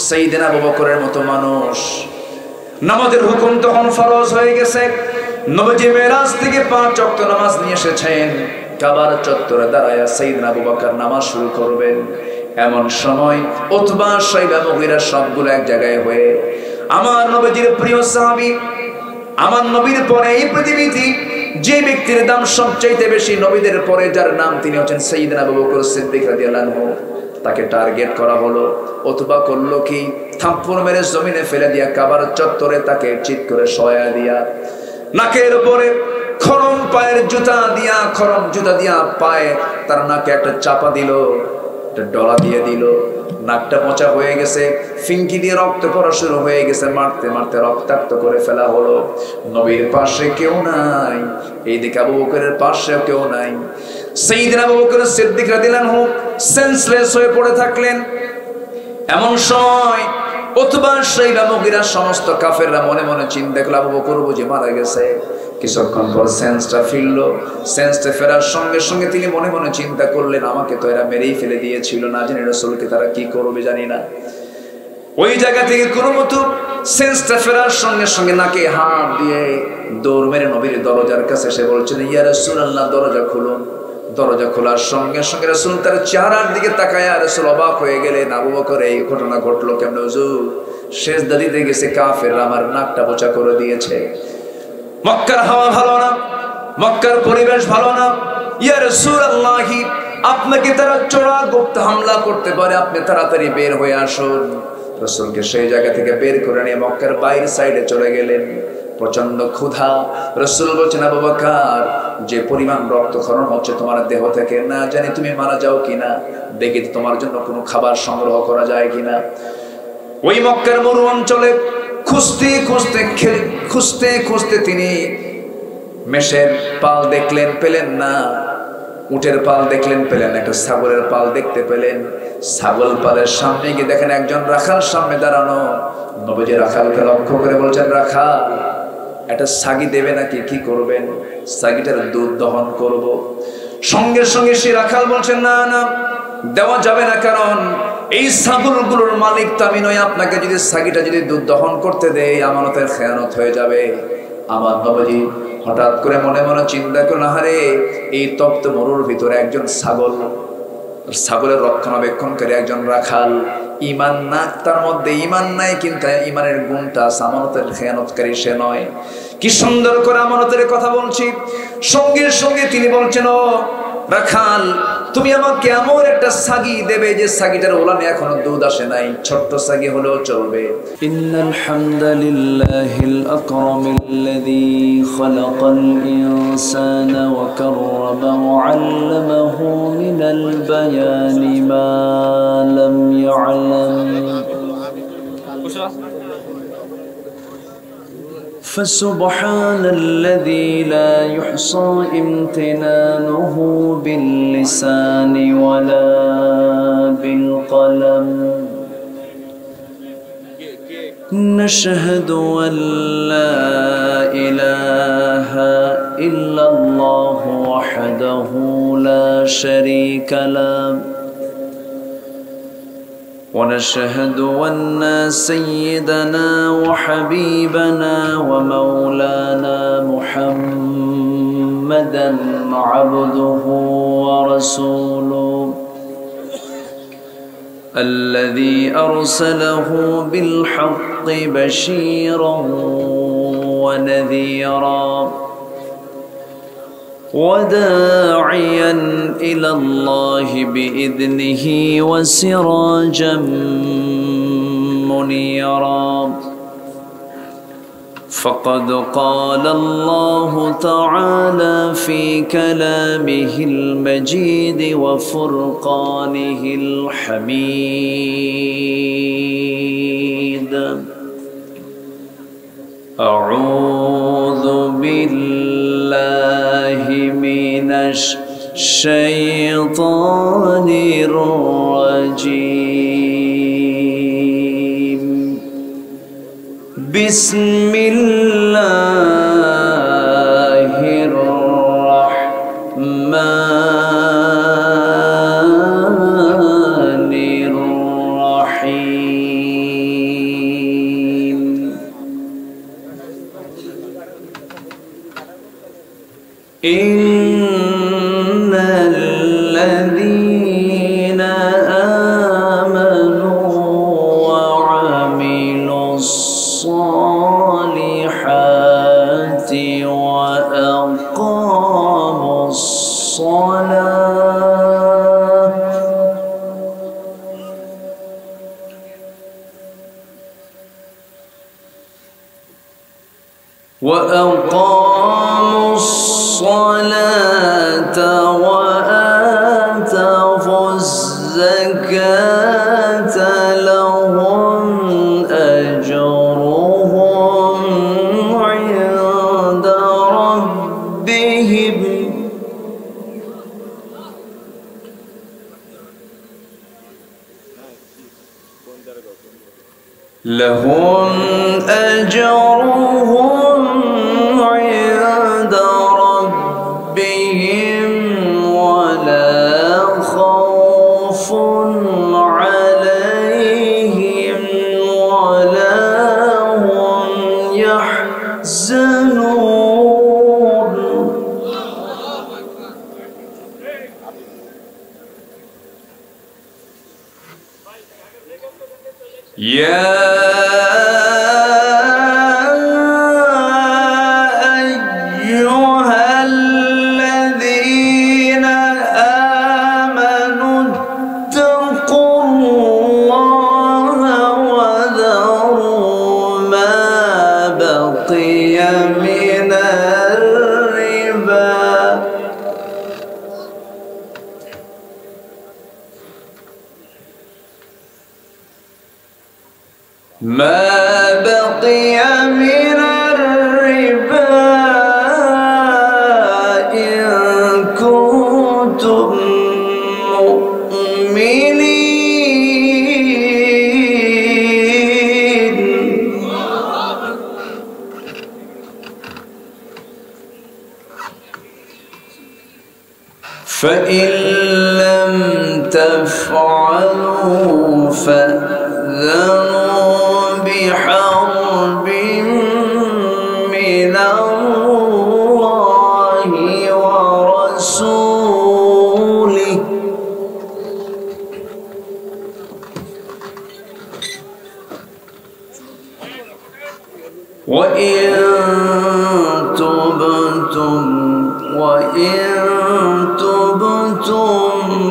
সাইয়েদনা আবু বকরের মতো মানুষ। নামাজের হুকুম তখন ফরজ হয়ে গেছে। নবীজি মেরাজ থেকে 5 ওয়াক্ত নামাজ নিয়ে এসেছেন। কাবার চত্বরে দাঁড়ায় সাইয়েদনা আবু বকর নামাজ শুরু করবেন। এমন সময় উতবা, শাইবা, মুগীরা সবগুলো এক জায়গায় হয়ে আমার নবীজির প্রিয় সাহাবী, আমার নবীর পরে এই পৃথিবীতে যে ব্যক্তির দাম সবচাইতে বেশি নবীদের পরে, যার নাম তিনি হচ্ছেন সাইয়েদনা আবু বকর সিদ্দিক রাদিয়াল্লাহু আনহু, তাকে টার্গেট করা হলো। উতবা করলো কি, থাপ্পড় মেরে জমিনে ফেলে দিয়া কাবার চত্বরে তাকে চিৎ করে শোয়া দিয়া, নাকের উপরে খরম পায়ের জুতা দিয়া, খরম জুতা দিয়া পায়ে তার নাকে একটা চাপা দিল, একটা ডলা দিয়ে দিল। নাকটা পচা হয়ে গেছে, ফিঙ্কি দিয়ে রক্ত পড়া শুরু হয়ে গেছে। মারতে মারতে রক্তাক্ত করে ফেলা হলো। নবীর পাশে কেউ নাই, এইদিকে আবু বকরের পাশেও কেউ নাই। সাইয়েদনা আবু বকর সিদ্দিক রাদিয়াল্লাহু আনহু সেন্সলেস হয়ে পড়ে থাকলেন। এমন সময় উতবা, শাইবা, মুগীরা সমস্ত কাফেররা মনে মনে চিন্তা করল আবু বকর বুঝি মারা গেছে। কিছুক্ষণ পর সেন্সটা ফিরল। সেন্সটা ফেরার সঙ্গে সঙ্গে তিনি মনে মনে চিন্তা করলেন, আমাকে তো এরা মেরেই ফেলে দিয়েছিল, না জানি রাসূলকে তারা কি করবে জানি না। ওই জায়গা থেকে কোনো মতো সেন্সটা ফেরার সঙ্গে সঙ্গে নাকে হাত দিয়ে দৌড় মেরে নবীর দরজার কাছে এসে বলছেন, ইয়া রাসূলুল্লাহ, দরজা খুলুন। দরজা খোলার সঙ্গে সঙ্গে রাসূল তার চেহারার দিকে তাকায়, রাসূল অবাক হয়ে গেলেন, আবু বকর এই ঘটনা ঘটলো কেমন হুজুর? সেজদা দিতে গেছে কাফেররা আমার নাকটা বোচা করে দিয়েছে। মক্কার হাওয়া ভালো না, মক্কার পরিবেশ ভালো না। ইয়া রাসূলুল্লাহ, আপনাকে তারা চোরা গুপ্ত হামলা করতে পারে, আপনি তাড়াতাড়ি বের হয়ে আসুন। রাসূলকে সেই জায়গা থেকে বের করে নিয়ে মক্কার বাইরের সাইডে চলে গেলেন। প্রচন্ড ক্ষুধা। রাসূল বলছেন, আবু বকর, যে পরিমাণ রক্তক্ষরণ হচ্ছে তোমার দেহ থেকে, না জানি তুমি মারা যাও কিনা, দেখি তোমার জন্য কোনো খাবার সংগ্রহ করা যায় কিনা। ওই মক্কার মরু অঞ্চলে খুঁজতে খুঁজতে খুঁজতে খুঁজতে তিনি মেষের পাল দেখলেন, পেলেন না। উটের পাল দেখলেন, পেলেন। একটা ছাগলের পাল দেখতে পেলেন। ছাগল পালের সামনে গিয়ে দেখেন একজন রাখাল সামনে দাঁড়ানো। নবীজি রাখালকে লক্ষ্য করে বলছেন, রাখাল, একটা ছাগি দেবে নাকি? কি করবেন? ছাগিটার দুধ দহন করব। সঙ্গে সঙ্গে সে রাখাল বলছেন, না না, দেওয়া যাবে না, কারণ এই ছাগলগুলোর মালিক তো আমি নই। আপনাকে যদি ছাগিটা যদি দুধ দহন করতে দেয়, আমানতের খেয়ানত হয়ে যাবে। আমার নবীজি হঠাৎ করে মনে মনে চিন্তা করলেন, আরে এই তপ্ত মরুর ভিতরে একজন ছাগলের রক্ষণাবেক্ষণকারী একজন রাখাল, ঈমান না, তার মধ্যে ঈমান নাই, কিন্তু ঈমানের গুণটা আমানতের খেয়ানতকারী সে নয়। কি সুন্দর করে আমানতের কথা বলছি। সঙ্গে সঙ্গে তিনি বলছেন, ও রাখাল, তুমি আমাকে এমন একটা ছাগি দেবে যে ছাগিটার ওলানে এখনো দুধ আসে নাই, ছোট্ট ছাগি হলেও চলবে। ইন্নাল হামদালিল্লাহিল আকরামিল্লাযী খালাকাল ইনসানা ওয়া কাররামা ওয়া 'আল্লামাহু মিনাল বায়ানি মা লাম ইয়া'লাম فسبحان الذي لا يحصى امتنانه باللسان ولا بالقلم نشهد أن لا إله إلا الله وحده لا شريك له ونشهد أن سيدنا وحبيبنا ومولانا محمدا عبده ورسوله الذي أرسله بالحق بشيرا ونذيرا وداعيا إلى الله بإذنه وسراجا منيرا فقد قال الله تعالى في كلامه المجيد وفرقانه الحميد أعوذ بالله من الشيطان الرجيم بسم الله الرحمن الرحيم إن الذين آمنوا وعملوا الصالحات وأقاموا الصلاة وآتوا الزكاة لهم أجرهم عند ربهم لهم أجرهم عند ربهم ولا خوف عليهم ولا هم يحزنون يا أيها الذين آمنوا اتقوا الله وذروا ما بقي من الربا من الربا إن كنتم مؤمنين فإن لم تفعلوا فأذنوا بحرب من الله ورسوله وإن تبتم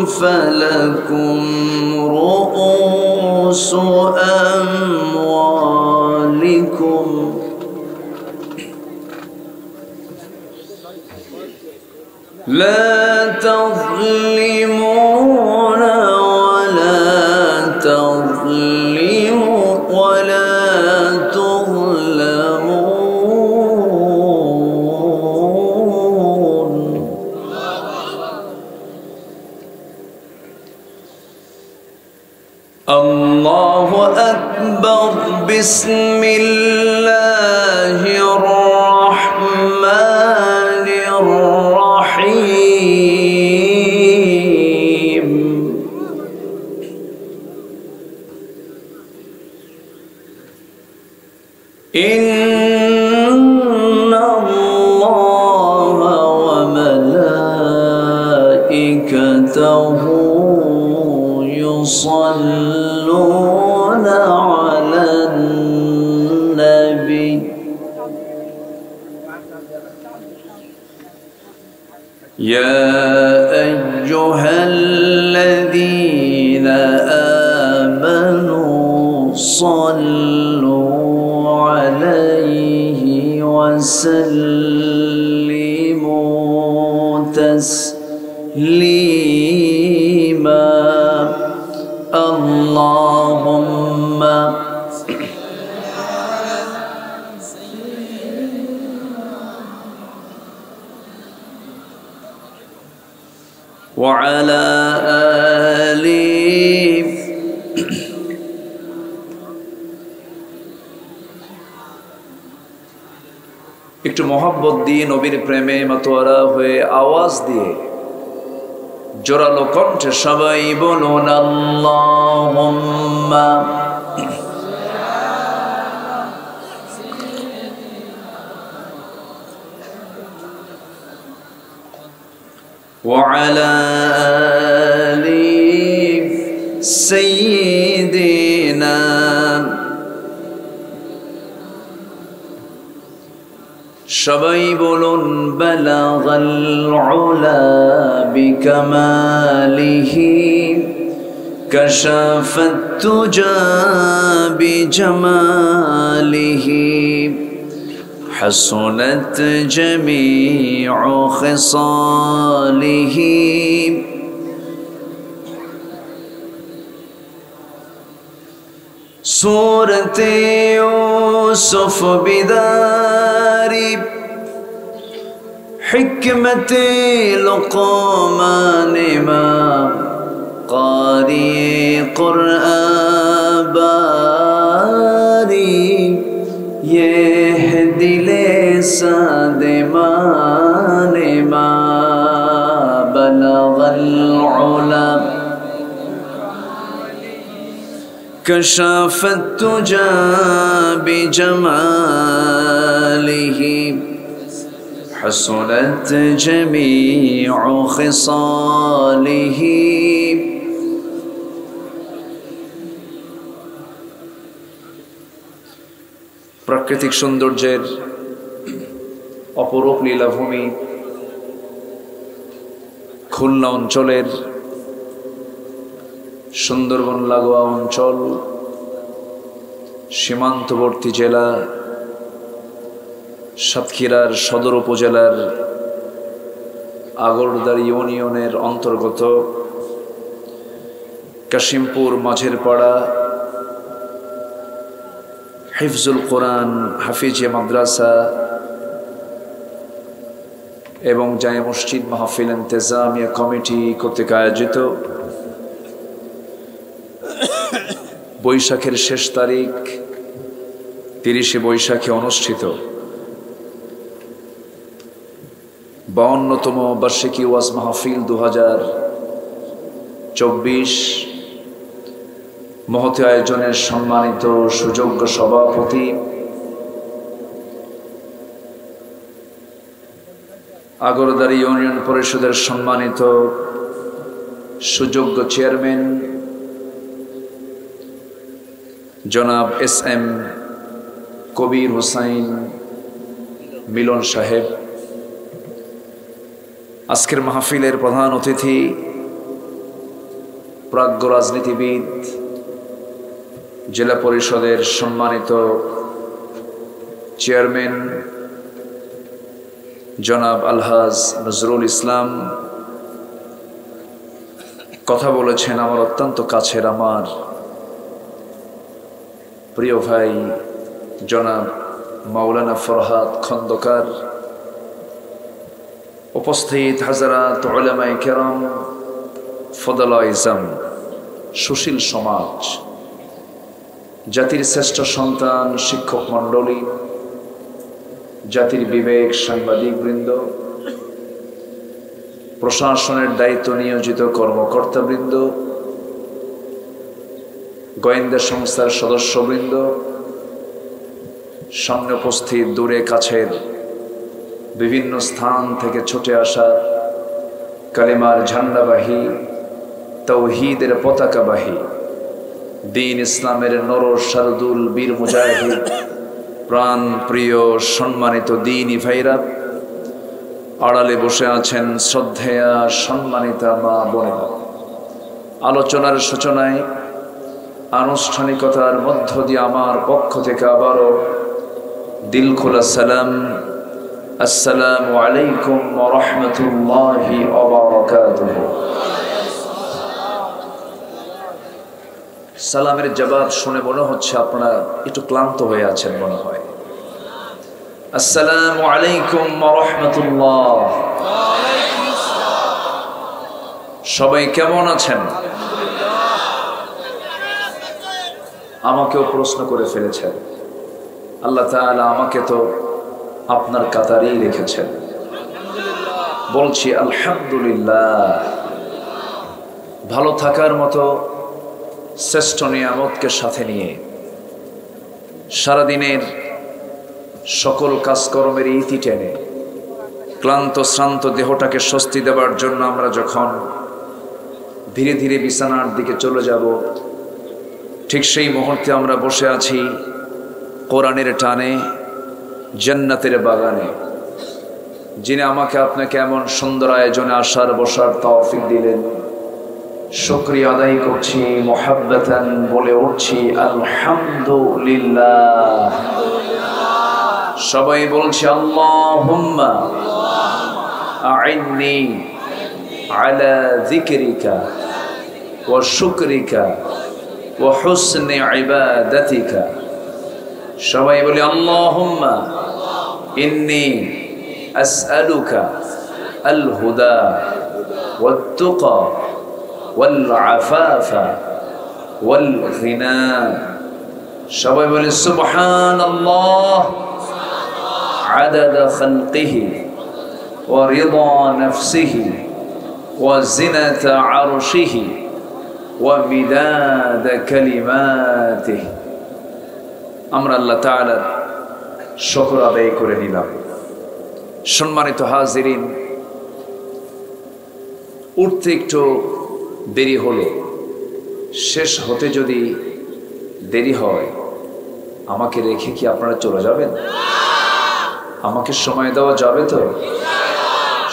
فلكم رؤوس أموالكم لا تظلمون ولا تظلمون الله أكبر بسم الله الرحمن الرحيم إن الله وملائكته يصلون على النبي يا أيها الذين آمنوا صلوا عليه وسلموا تسليما اللهم وعلى آله একটু মোহাব্বত দিয়ে নবীর প্রেমে মাতোয়ারা হয়ে আওয়াজ দিয়ে জোরালো কণ্ঠে সবাই বলুন আল্লাহুম্মা وعلى آل سيدنا সবাই বলুন বালাগাল উলা বিকামালিহি কাশাফাত তুজা বিজামালিহি হাসনাত জামিউ খিসালিহি सूरत यूसुफ बिदारी हिकमत लुक़मान इमाम क़ारी क़ुरआन बारी ये है दिले सादे माने मा बलगल उला कशाफत तुजा बिजमालिही हसनत जमीउ खिसालिही प्राकृतिक सौंदर्येर अपरूप लीलाभूमि खुलना अंचलेर सुंदरबन लागोया अंचल सीमान्तवर्ती जिला सातक्षीरार सदर उपजेलार आगरदार इउनियनेर अंतर्गत काशिमपुर माझेरपाड़ा हिफजुल कुरान हाफिजिया माद्रासा एवं जामे मस्जिद महफिल इंतजामिया कमिटी कर्तृक आयोजित बैशाखेर शेष तारीख 30 बैशाखे अनुष्ठित 52तम बार्षिकी ओयाज महफिल 2024 महती आयोजनेर सम्मानित सुयोग्य सभापति आगरदारी यूनियन परिषदेर सम्मानित सुयोग्य चेयरमैन जनाब एस.एम. कबीर हुसैन मिलन साहेब आजकेर महफिलेर प्रधान अतिथि प्राज्ञ राजनीतिविद जिला परिषदेर सम्मानित चेयरमैन जनाब अलहाज नजरुल इस्लाम कथा बोलेछेन आमार अत्यंत काछेर आमार प्रिय भाई जनाब मौलाना फरहाद खंडकार उपस्थित हजरात उलमाए केराम फदलाए इज़म सुशील समाज जातिर श्रेष्ठ सन्तान शिक्षक मंडली जातिर विवेक सांबादिक बृंद प्रशासनेर दायित्व नियोजित कर्मकर्ता बृंद गोयेन्दा संस्थार सदस्यबृंद सामने उपस्थित दूरे काछेर विभिन्न स्थान थेके छुटे आसा कलिमार झंडाबाही तौहीदेर पताकाबाही दीन इस्लामेर नर शारदुल वीर मुजाहिद प्राण प्रिय सम्मानित दीनी भाईरा आड़ाले बसे आछेन श्रद्धेया सम्मानिता मा बोनेरा आलोचनार सूचनाय आनुष्ठानिकतार मध्य दिए आमार पक्ष थेके आबारो दिल खोला सालाम अस्सलामु आलैकुम वा राहमातुल्लाहि वा बाराकातुहु। सालामेर जवाब शुने मने हच्छे आपनारा एकटु क्लान्त हये आछेन मने हय। अस्सलामु आलैकुम वा राहमातुल्लाह। सबाई केमन आछेन? आमाकेও प्रश्न करे फेलेছেন আল্লাহ তাআলা আমাকে তো আপনার কাতারেই রেখেছেন বলছি আলহামদুলিল্লাহ। ভালো থাকার মতো শ্রেষ্ঠ নিয়ামতকে সাথে নিয়ে সারা দিনের সকল কাজকর্মের ইতি টেনে ক্লান্ত শ্রান্ত দেহটাকে স্বস্তি দেওয়ার জন্য আমরা যখন ধীরে ধীরে বিছানার দিকে চলে যাব, ঠিক সেই মুহূর্তে আমরা বসে আছি কোরআনের টানে জান্নাতের বাগানে। যিনি আমাকে আপনাকে এমন সুন্দর আয়োজনে আসার বসার তৌফিক দিলেন, শুকরিয়া আদায় করছি, মুহাব্বাতান বলে উঠছি আলহামদুলিল্লাহ। সবাই বলছি আল্লাহুম্মা আইন্নি আলা যিকরিকা ওয়া শুকরিকা ওয়া হুসনি ইবাদাতিকা। সবাই বলি আল্লাহুম্মা ইন্নী আসআলুকা আল হুদা ওয়াত তুকা ওয়াল আফাফা ওয়াল গিনা। সবাই বলি সুবহানাল্লাহ আদাদা খালকিহি ওয়া রিদা নাফসিহি ওয়া জিনাতা আরশিহি ওয়া মিদাদা কালিমাতিহি। আমরা আল্লাহ তাআলার শুকর আদায় করে নিলাম। সম্মানিত হাজিরিন, উঠতে একটু দেরি হলো, শেষ হতে যদি দেরি হয় আমাকে রেখে কি আপনারা চলে যাবেন? আমাকে সময় দেওয়া যাবে তো?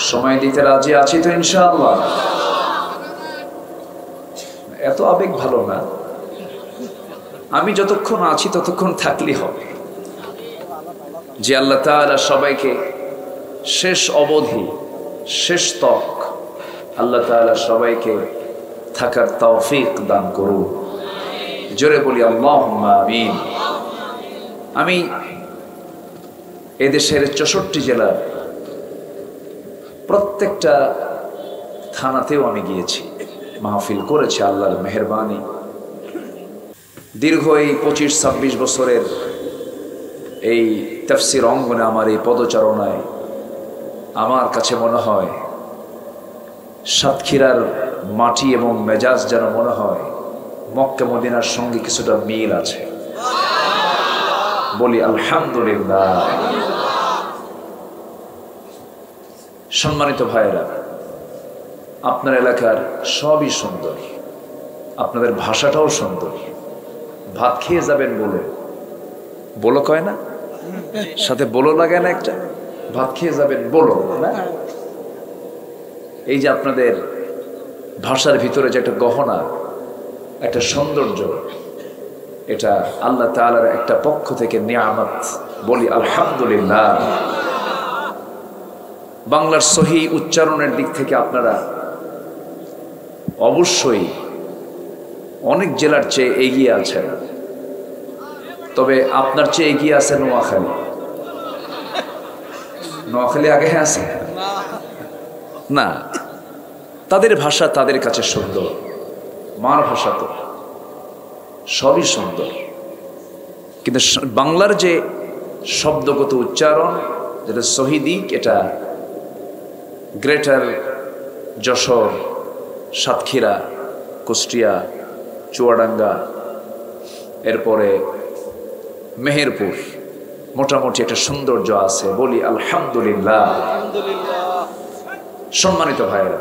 সময় দিতে রাজি আছি তো ইনশাআল্লাহ? এত আবেগ ভালো না, আমি যতক্ষণ আছি ততক্ষণ থাকলেই হবে। যে আল্লাহ তাআলা সবাইকে শেষ অবধি, শেষ তক আল্লাহ তাআলা সবাইকে থাকার তৌফিক দান করুন। জোরে বলি আল্লাহুম্মা আমিন। আমি এদেশের 64 জেলার প্রত্যেকটা থানাতেও আমি গিয়েছি, মাহফিল করেছি আল্লাহর মেহেরবানি। দীর্ঘ এই 25-26 বছরের এই তাফসীর অঙ্গনে আমার এই পদচারণায় আমার কাছে মনে হয় সাতক্ষীরার মাটি এবং মেজাজ যেন মনে হয় মক্কা মদিনার সঙ্গে কিছুটা মিল আছে। বলি আলহামদুলিল্লাহ। সম্মানিত ভাইয়েরা, আপনার এলাকার সবই সুন্দর, আপনাদের ভাষাটাও সুন্দর। ভাত খেয়ে যাবেন বলে বলো কয় না, সাথে বলো লাগে না একটা, ভাত খেয়ে যাবেন বলো না। এই যে আপনাদের ভাষার ভিতরে যে একটা গহনা, একটা সৌন্দর্য, এটা আল্লাহ তাআলার একটা পক্ষ থেকে নিয়ামত। বলি আলহামদুলিল্লাহ। বাংলার সহি উচ্চারণের দিক থেকে আপনারা অবশ্যই অনেক জেলার চেয়ে এগিয়ে আছেন, তবে আপনার চেয়ে এগিয়ে আছে নোয়াখালী। নোয়াখালী আগে আছে না? তাদের ভাষা তাদের কাছে সুন্দর, মার ভাষা তো সবই সুন্দর, কিন্তু বাংলার যে শব্দগত উচ্চারণ, যেটা সহি দিক, এটা গ্রেটার যশোর, সাতক্ষীরা, কুষ্টিয়া, চুয়াডাঙ্গা, এরপরে মেহেরপুর, মোটামুটি একটা সৌন্দর্য আছে। বলি আলহামদুলিল্লাহ। সম্মানিত ভাইয়েরা,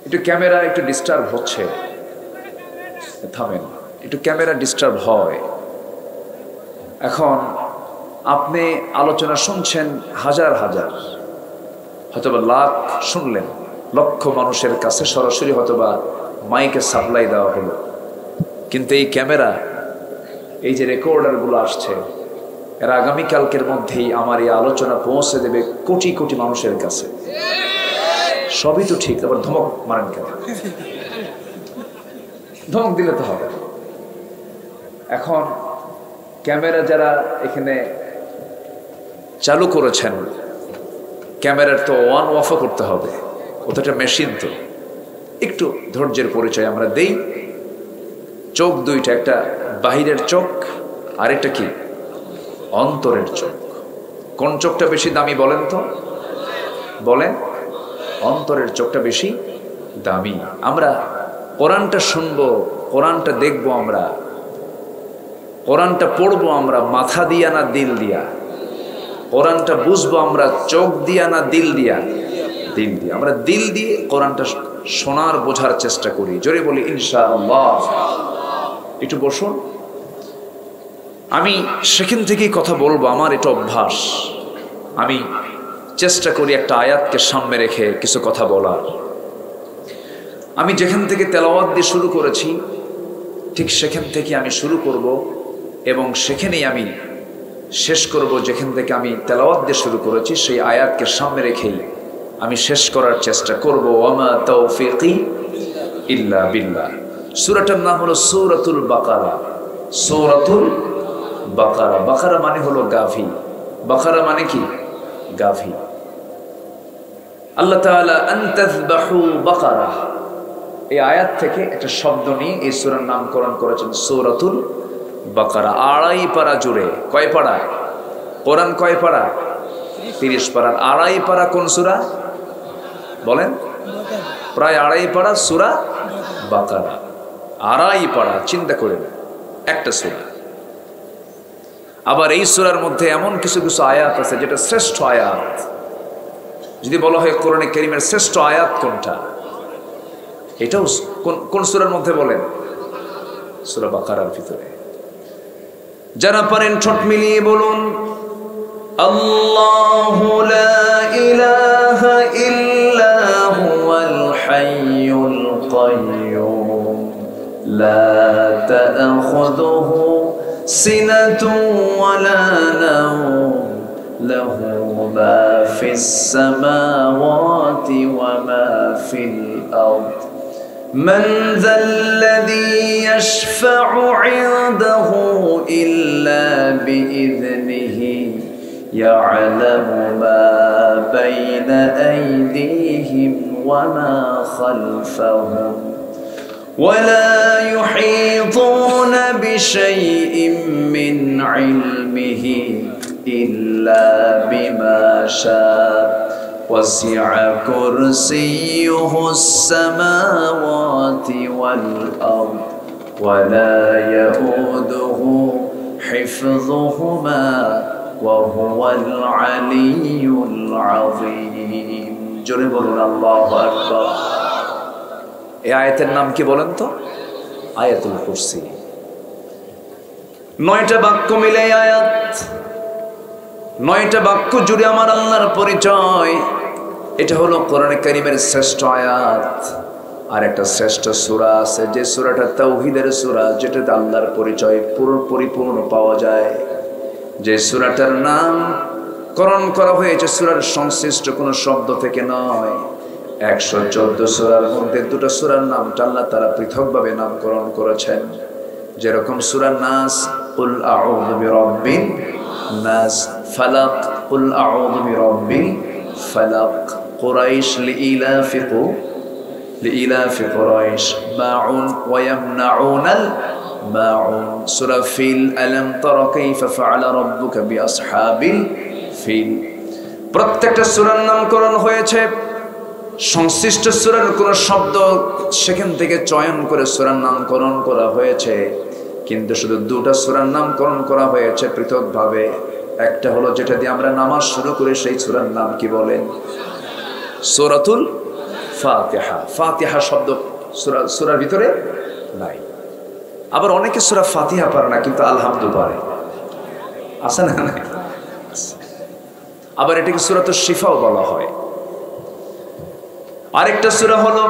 একটু ক্যামেরা একটু ডিস্টার্ব হচ্ছে, থামেন, একটু ক্যামেরা ডিস্টার্ব হয়। এখন আপনি আলোচনা শুনছেন হাজার হাজার, হয়তোবা লাখ শুনলেন, লক্ষ মানুষের কাছে সরাসরি হয়তোবা মাইকে সাপ্লাই দেওয়া হলো, কিন্তু এই ক্যামেরা, এই যে রেকর্ডারগুলো আসছে, এরা আগামীকালকের মধ্যেই আমার এই আলোচনা পৌঁছে দেবে কোটি কোটি মানুষের কাছে। সবই তো ঠিক, আবার ধমক মারেন কেন? ধমক দিলে তো হবে। এখন ক্যামেরা যারা এখানে চালু করেছেন, ক্যামেরার তো অন অফও করতে হবে, ওটা মেশিন তো। একটু ধৈর্যের পরিচয় আমরা দেই। চোখ দুইটা, একটা বাহিরের চোখ আর একটা কি অন্তরের চোখ। কোন চোখটা বেশি দামি বলেন তো? বলেন, অন্তরের চোখটা বেশি দামি। আমরা কোরআনটা শুনবো, কোরআনটা দেখবো, আমরা কোরআনটা পড়বো, আমরা মাথা দিয়া না দিল দিয়া? কোরআনটা বুঝবো আমরা চোখ দিয়া না দিল দিয়া? দিল দিয়ে। আমরা দিল দিয়ে কোরআনটা শোনার বোঝার চেষ্টা করি। জোরে বলি ইনশাআল্লাহ। একটু বসুন, আমি সেখান থেকেই কথা বলবো, আমার এটা অভ্যাস। আমি চেষ্টা করি একটা আয়াতকে সামনে রেখে কিছু কথা বলার। আমি যেখান থেকে তেলাওয়াত দিয়ে শুরু করেছি ঠিক সেখান থেকে আমি শুরু করব এবং সেখানেই আমি শেষ করব। যেখান থেকে আমি তেলাওয়াত দিয়ে শুরু করেছি সেই আয়াতকে সামনে রেখেই আমি শেষ করার চেষ্টা করব। ওয়ামা তাওফিকি ইল্লা বিল্লাহ। সূরাটার নাম হলো সূরাতুল বাকারা। সূরাতুল বাকারা। বাকারা মানে হলো গাভী। বাকারা মানে কি? গাভী। আল্লাহ তাআলা আন তাযবাহু বাকারা, এই আয়াত থেকে একটা শব্দ নিয়ে এই সূরার নামকরণ করেছেন সূরাতুল বাকারা। 2.5 পারা জুড়ে। কয় পারা? কোরআন কয় পারা? 30 পারা। 2.5 পারা কোন সূরা বলেন? প্রায় 2.5 পারা সূরা বাকারা। 2.5 পারা, চিন্তা করেন, একটা সূরা। আবার এই সূরার মধ্যে এমন কিছু কিছু আয়াত আছে যেটা শ্রেষ্ঠ আয়াত। যদি বলা হয় কোরআনে কারীমের শ্রেষ্ঠ আয়াত কোনটা, এটাও কোন সূরার মধ্যে বলেন? সূরা বাকারার ভিতরে। যারা পারেন ঠোঁট মিলিয়ে বলুন আল্লাহু লা ইলাহা ইল্লা হুয়াল হাইয়ুল কাইয়্যুম লা তা'খুযুহু সিনাতুন ওয়ালা নাওম লাহু মা ফিস সামাওয়াতি ওয়া মা ফিল আরদ من ذا الذي يشفع عنده إلا بإذنه يعلم ما بين أيديهم وما خلفهم ولا يحيطون بشيء من علمه إلا بما شاء وسع كرسيه السماوات والأرض ولا يؤوده حفظهما وهو العلي العظيم জোরে বলুন আল্লাহু আকবার। এই আয়াতের নাম কি বলেন তো? আয়াতুল কুরসি। 9টা বাক্য মিলে আয়াত। 9টা বাক্য জুড়ে আমার আল্লাহর পরিচয়। এটা হলো কোরআনে কারীমের শ্রেষ্ঠ আয়াত। আর একটা শ্রেষ্ঠ সূরা আছে, যে সূরাটা তাওহীদের সূরা, যেটাতে আল্লাহর পরিচয় পরিপূর্ণ পাওয়া যায়। যে সূরাটার নাম করণ করা হয়েছে সূরার সংশ্লিষ্ট কোনো শব্দ থেকে নয়। 114 সূরার মধ্যে 2টা সূরার নামটা আল্লাহ তাআলা পৃথকভাবে নামকরণ করেছেন। যেরকম সূরা নাস, কুল আউযু বিরাব্বিন নাস, ফালাক, কুল আউযু বিরাব্বিল ফালাক, কুরাইশ লিইলাফি কুরাইশ, মাউন ওয়া ইয়ামনাউনাল মাউন, সূরা ফিল, আলাম তারা কাইফা ফাআলা রাব্বুকা বিআসহাবিল ফিল। প্রত্যেকটা সূরার নামকরণ হয়েছে সংশ্লিষ্ট সূরার কোন শব্দ সেখান থেকে চয়ন করে সূরার নামকরণ করা হয়েছে। কিন্তু শুধু 2টা সূরার নামকরণ করা হয়েছে পৃথকভাবে। একটা হলো যেটা দিয়ে আমরা নামাজ শুরু করি, সেই সূরার নাম কি বলেন? সূরাতুল ফাতিহা। ফাতিহা শব্দ সূরার ভিতরে নাই। আবার অনেকে সূরা ফাতিহা পারে না, কিন্তু আলহামদু পারে, আছে না? আবার এটাকে সূরাতুশ শিফাও বলা হয়। আরেকটা সূরা হলো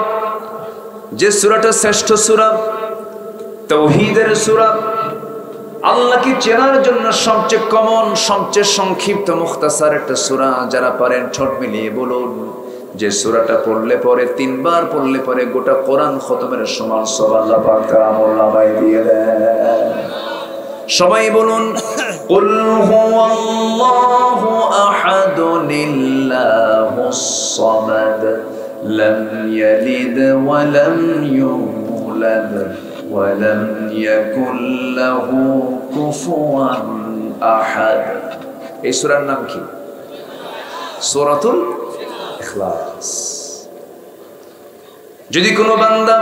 যে সূরাটা শ্রেষ্ঠ সূরা, তাওহীদের সূরা। আল্লাহকে চেনার জন্য সবচেয়ে কমন, সবচেয়ে সংক্ষিপ্ত, মুখতাসার একটা সূরা। যারা পারেন ঠোঁট মিলিয়ে বলুন যে সূরাটা পড়লে পরে 3 বার পড়লে পরে গোটা কোরআন খতমের সমান সওয়াব আল্লাহ পাক তার আমলনামায় দিয়ে দেন। সবাই বলুন কুল হুয়াল্লাহু আহাদুল্লাহুস সামাদ লাম ইয়ালিদ ওয়া লাম ইউলাদ ওয়া লাম ইয়াকুল লাহু কুফুয়ান আহাদ। এই সূরার নাম কি? সূরাতুল ইখলাস। যদি কোনো বান্দা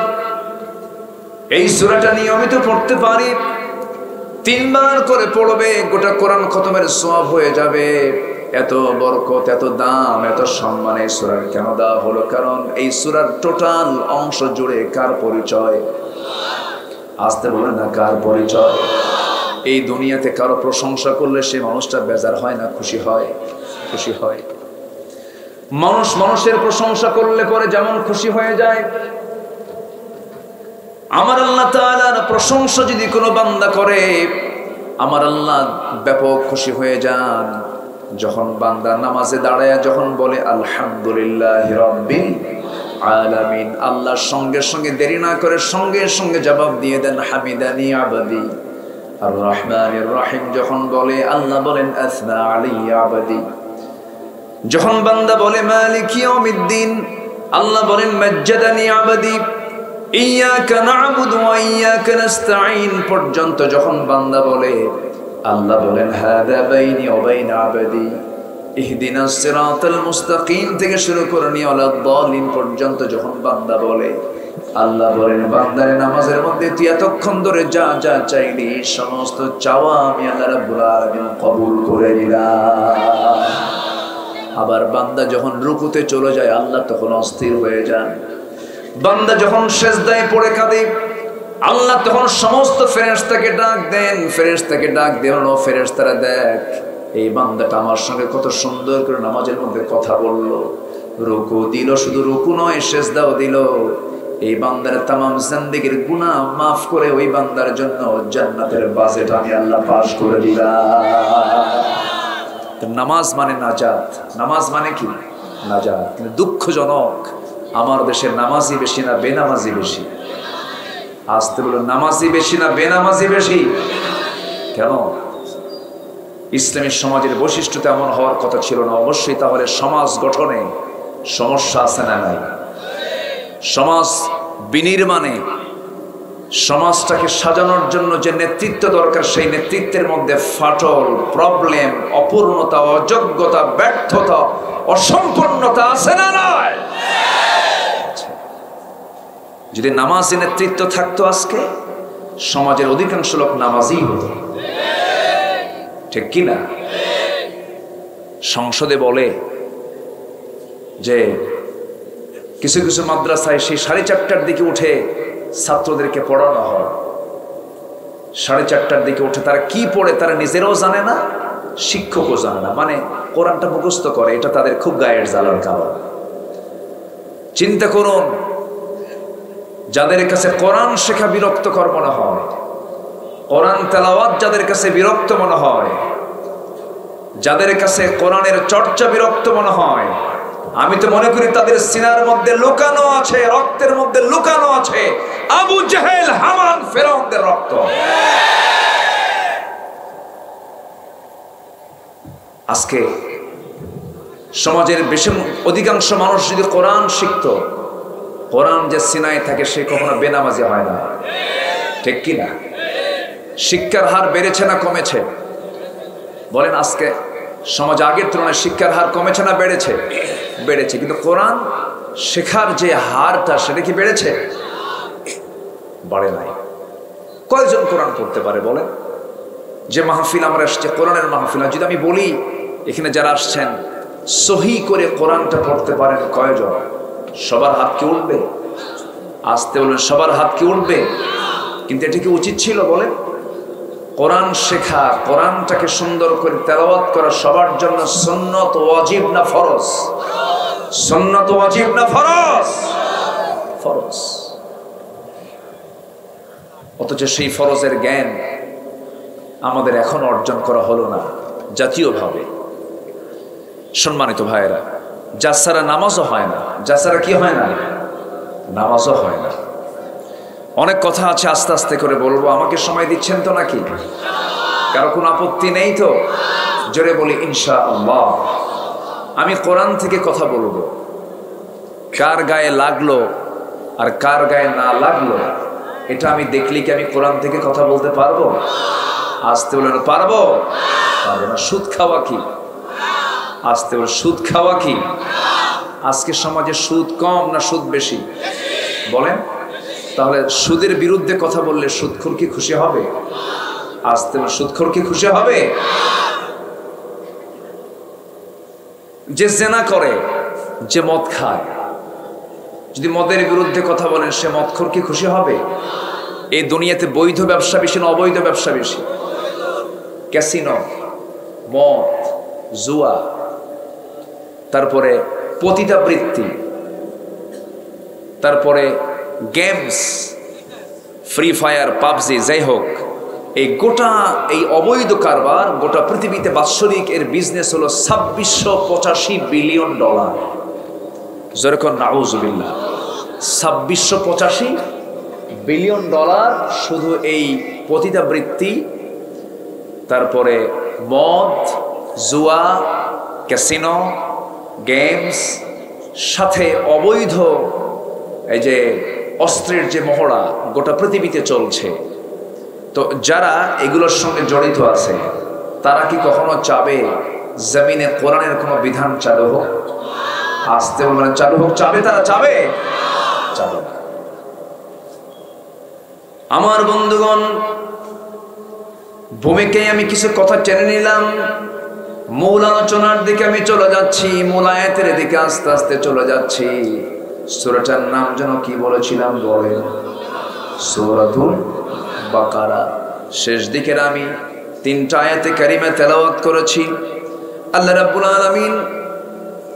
এই সূরাটা নিয়মিত পড়তে পারে, 3 বার করে পড়বে, গোটা কোরআন খতমের সওয়াব হয়ে যাবে। এত বরকত, এত দাম, এত সম্মান এই সূরার কেন দেওয়া হলো? কারণ এই সূরার টোটাল অংশ জুড়ে কার পরিচয়? আসতে বলে না, কার পরিচয়? এই দুনিয়াতে কারো প্রশংসা করলে সে মানুষটা বেজার হয় না খুশি হয়? খুশি হয়। মানুষ মানুষের প্রশংসা করলে পরে যেমন খুশি হয়ে যায়, আমার আল্লাহ তাআলার প্রশংসা যদি কোনো বান্দা করে, আমার আল্লাহ ব্যাপক খুশি হয়ে যান। যখন বান্দা নামাজে দাঁড়ায় যখন বলে আলহামদুলিল্লাহি রাব্বিল আলামিন, আল্লাহর সঙ্গে সঙ্গে দেরি না করে সঙ্গে সঙ্গে জবাব দিয়ে দেন হামিদানি আবাদি। আর রহমানির রহিম যখন বলে, আল্লাহ বলেন আসনা আলাইয়া আবাদি। যখন বান্দা বলে মালিক ইয়াউমিদ্দিন, আল্লাহ বলেন মাজ্জাদানি আবাদি। ইয়্যাকা না'বুদু ওয়া ইয়্যাকা নাস্তাঈন পর্যন্ত যখন বান্দা বলে, আল্লাহ বলেন হাদা বাইনি ওয়া বাইনা আবাদি। ইহদিনাস সিরাতাল মুস্তাকিম থেকে শুরু করে নিয়ে ওয়ালাদ-দালিন পর্যন্ত যখন বান্দা বলে, আল্লাহ বলেন বান্দারে নামাজের মধ্যে তুই এতক্ষণ ধরে যা যা চাইলি সমস্ত চাওয়া আমি আল্লাহ রাব্বুল আলামিন কবুল করে নিলাম। আবার বান্দা যখন রুকুতে চলে যায় আল্লাহ তখন অস্থির হয়ে যান। বান্দা যখন সিজদায় পড়ে কাঁদে আল্লাহ তখন সমস্ত ফেরেশতাকে ডাক দেন। ফেরেশতাকে ডাক দেন, ও ফেরেশতারা দেখ এই বান্দাটা আমার সঙ্গে কত সুন্দর করে নামাজের মধ্যে কথা বললো, রুকু দিল, শুধু রুকু নয় সিজদাও দিল। এই বান্দার তামাম জিন্দেগীর গুনাহ মাফ করে ওই বান্দার জন্য জান্নাতের বাজেট আমি আল্লাহ পাস করে দিলাম। নামাজ মানে নাজাত। নামাজ মানে কি? নাজাত। কিন্তু দুঃখজনক আমার দেশের নামাজি বেশি না বেনামাজি বেশি? আসতে বলো, নামাজি বেশি না বেনামাজি বেশি? কেন? ইসলামী সমাজের বৈশিষ্ট্য তেমন হওয়ার কথা ছিল না। অবশ্যই তাহলে সমাজ গঠনে সমস্যা আছে না নাই? সমাজ বিনির্মাণে সমাজটাকে সাজানোর জন্য যে নেতৃত্ব দরকার সেই নেতৃত্বের মধ্যে ফাটল, প্রবলেম, অপূর্ণতা, অযোগ্যতা, ব্যর্থতা, অসম্পূর্ণতা আছে না নাই? যদি নামাজি নেতৃত্ব থাকতো আজকে সমাজের অধিকাংশ লোক নামাজি হতো, ঠিক কি না? সংসদে বলে যে কিছু কিছু মাদ্রাসায় সেই 4:30টার দিকে উঠে ছাত্রদেরকে পড়ানো হয়। 4:30টার দিকে উঠে তারা কি পড়ে তারা নিজেরাও জানে না, শিক্ষকও জানে না। মানে কোরআনটা মুখস্থ করে, এটা তাদের খুব গায়ের জ্বালার কারণ। চিন্তা করুন, যাদের কাছে কোরআন শেখা বিরক্তকর মনে হয়, কোরআন তেলাওয়াত যাদের কাছে বিরক্ত মনে হয়, যাদের কাছে কোরআনের চর্চা বিরক্ত মনে হয়, আমি তো মনে করি তাদের সিনার মধ্যে লুকানো আছে, রক্তের মধ্যে লুকানো আছে আবু জেহেল, হামান, ফেরাউনদের রক্ত। আজকে সমাজের বেশি অধিকাংশ মানুষ যদি কোরআন শিখতো, কোরআন যে সিনায় থাকে সে কখনো বেনামাজি হয় না, ঠিক কি না? শিক্ষার হার বেড়েছে না কমেছে? বলেন, আজকে সমাজ আগের তুলনায় শিক্ষার হার কমেছে না বেড়েছে? বেড়েছে। কিন্তু কোরআন শেখার যে হারটা সেটা কি বেড়েছে? বাড়ে নাই। কয়জন কোরআন পড়তে পারে বলেন? যে মাহফিল আমরা আসছে কোরআনের মাহফিল, যদি আমি বলি এখানে যারা আসছেন সহি করে কোরআনটা পড়তে পারেন কয়জন? সবার হাত কি উঠবে? আসতে বলেন, সবার হাত কি উঠবে? কিন্তু এটা কি উচিত ছিল বলেন? কোরআন শেখা, কোরআনটাকে সুন্দর করে তেলাওয়াত করা সবার জন্য সুন্নত ওয়াজিব না ফরজ? সুন্নত ওয়াজিব না ফরজ? ফরজ। অথচ সেই ফরজের জ্ঞান আমাদের এখন অর্জন করা হলো না জাতীয়ভাবে। সম্মানিত ভাইয়েরা, যার ছাড়া নামাজও হয় না, যার ছাড়া কি হয় না? নামাজও হয় না। অনেক কথা আছে, আস্তে আস্তে করে বলবো। আমাকে সময় দিচ্ছেন তো নাকি? কারো কোনো আপত্তি নেই তো? জোরে বলি ইনশাআল্লাহ। আমি কোরআন থেকে কথা বলবো। কার গায়ে লাগলো আর কার গায়ে না লাগলো এটা আমি দেখলি কি আমি কোরআন থেকে কথা বলতে পারবো? আসতে বলেন, পারবো? পারবো না। সুদ খাওয়া কি? আসতে বলে, সুদ খাওয়া কি? আজকে সমাজে সুদ কম না সুদ বেশি বলেন? তাহলে সুদের বিরুদ্ধে কথা বললে সুদখোর কি খুশি হবে? আসতে বলে, সুদখোর কি খুশি হবে? যে জেনা করে, যে মদ খায়, যদি মদের বিরুদ্ধে কথা বলেন সে মদখোর কি খুশি হবে? এই দুনিয়াতে বৈধ ব্যবসা বেশি না অবৈধ ব্যবসা বেশি? ক্যাসিনো, মদ, জুয়া, তারপরে পতিতাবৃত্তি, তারপরে গেমস, ফ্রি ফায়ার, পাবজি, যাই হোক, এই গোটা এই অবৈধ কারবার গোটা পৃথিবীতে বাৎসরিক এর বিজনেস হলো $2685 বিলিয়ন। যেরকম নাউজুবিল্লাহ, $2685 বিলিয়ন শুধু এই পতিতাবৃত্তি, তারপরে মদ, জুয়া, ক্যাসিনো, গেমস, সাথে অবৈধ এই যে অস্ত্রের যে মহড়া গোটা পৃথিবীতে চলছে। তো যারা এগুলোর সঙ্গে জড়িত আছে তারা কি কখনো চাবে জমিনে কোরআনের কোনো বিধান চালু হোক? আসতে বলবেন চালু হোক। চাবে তারা? চাবে? চাবে না। আমার বন্ধুগণ, ভূমিকায় আমি কিছু কথা টেনে নিলাম, মূল আলোচনার দিকে আমি চলে যাচ্ছি, মূল আয়াতের দিকে আস্তে আস্তে চলে যাচ্ছি। সূরাটার নাম যেন কি বলেছিলাম বলেন? সূরাতুল বাকারা। শেষ দিকের আমি 3টা আয়াতে কারিমা তেলাওয়াত করেছি। আল্লাহ রাব্বুল আলামিন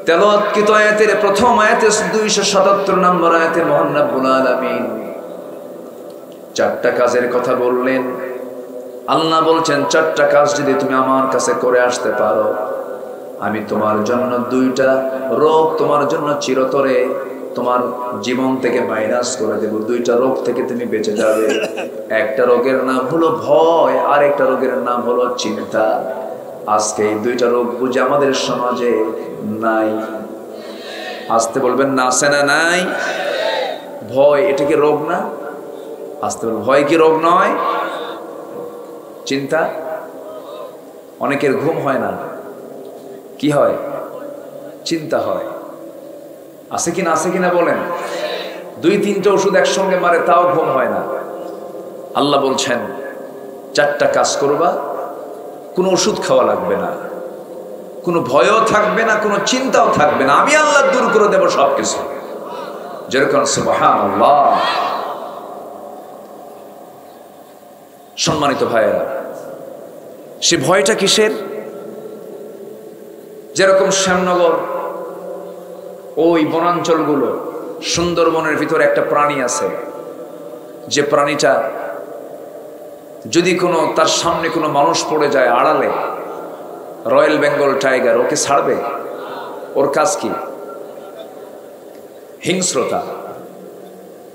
তেলাওয়াতকৃত আয়াতের প্রথম আয়াতে 277 নম্বর আয়াতে মহান রাব্বুল আলামিন 4টা কাজের কথা বললেন। আল্লাহ বলছেন 4টা কাজ যদি তুমি আমার কাছে করে আসতে পারো, আমি তোমার জন্য 2টা রোগ তোমার জন্য চিরতরে তোমার জীবন থেকে মাইনাস করে দেব। 2টা রোগ থেকে তুমি বেঁচে যাবে। একটা রোগের নাম হলো ভয়, আর একটা রোগের নাম হলো চিন্তা। আজকে এই 2টা রোগ বুঝে আমাদের সমাজে নাই। আসতে বলবেন না, আছে না? নাই। ভয়, এটা কি রোগ না? আসতে বলবেন ভয় কি রোগ নয়? চিন্তা, অনেকের ঘুম হয় না, কি হয়? চিন্তা হয়। আছে কিনা? আছে কিনা বলেন? 2-3টা ওষুধ একসঙ্গে মারে তাও ঘুম হয় না। আল্লাহ বলছেন 4টা কাজ করবা, কোনো ওষুধ খাওয়া লাগবে না, কোনো ভয়ও থাকবে না, কোনো চিন্তাও থাকবে না, আমি আল্লাহ দূর করে দেব সবকিছু। যেরকম সুবহানাল্লাহ। সম্মানিত ভাইয়েরা, সে ভয়টা কিসের? যেরকম শ্যামনগর, ওই বনাঞ্চলগুলো, সুন্দরবনের ভিতরে একটা প্রাণী আছে, যে প্রাণীটা যদি কোনো তার সামনে কোনো মানুষ পড়ে যায় আড়ালে, রয়্যাল বেঙ্গল টাইগার ওকে ছাড়বে? ওর কাজ কি? হিংস্রতা।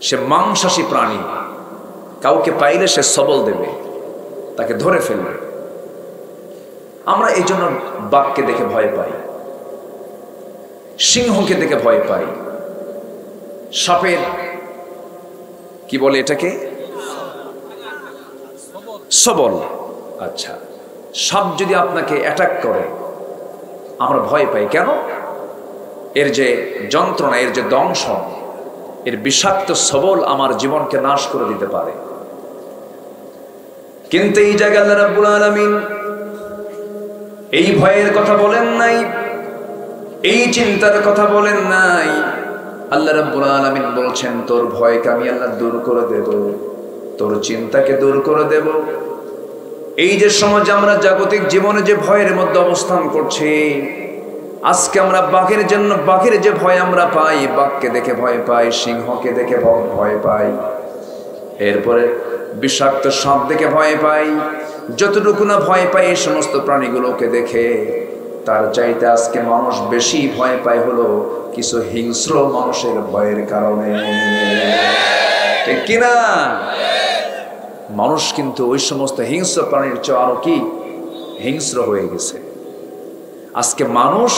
সে মাংসাশী প্রাণী, কাউকে পাইলে সে সবল দেবে, তাকে ধরে ফেলবে। আমরা এই জন্য বাঘকে দেখে ভয় পাই, সিংহকে দেখে ভয় পাই, সাপের কি বলে এটাকে? সবল। আচ্ছা, সাপ যদি আপনাকে অ্যাটাক করে আমরা ভয় পাই কেন? এর যে যন্ত্রণা, এর যে দংশন, এর বিষাক্ত সবল আমার জীবনকে নাশ করে দিতে পারে। কিন্তু এই জায়গায় আল্লাহ রাব্বুল আলামিন এই ভয়ের কথা বলেন নাই, এই চিন্তার কথা বলেন নাই। আল্লাহ রাব্বুল আলামিন বলছেন তোর ভয়কে আমি আল্লাহ দূর করে দেব, তোর চিন্তাকে দূর করে দেব। এই যে সমাজে আমরা জাগতিক জীবনে যে ভয়ের মধ্যে অবস্থান করছি, আজকে আমরা বাঘের জন্য, বাঘের যে ভয় আমরা পাই, বাঘকে দেখে ভয় পাই, সিংহকে দেখে ভয় পাই, এরপরে বিষাক্ত সাপ দেখে ভয় পাই, যতটুকু না ভয় পাই এই সমস্ত প্রাণীগুলোকে দেখে, তার চাইতে আজকে মানুষ বেশি ভয় পায় হলো কিছু হিংস্র মানুষের ভয়ের কারণে। ঠিক কিনা? মানুষ কিন্তু ওই সমস্ত হিংস্র প্রাণীর চেয়ে আরো কি হিংস্র হয়ে গেছে। আজকে মানুষ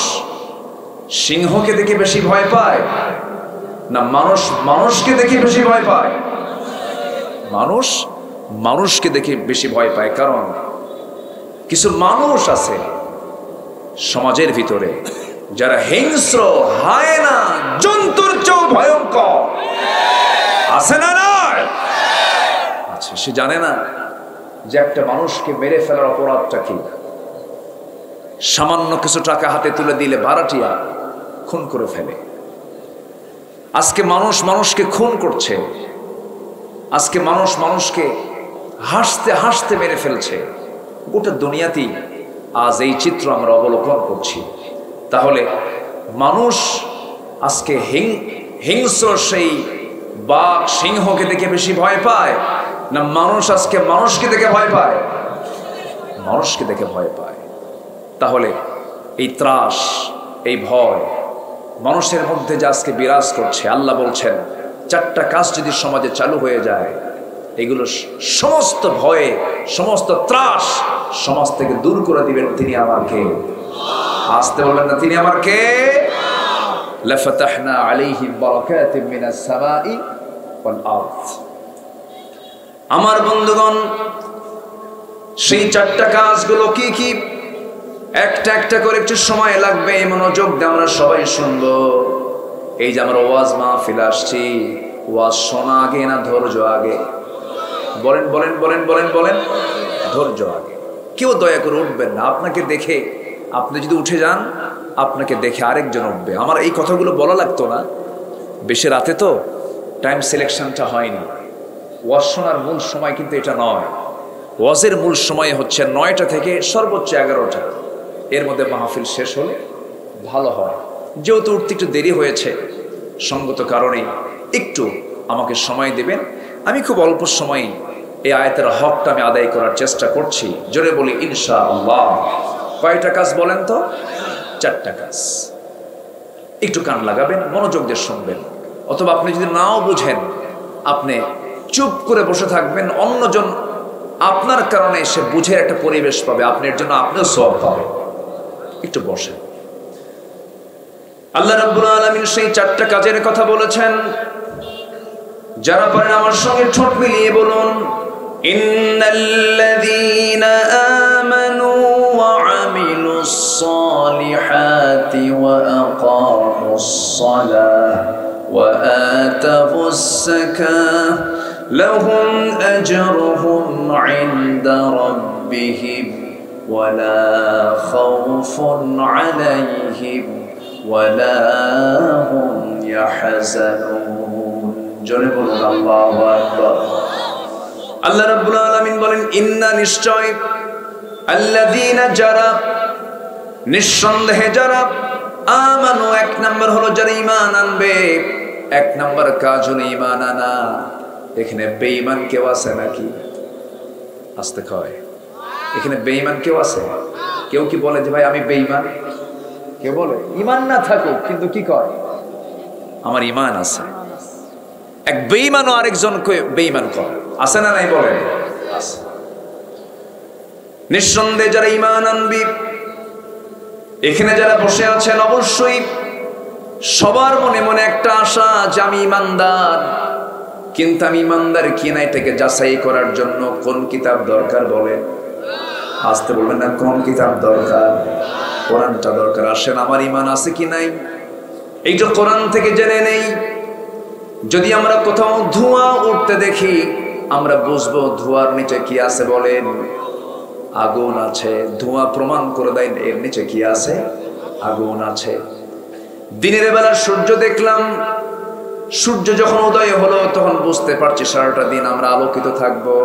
সিংহকে দেখে বেশি ভয় পায় না মানুষ মানুষকে দেখে বেশি ভয় পায়? মানুষ মানুষকে দেখে বেশি ভয় পায়। কারণ কিছু মানুষ আছে সমাজের ভিতরে যারা হিংস্র, হায়না, জন্তুর চেয়েও ভয়ঙ্কর। আছে না? নয়? আচ্ছা, সে জানে না যে একটা মানুষকে মেরে ফেলার অপরাধটা কি। সামান্য কিছু টাকা হাতে তুলে দিলে ভাড়াটিয়া খুন করে ফেলে। আজকে মানুষ মানুষকে খুন করছে, আজকে মানুষ মানুষকে হাসতে হাসতে মেরে ফেলছে। গোটা দুনিয়াতেই আজ এই চিত্র আমরা অবলোকন করছি। তাহলে মানুষ আজকে হিংস্র সেই বাঘ সিংহকে দেখে বেশি ভয় পায়, না মানুষ আজকে মানুষকে দেখে ভয় পায়? মানুষকে দেখে ভয় পায়। তাহলে এই ত্রাস, এই ভয় মানুষের মধ্যে যে আজকে বিরাজ করছে, আল্লাহ বলছেন 4টা কাজ যদি সমাজে চালু হয়ে যায়, এগুলো সমস্ত ভয়ে, সমস্ত ত্রাস সমাজ থেকে দূর করে দিবেন তিনি আমার কে? আসতে বলবেন না, তিনি আমার কে? লাফাতাহনা আলাইহিম বারাকাতিম মিনাস সামাই ওয়াল আরদ। আমার বন্ধুগণ, সেই 4টা কাজগুলো কি কি? একটা একটা করে একটু সময় লাগবে, মনোযোগ দিয়ে আমরা সবাই শুনবো। এই যে আমরা ওয়াজ মাহফিল আসছি, ওয়াজ শোনা আগে না ধৈর্য আগে? বলেন বলেন বলেন বলেন বলেন। ধৈর্য আগে। কেউ দয়া করে উঠবেন না। আপনাকে দেখে, আপনি যদি উঠে যান, আপনাকে দেখে আরেকজন উঠবে। আমার এই কথাগুলো বলা লাগতো না, বেশি রাতে তো টাইম সিলেকশনটা হয়নি। ওয়াজ শোনার মূল সময় কিন্তু এটা নয়। ওয়াজের মূল সময় হচ্ছে 9টা থেকে সর্বোচ্চ 11টা, এর মধ্যে মাহফিল শেষ হলে ভালো হয়। যেহেতু উঠতে একটু দেরি হয়েছে, সঙ্গত কারণেই একটু আমাকে সময় দেবেন। আমি খুব অল্প সময়ে এই আয়াতের হকটা আমি আদায় করার চেষ্টা করছি। জোরে বলি ইনশাআল্লাহ। কয়টা কাজ বলেন তো? 4টা কাজ। একটু কান লাগাবেন, মনোযোগ দিয়ে শুনবেন। অথবা আপনি যদি নাও বুঝেন, আপনি চুপ করে বসে থাকবেন, অন্যজন আপনার কারণে সে বুঝে একটা পরিবেশ পাবে, আপনার জন্য আপনিও সওয়াব পাবেন। একটু বসেন। আল্লাহ রাব্বুল আলামিন সেই 4টা কাজের কথা বলেছেন। যারা পারেন আমার সঙ্গে ঠোঁট মিলিয়ে বলুন, ইন্নাল্লাযীনা আমানু ওয়া আমিলুস সালিহাতি ওয়া আকামুস সালাহ ওয়া আতাবুস যাকাহ লাহুম আজরুহুম ইনদা রাব্বিহিম ওয়া লা খাউফুন আলাইহিম ওয়া লা হুম ইয়াহজানুন। জোরে বলুন আল্লাহু আকবার। আল্লাহ রাব্বুল আলামিন বলেন, ইন্না, নিশ্চয়, আল্লাযীনা, যারা, নিঃসন্দেহে যারা, আমানু, 1 নাম্বার হলো যারা ঈমান আনবে। 1 নাম্বার কাজ হলো ঈমান আনা। এখানে বেঈমান কেউ আছে নাকি? আসতে কয়, এখানে বেঈমান কেউ আছে? কেউ কি বলে যে ভাই আমি বেঈমান? কেউ বলে? ঈমান না থাকুক, কিন্তু কি কয় আমার ঈমান আছে। এক বেঈমানও আরেকজনকে বেঈমান করে, আছে না নাই? বলে আছে। নিঃসন্দেহে যারা ঈমান আনবি, এখানে যারা বসে আছেন, অবশ্যই সবার মনে মনে একটা আশা যে আমি ঈমানদার। কিন্তু আমি ঈমানদার কিনা এটাকে যাচাই করার জন্য কোন কিতাব দরকার? বলে আসতে বলবেন না, কোন কিতাব দরকার? কোরআনটা দরকার। আসেন, আমার ঈমান আছে কি নাই এইটা কোরআন থেকে জেনে নেই। যদি আমরা কোথাও ধোঁয়া উঠতে দেখি, আমরা বুঝবো ধোঁয়ার নিচে কি আছে। বলেন আগুন আছে। ধোঁয়া প্রমাণ করে দেয় এর নিচে কি আছে? আগুন আছে। দিনের বেলা সূর্য দেখলাম, সূর্য যখন উদয় হলো তখন বুঝতে পারছি সারাটা দিন আমরা আলোকিত থাকবো।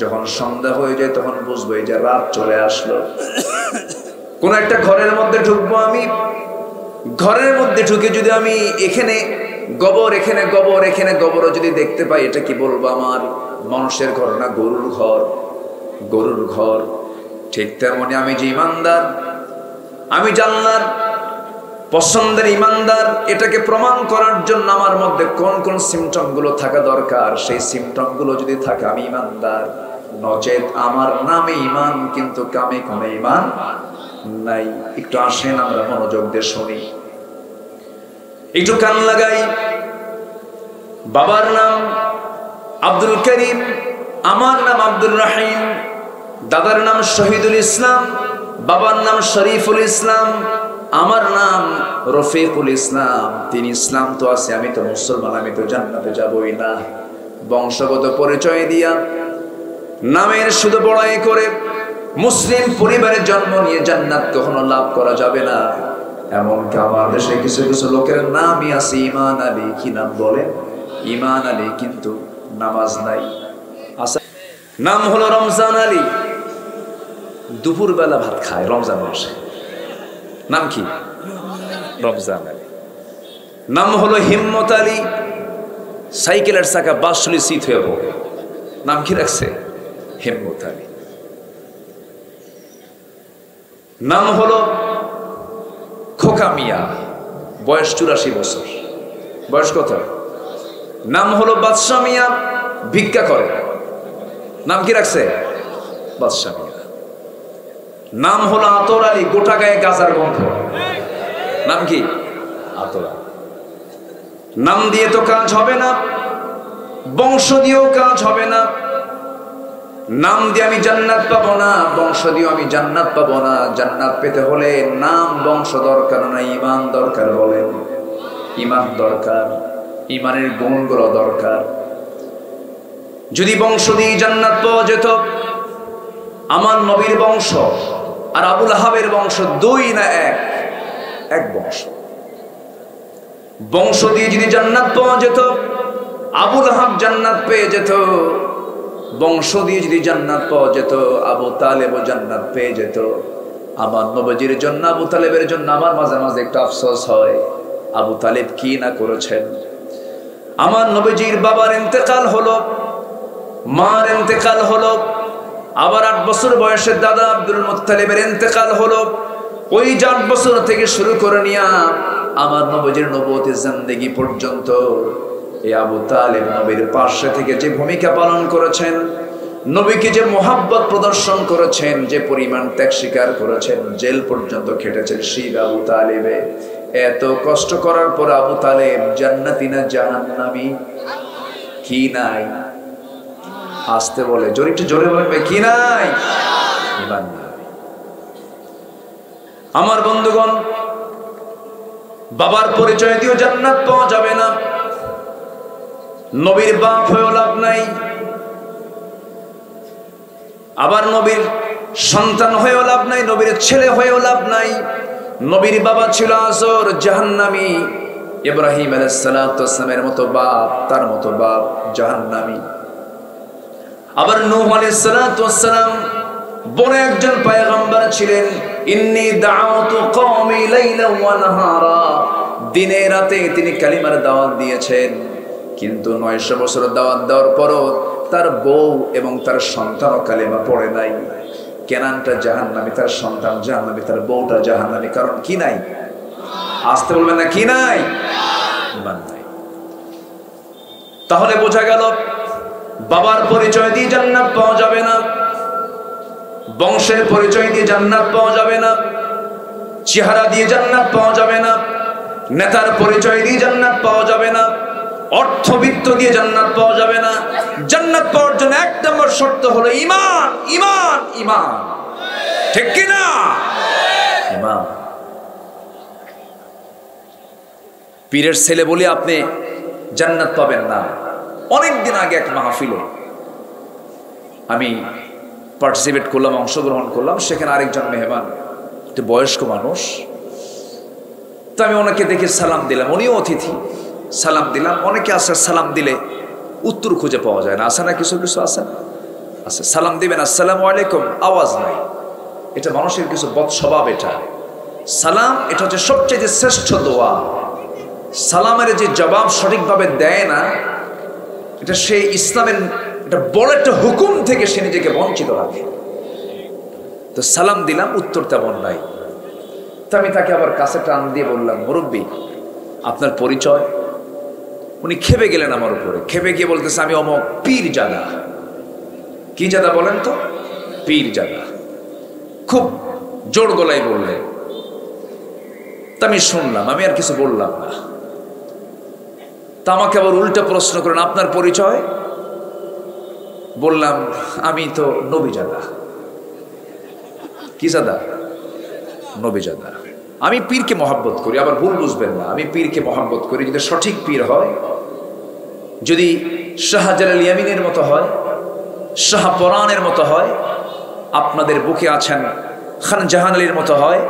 যখন সন্ধ্যা হয়ে যায় তখন বুঝবো এই যে রাত চলে আসলো। কোন একটা ঘরের মধ্যে ঢুকবো, আমি ঘরের মধ্যে ঢুকে যদি আমি এখানে গোবর, এখানে গোবর, এখানে গোবরও যদি দেখতে পাই, এটা কি বলবো আমার মানুষের ঘর না গরুর ঘর? গরুর ঘর। ঠিক তেমনি আমি যে ঈমানদার, আমি জান্নাত পছন্দের ঈমানদার, এটাকে প্রমাণ করার জন্য আমার মধ্যে কোন কোন সিমটম গুলো থাকা দরকার, সেই সিমটম গুলো যদি থাকে আমি ঈমানদার। নচেত আমার নামে ঈমান কিন্তু কামে কোনো ঈমান নাই। একটু আসেন আমরা মনোযোগ দিয়ে শুনি, একটু কান লাগাই। বাবার নাম আব্দুল করিম, আমার নাম আব্দুল রহিম, দাদার নাম শহীদুল ইসলাম, বাবার নাম শরীফুল ইসলাম, আমার নাম রফিকুল ইসলাম। তিনি ইসলাম তো আছে, আমি তো মুসলমান, আমি তো জান্নাতে যাবই না। বংশগত পরিচয় দিয়া নামের শুধু বড়াই করে মুসলিম পরিবারে জন্ম নিয়ে জান্নাত কখনো লাভ করা যাবে না। এমনকি আমার দেশে কিছু কিছু লোকের নামই আছে ইমান আলী। কি নাম বলেন? ইমান আলী, কিন্তু নামাজ নাই। আচ্ছা, নাম হলো রমজান আলী, দুপুর বেলা ভাত খায় রমজান মাসে। নাম কি? রমজান আলী। নাম হলো হিম্মত আলী, সাইকেলের চাকা বাসলি সিট হয়ে পড়ে। নাম কি রাখছে? হিম্মত আলী। নাম হলো খোকা মিয়া, বয়স 84 বছর। বয়স কত? নাম হলো বাদশা মিয়া, ভিক্ষা করে। নাম কি রাখছে? বাদশা মিয়া। নাম হলো আতর আলী, গোটা গায়ে গাজার গন্ধ। নাম কি? আতর আলী। নাম দিয়ে তো কাজ হবে না, বংশ দিয়েও কাজ হবে না। নাম দিয়ে আমি জান্নাত পাবো না, বংশ দিয়েও আমি জান্নাত পাবো না। জান্নাত পেতে হলে নাম বংশ দরকার না, ইমান দরকার। বলেন, ইমান দরকার, ইমানের গুণগুলো দরকার। যদি বংশ দিয়ে জান্নাত পাওয়া যেত, আমার নবীর বংশ আর আবুল আহাবের বংশ দুই না এক? এক বংশ। বংশ দিয়ে যদি জান্নাত পাওয়া যেত, আবুল আহাব জান্নাত পেয়ে যেত। বংশ দিয়ে যদি জান্নাত পাওয়া যেত, আবু তালেবও জান্নাত পেয়ে যেত। আমার নবীর জন্য, আবু তালেবের জন্য আমার মাঝে মাঝে একটু আফসোস হয়, আবু তালেব কি না করেছেন। আমার নবীজির বাবার ইন্তেকাল হলো, মার ইন্তেকাল হলো, আবার 8 বছর বয়সে দাদা আব্দুল মুত্তালিবের ইন্তেকাল হলো। ওই 8 বছর থেকে শুরু করে নিয়া আমার নবীজির নবুয়তের জিন্দেগি পর্যন্ত এই আবু তালেব নবীর পাশে থেকে যে ভূমিকা পালন করেছেন, নবীকে যে মোহাব্বত প্রদর্শন করেছেন, যে পরিমাণ ত্যাগ স্বীকার করেছেন, জেল পর্যন্ত খেটেছেন সেই আবু তালেবে। এত কষ্ট করার পর আবু তালেব জান্নাতি না জাহান্নামী? কি নাই? আসতে বলে, জোরে একটু জোরে বলবে, কি নাই? ইমান নাই। আমার বন্ধুগণ, বাবার পরিচয় দিয়েও জান্নাত পাওয়া যাবে না। নবীর বাপ হয়েও লাভ নাই, আবার নবীর সন্তান হয়েও লাভ নাই, নবীর ছেলে হয়েও লাভ নাই। নবীর বাবা ছিল আজর, জাহান্নামী। ইব্রাহিম আলাইহিস সালামের মতো বাপ, তার মতো বাপ জাহান্নামী। আবার নূহ আলাইহিস সালাম বড় একজন পয়গম্বর ছিলেন। ইন্নী দাআউতু কওমি লাইলা ওয়া নাহারা, দিনে রাতে তিনি কালিমার দাওয়াত দিয়েছেন। কিন্তু 900 বছর দাওয়াত দেওয়ার পরও তার বউ এবং তার সন্তানও কালিমা পড়ে নাই। কেনানটা জাহান্নামী, তার সন্তান জাহান্নামী, তার বউটা জাহান্নামী। কারণ কি নাই? আসতে বলবেন না, কি নাই? ইমান নাই। তাহলে বোঝা গেল, বাবার পরিচয় দিয়ে জান্নাত পাওয়া যাবে না, বংশের পরিচয় দিয়ে জান্নাত পাওয়া যাবে না, চেহারা দিয়ে জান্নাত পাওয়া যাবে না, নেতার পরিচয় দিয়ে জান্নাত পাওয়া যাবে না, অর্থবিত্ত দিয়ে জান্নাত পাওয়া যাবে না। জান্নাত পাওয়ার জন্য 1 নম্বর শর্ত হলো ঈমান, ঈমান, ঈমান। ঠিক কি না? ঈমান। পীরের ছেলে বলে আপনি জান্নাত পাবেন না। অনেকদিন আগে এক মাহফিলে আমি পার্টিসিপেট করলাম, অংশগ্রহণ করলাম। সেখানে আরেকজন মেহমান, একটু বয়স্ক মানুষ। তো আমি ওনাকে দেখে সালাম দিলাম, উনিও অতিথি। সালাম দিলাম। অনেকে আছে সালাম দিলে উত্তর খুঁজে পাওয়া যায় না, আছে না? কিছু কিছু আছে আছে সালাম দিবেন আসসালামু আলাইকুম, আওয়াজ নাই। এটা মানুষের কিছু বদস্বভাব। এটা সালাম, এটা হচ্ছে সবচেয়ে শ্রেষ্ঠ দোয়া। সালামের যে জবাব সঠিকভাবে দেয় না, এটা সে ইসলামের এটা বড় একটা হুকুম থেকে সে নিজেকে বঞ্চিত রাখে। তো সালাম দিলাম, উত্তর তেমন নাই। তো আমি তাকে আবার কাছে টান দিয়ে বললাম, মুরব্বী আপনার পরিচয়? উনি খেপে গেলেন আমার উপরে। খেপে গিয়ে বলতেছে, আমি অমক পীর জাদা। কি জাদা বলেন তো? পীর জাদা। খুব জোর গলায় বললেন। তা আমি শুনলাম, আমি আর কিছু বললাম না। তা আমাকে আবার উল্টা প্রশ্ন করেন, আপনার পরিচয়? বললাম, আমি তো নবী জাদা। কি জাদা? নবী জাদা। আমি পীরকে মহব্বত করি, আবার ভুল বুঝবেন না। আমি পীরকে মহব্বত করি যদি সঠিক পীর হয়, যদি শাহজালাল ইয়ামিনের মতো হয়, শাহ পরানের মতো হয়, আপনাদের বুকে আছেন খান জাহান আলীর মতো হয়,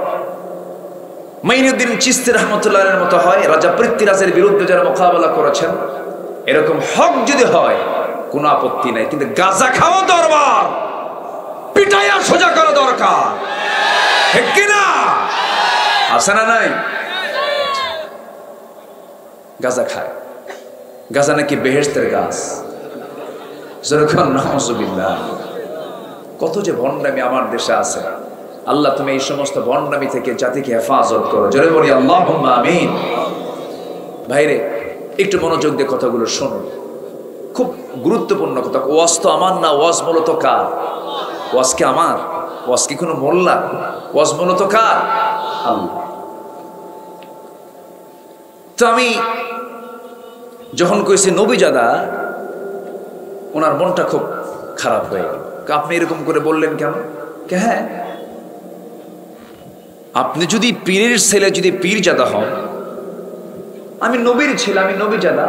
মাইনুদ্দিন চিশতি রহমতুল্লাহের মতো হয়, রাজা পৃথ্বীরাজের বিরুদ্ধে যারা মোকাবেলা করেছেন, এরকম হক যদি হয় কোনো আপত্তি নাই। কিন্তু গাঁজা খাওয়া দরবার পিটাইয়া সোজা করা দরকার, ঠিক কিনা? আছে না নাই? গাঁজা খায়, গাঁজা নাকি বেহেশতের গাছ। যেরকম নাউজুবিল্লাহ, কত যে ভণ্ডামি আমার দেশে আছে। আল্লাহ তুমি এই সমস্ত ভণ্ডামি থেকে জাতিকে হেফাজত করো, জোরে বলি আল্লাহুম্মা আমিন। ভাইরে, একটু মনোযোগ দিয়ে কথাগুলো শুনুন, খুব গুরুত্বপূর্ণ কথা। ওয়াজ তো আমার না, ওয়াজ মূলত কার? ওয়াজ কি আমার? ওয়াজ কি কোনো মোল্লা? ওয়াজ মূলত কার? আল্লাহ। তো আমি যখন কইছি নবীজাদা, ওনার মনটা খুব খারাপ হয়ে গেল। আপনি এরকম করে বললেন কেন? হ্যাঁ, আপনি যদি পীরের ছেলে, যদি পীরজাদা হন, আমি নবীর ছেলে, আমি নবীজাদা,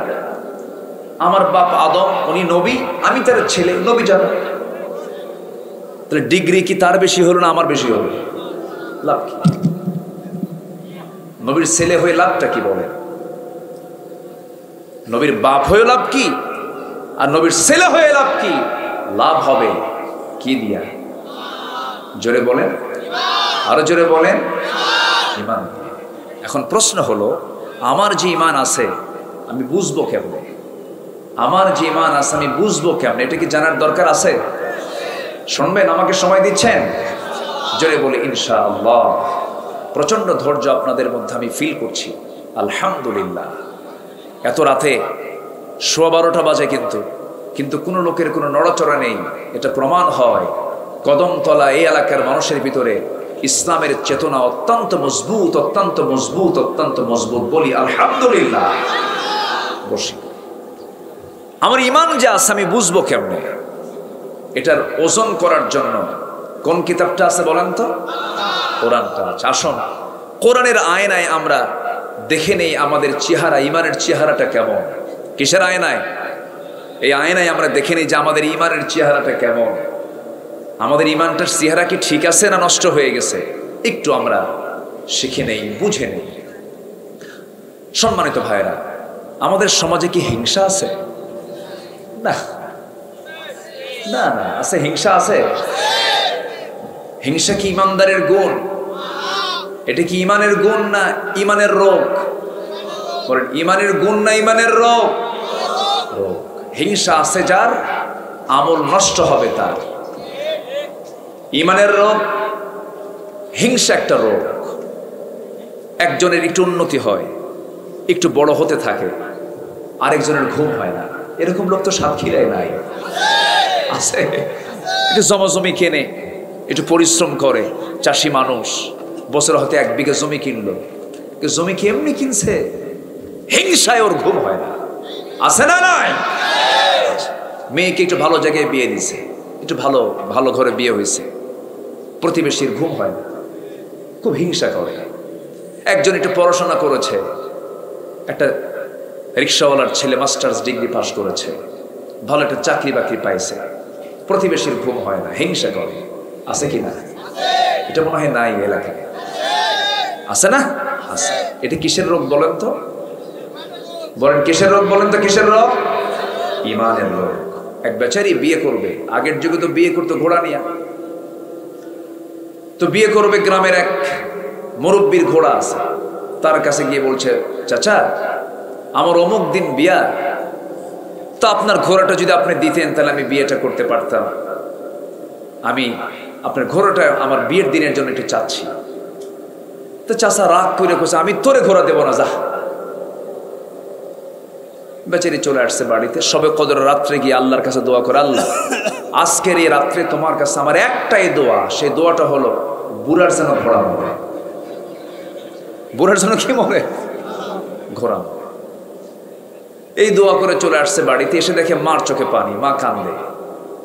আমার বাপ আদম উনি নবী, আমি তার ছেলে নবীজাদা, তাহলে ডিগ্রি কি তার বেশি হলো না আমার বেশি হলো? লাভ কি? নবীর ছেলে হয়ে লাভটা কি বলেন? নবীর বাপ হয়ে লাভ কি? আর নবীর ছেলে হয়ে লাভ কি? লাভ হবে কি দিয়া? জোরে বলেন, আরো জোরে বলেন, ঈমান। এখন প্রশ্ন হলো, আমার যে ঈমান আছে আমি বুঝবো কেমনে? আমার যে ঈমান আছে আমি বুঝবো কেমনে? এটা কি জানার দরকার আছে? শুনবেন? আমাকে সময় দিচ্ছেন? জোরে বলে ইনশাআল্লাহ। প্রচন্ড ধৈর্য আপনাদের মধ্যে আমি ফিল করছি, আলহামদুলিল্লাহ। এত রাতে 12:15 বাজে, কিন্তু কোনো লোকের কোনো নড়াচড়া নেই। এটা প্রমাণ হয় কদমতলা এই এলাকার মানুষের ভিতরে ইসলামের চেতনা অত্যন্ত মজবুত, অত্যন্ত মজবুত, অত্যন্ত মজবুত। বলি আলহামদুলিল্লাহ। বসি। আমার ঈমান যে আছে আমি বুঝবো কেমনে? এটার ওজন করার জন্য কোন কিতাবটা আছে বলেন তো? কোরআনটা আছে। আসুন কোরআনের আয়নায় আমরা দেখে নেই আমাদের চেহারা, ঈমানের চেহারাটা কেমন। কিসের আয়নায়? এই আয়নায় আমরা দেখে নেই যে আমাদের ঈমানের চেহারাটা কেমন। আমাদের ঈমানটার চেহারা কি ঠিক আছে না নষ্ট হয়ে গেছে? একটু আমরা শিখে নেই, বুঝে নেই। সম্মানিত ভাইরা, আমাদের সমাজে কি হিংসা আছে? না না না, আছে? হিংসা আছে? হিংসা কি ঈমানদারের গুণ? এটা কি ঈমানের গুণ না ঈমানের রোগ? বলেন, ঈমানের গুণ না ঈমানের রোগ? রোগ। হিংসা আছে যার, আমল নষ্ট হবে তার। ঈমানের রোগ, হিংসা একটা রোগ। একজনের একটু উন্নতি হয়, একটু বড় হতে থাকে, আরেকজনের ঘুম হয় না। এরকম লোক তো সাতক্ষীরায় নাই, আছে? একটু জমি কেনে, একটু পরিশ্রম করে, চাষি মানুষ, বছর হতে 1 বিঘা জমি কিনলো। জমি কি এমনি কিনছে? হিংসায় ওর ঘুম হয় না, আছে না নাই? মেয়েকে একটু ভালো জায়গায় বিয়ে দিছে, একটু ভালো ভালো ঘরে বিয়ে হয়েছে, প্রতিবেশীর ঘুম হয় না, খুব হিংসা করে। একজন একটু পড়াশোনা করেছে, একটা রিক্সাওয়ালার ছেলে মাস্টার্স ডিগ্রি পাস করেছে, ভালো একটা চাকরি বাকরি পাইছে, প্রতিবেশীর ঘুম হয় না, হিংসা করে। আছে কি না? এটা মনে হয় নাই এলাকায়, আছে না? আছে। এটা কিসের রোগ বলেন তো? বলেন কিসের রোগ? বলেন তো কিসের রোগ? ঈমানের রোগ। এক বেচারি বিয়ে করবে, আগের যুগে তো বিয়ে করতো ঘোড়া নিয়ে, তো বিয়ে করবে গ্রামের এক মুরব্বীর ঘোড়া আছে, তার কাছে গিয়ে বলছে, চাচা আমার অমুক দিন বিয়া, তো আপনার ঘোড়াটা যদি আপনি দিতেন তাহলে আমি বিয়েটা করতে পারতাম। আমি আপনার ঘোড়াটা আমার বিয়ের দিনের জন্য একটু চাচ্ছি। তো চাচা রাগ করে কইছে, আমি তোরে ঘোড়া দেবো না, যা। বেচারি চলে আসছে বাড়িতে, সবে কদর রাত্রে গিয়ে আল্লাহর কাছে দোয়া করে, আল্লাহ আজকের এই রাত্রে তোমার কাছে আমার একটাই দোয়া, সেই দোয়াটা হলো বুড়ার যেন ঘোড়া মরে। বুড়ার যেন কি মরে? ঘোড়া মরে। এই দোয়া করে চলে আসছে বাড়িতে, এসে দেখে মার চোখে পানি, মা কান্দে।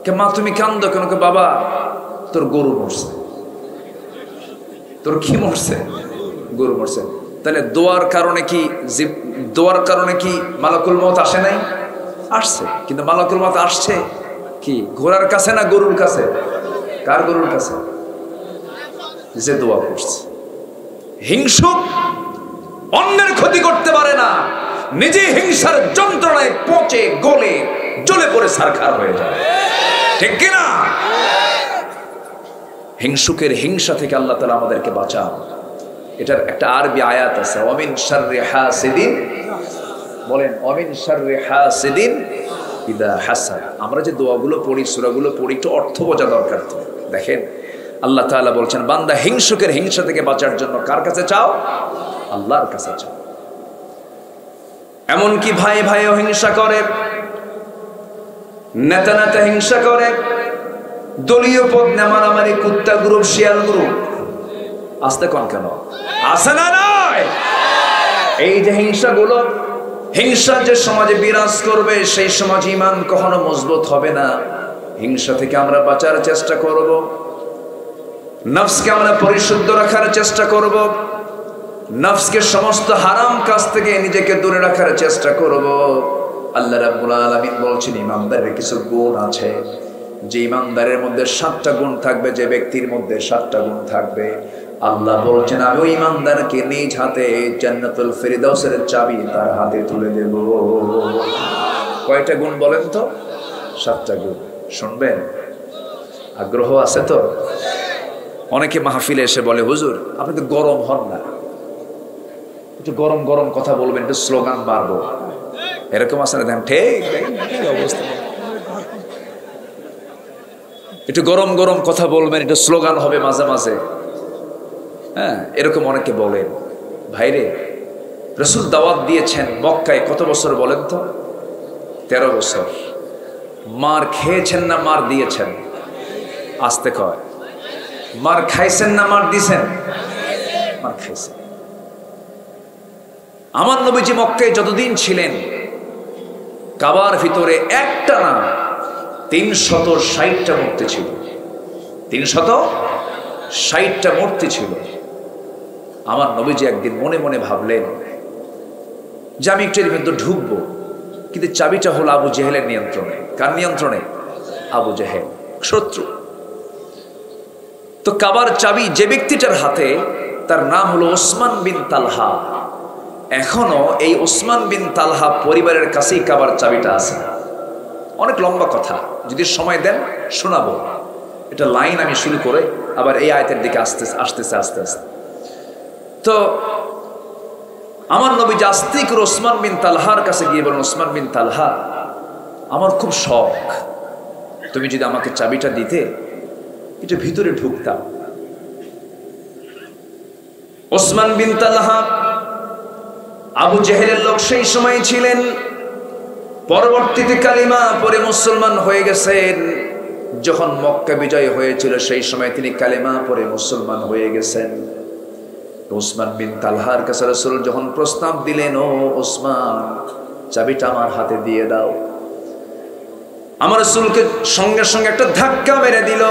কে মা তুমি কান্দো কেন? কে বাবা তোর গরু মরছে। তোর কি মরছে? গরু মরছে। তাহলে দোয়ার কারণে কি মালাকুল মউত আসে নাই? আসছে। কিন্তু মালাকুল মউত আসছে কি ঘোড়ার কাছে না গরুর কাছে? কার গরুর কাছে? যে দোয়া করছে। হিংসুক অন্যের ক্ষতি করতে পারে না, নিজে হিংসার যন্ত্রণায় পচে গলে জ্বলে পড়ে ছারখার হয়ে যায়, ঠিক কিনা? হিংসুকের হিংসা থেকে আল্লাহ তাআলা আমাদেরকে বাঁচান। এটার একটা আরবি আয়াত আছে, ওয়ামিন শাররি হাসিদিন, বলেন ওয়ামিন শাররি হাসিদিন ইদা হাসাদ। আমরা যে দোয়াগুলো পড়ি, সূরাগুলো পড়ি, একটু অর্থ বোঝা দরকার। তো দেখেন আল্লাহ তাআলা বলছেন, বান্দা হিংসুকের হিংসা থেকে বাঁচার জন্য কার কাছে চাও? আল্লাহর কাছে চাও। এমনকি ভাই ভাইও হিংসা করে, নেতা নেতা হিংসা করে, দলীয় পদ মারামারি, কুত্তা গ্রুপ, শিয়াল গ্রুপ, আসতে কন কেন? আসে না নয়? এই যে হিংসাগুলো, হিংসা যে সমাজে বিরাজ করবে, সেই সমাজ ঈমান কখনো মজবুত হবে না। হিংসা থেকে আমরা বাঁচার চেষ্টা করব, নফসকে আমরা পরিশুদ্ধ রাখার চেষ্টা করব, নফসকে সমস্ত হারাম কাজ থেকে নিজেকে দূরে রাখার চেষ্টা করব। আল্লাহ রাব্বুল আলামিন বলছেন, ইমানদারের কিছু গুণ আছে, যে ইমানদারের মধ্যে 7টা গুণ থাকবে, যে ব্যক্তির মধ্যে 7টা গুণ থাকবে, আল্লাহ বলছেন আমি ওই ইমানদারকে নিজ হাতে জান্নাতুল ফিরদাউসের চাবি তার হাতে তুলে দেব। কয়টা গুণ বলেন তো? 7টা গুণ। শুনবেন? আগ্রহ আছে তো? অনেকে মাহফিলে এসে বলে, হুজুর আপনি তো গরম হন না, একটু গরম গরম কথা বলবেন, একটু স্লোগান মারবো, এরকম আছে না? দেন ঠিক অবস্থা, একটু গরম গরম কথা বলবেন, একটু স্লোগান হবে মাঝে মাঝে, হ্যাঁ, এরকম অনেকে বলেন। ভাইরে, রাসূল দাওয়াত দিয়েছেন মক্কায় কত বছর বলেন তো? 13 বছর। মার খেয়েছেন না মার দিয়েছেন? আসতে কয়। মার খাইছেন না মার দিছেন? মার খাইছেন। আমার নবীজি মক্কায় যতদিন ছিলেন, কাবার ভিতরে একটা না 360টা মূর্তি ছিল। 360টা মূর্তি ছিল। আমার নবীজি একদিন মনে মনে ভাবলেন যে আমি একটু এর ভিতরে ঢুকবো, কিন্তু চাবিটা হলো আবু জেহেলের নিয়ন্ত্রণে। কার নিয়ন্ত্রণে? আবু জেহেল, শত্রু। তো কাবার চাবি যে ব্যক্তিটার হাতে, তার নাম হলো ওসমান বিন তালহা। এখনো এই ওসমান বিন তালহা পরিবারের কাছেই কাবার চাবিটা আছে। অনেক লম্বা কথা, যদি সময় দেন শোনাবো। এটা লাইন আমি শুরু করে আবার এই আয়াতের দিকে আসতেছে আস্তে আস্তে। তো আমার নবী আস্তে করে ওসমান বিন তালহার কাছে গিয়ে বলেন, ওসমান বিন তালহা, আমার খুব শখ, তুমি যদি আমাকে চাবিটা দিতে, এটা ভিতরে ঢুকতাম। ওসমান বিন তালহা আবু জেহেলের লোক সেই সময় ছিলেন, পরবর্তীতে কালিমা পরে মুসলমান হয়ে গেছেন। যখন মক্কা বিজয় হয়েছিল সেই সময় তিনি কালিমা পরে মুসলমান হয়ে গেছেন। ওসমান বিন তালহার কাছে রাসূল যখন প্রস্তাব দিলেন, ও ওসমান, চাবিটা আমার হাতে দিয়ে দাও, আমার রাসূলকে সঙ্গে সঙ্গে একটা ধাক্কা মেরে দিল।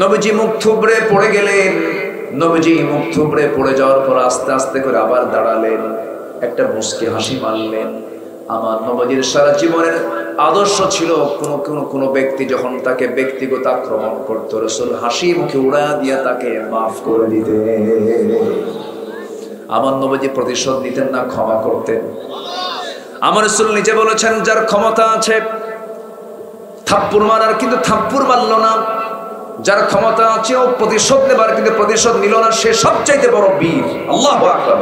নবীজি মুখ থুবড়ে পড়ে গেলেন। নবীজি মুখ থুবড়ে পড়ে যাওয়ার পর আস্তে আস্তে করে আবার দাঁড়ালেন, একটা মুচকি হাসি মারলেন। আমার নবীজির সারা জীবনের আদর্শ ছিল, কোন ব্যক্তি যখন তাকে ব্যক্তিগত আক্রমণ করত, রাসূল হাসি মুখে উড়া দিয়া তাকে মাফ করে দিতেন। আমার নবীজি প্রতিশোধ নিতেন না, ক্ষমা করতেন। আমার রাসূল নিজে বলেছেন, যার ক্ষমতা আছে থাপ্পড় মারার, কিন্তু থাপ্পড় মারল না। যার ক্ষমতা আছে ও প্রতিশোধ নেবার, কিন্তু প্রতিশোধ নিল না, সে সবচাইতে বড় বীর। আল্লাহু আকবার।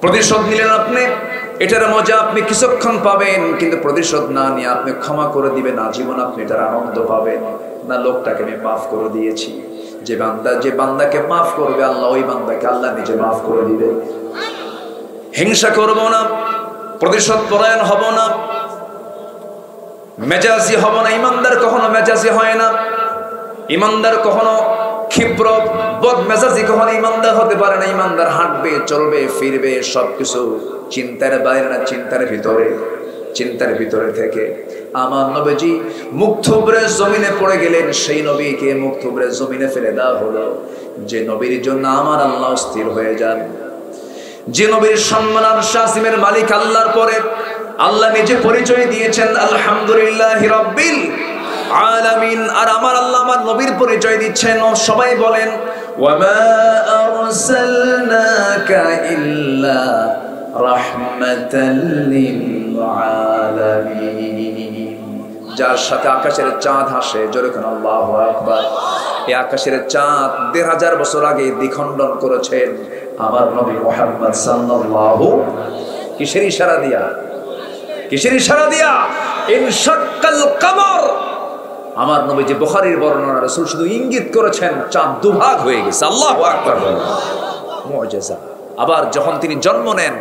প্রতিশোধ নিলেন আপনি, এটার মজা আপনি কিছুক্ষণ পাবেন, কিন্তু প্রতিশোধ না নিয়ে আপনি ক্ষমা করে দিবেন, আজীবন আপনি এটার আনন্দ পাবেন না। লোকটাকে আমি মাফ করে দিয়েছি, যে বান্দাকে মাফ করবে আল্লাহ, ওই বান্দাকে আল্লাহ নিজে মাফ করে দিবে। হিংসা করব না, প্রতিশোধ পরায়ণ হব না, মেজাজি হব না। ইমানদার কখনো মেজাজি হয় না। ইমানদার কখনো ক্ষিপ্র বদমেজাজি কখনো ইমানদার হতে পারে না। ইমানদার হাঁটবে, চলবে, ফিরবে, সবকিছু চিন্তার বাইরে না, চিন্তার ভিতরে থেকে। আমার নবীজি মুখ থুবড়ে জমিনে পড়ে গেলেন। সেই নবীকে মুখ থুবড়ে জমিনে ফেলে দেওয়া হলো, যে নবীর জন্য আমার আল্লাহ স্থির হয়ে যান, যে নবীর সম্মান আর শাসিমের মালিক আল্লাহর পরে আল্লাহ নিজে পরিচয় দিয়েছেন, আলহামদুলিল্লাহি রাব্বিল আলামিন। আর আমার আল্লাহ আমার নবীর পরিচয় দিচ্ছেন, সবাই বলেন ওয়ামা আরসালনাকা ইল্লা রাহমাতাল লিল আলামিন। যার সাথে আকাশের চাঁদ হাসে, জোরে কোন আল্লাহু আকবার। এই আকাশের চাঁদ ১৫০০ বছর আগে দ্বিখণ্ডন করেছেন আমার নবী মুহাম্মদ সাল্লাল্লাহু। কিসের ইশারা দিয়া? কিসের ইশারা দিয়া? ইনশাক্কাল কমর। আমার নবীজি বুখারীর বর্ণনা রাসূল শুধু ইঙ্গিত করেছেন, চাঁদ দুভাগ হয়ে গেছে। আল্লাহু আকবার, মুজিজা। আবার যখন তিনি জন্ম নেন,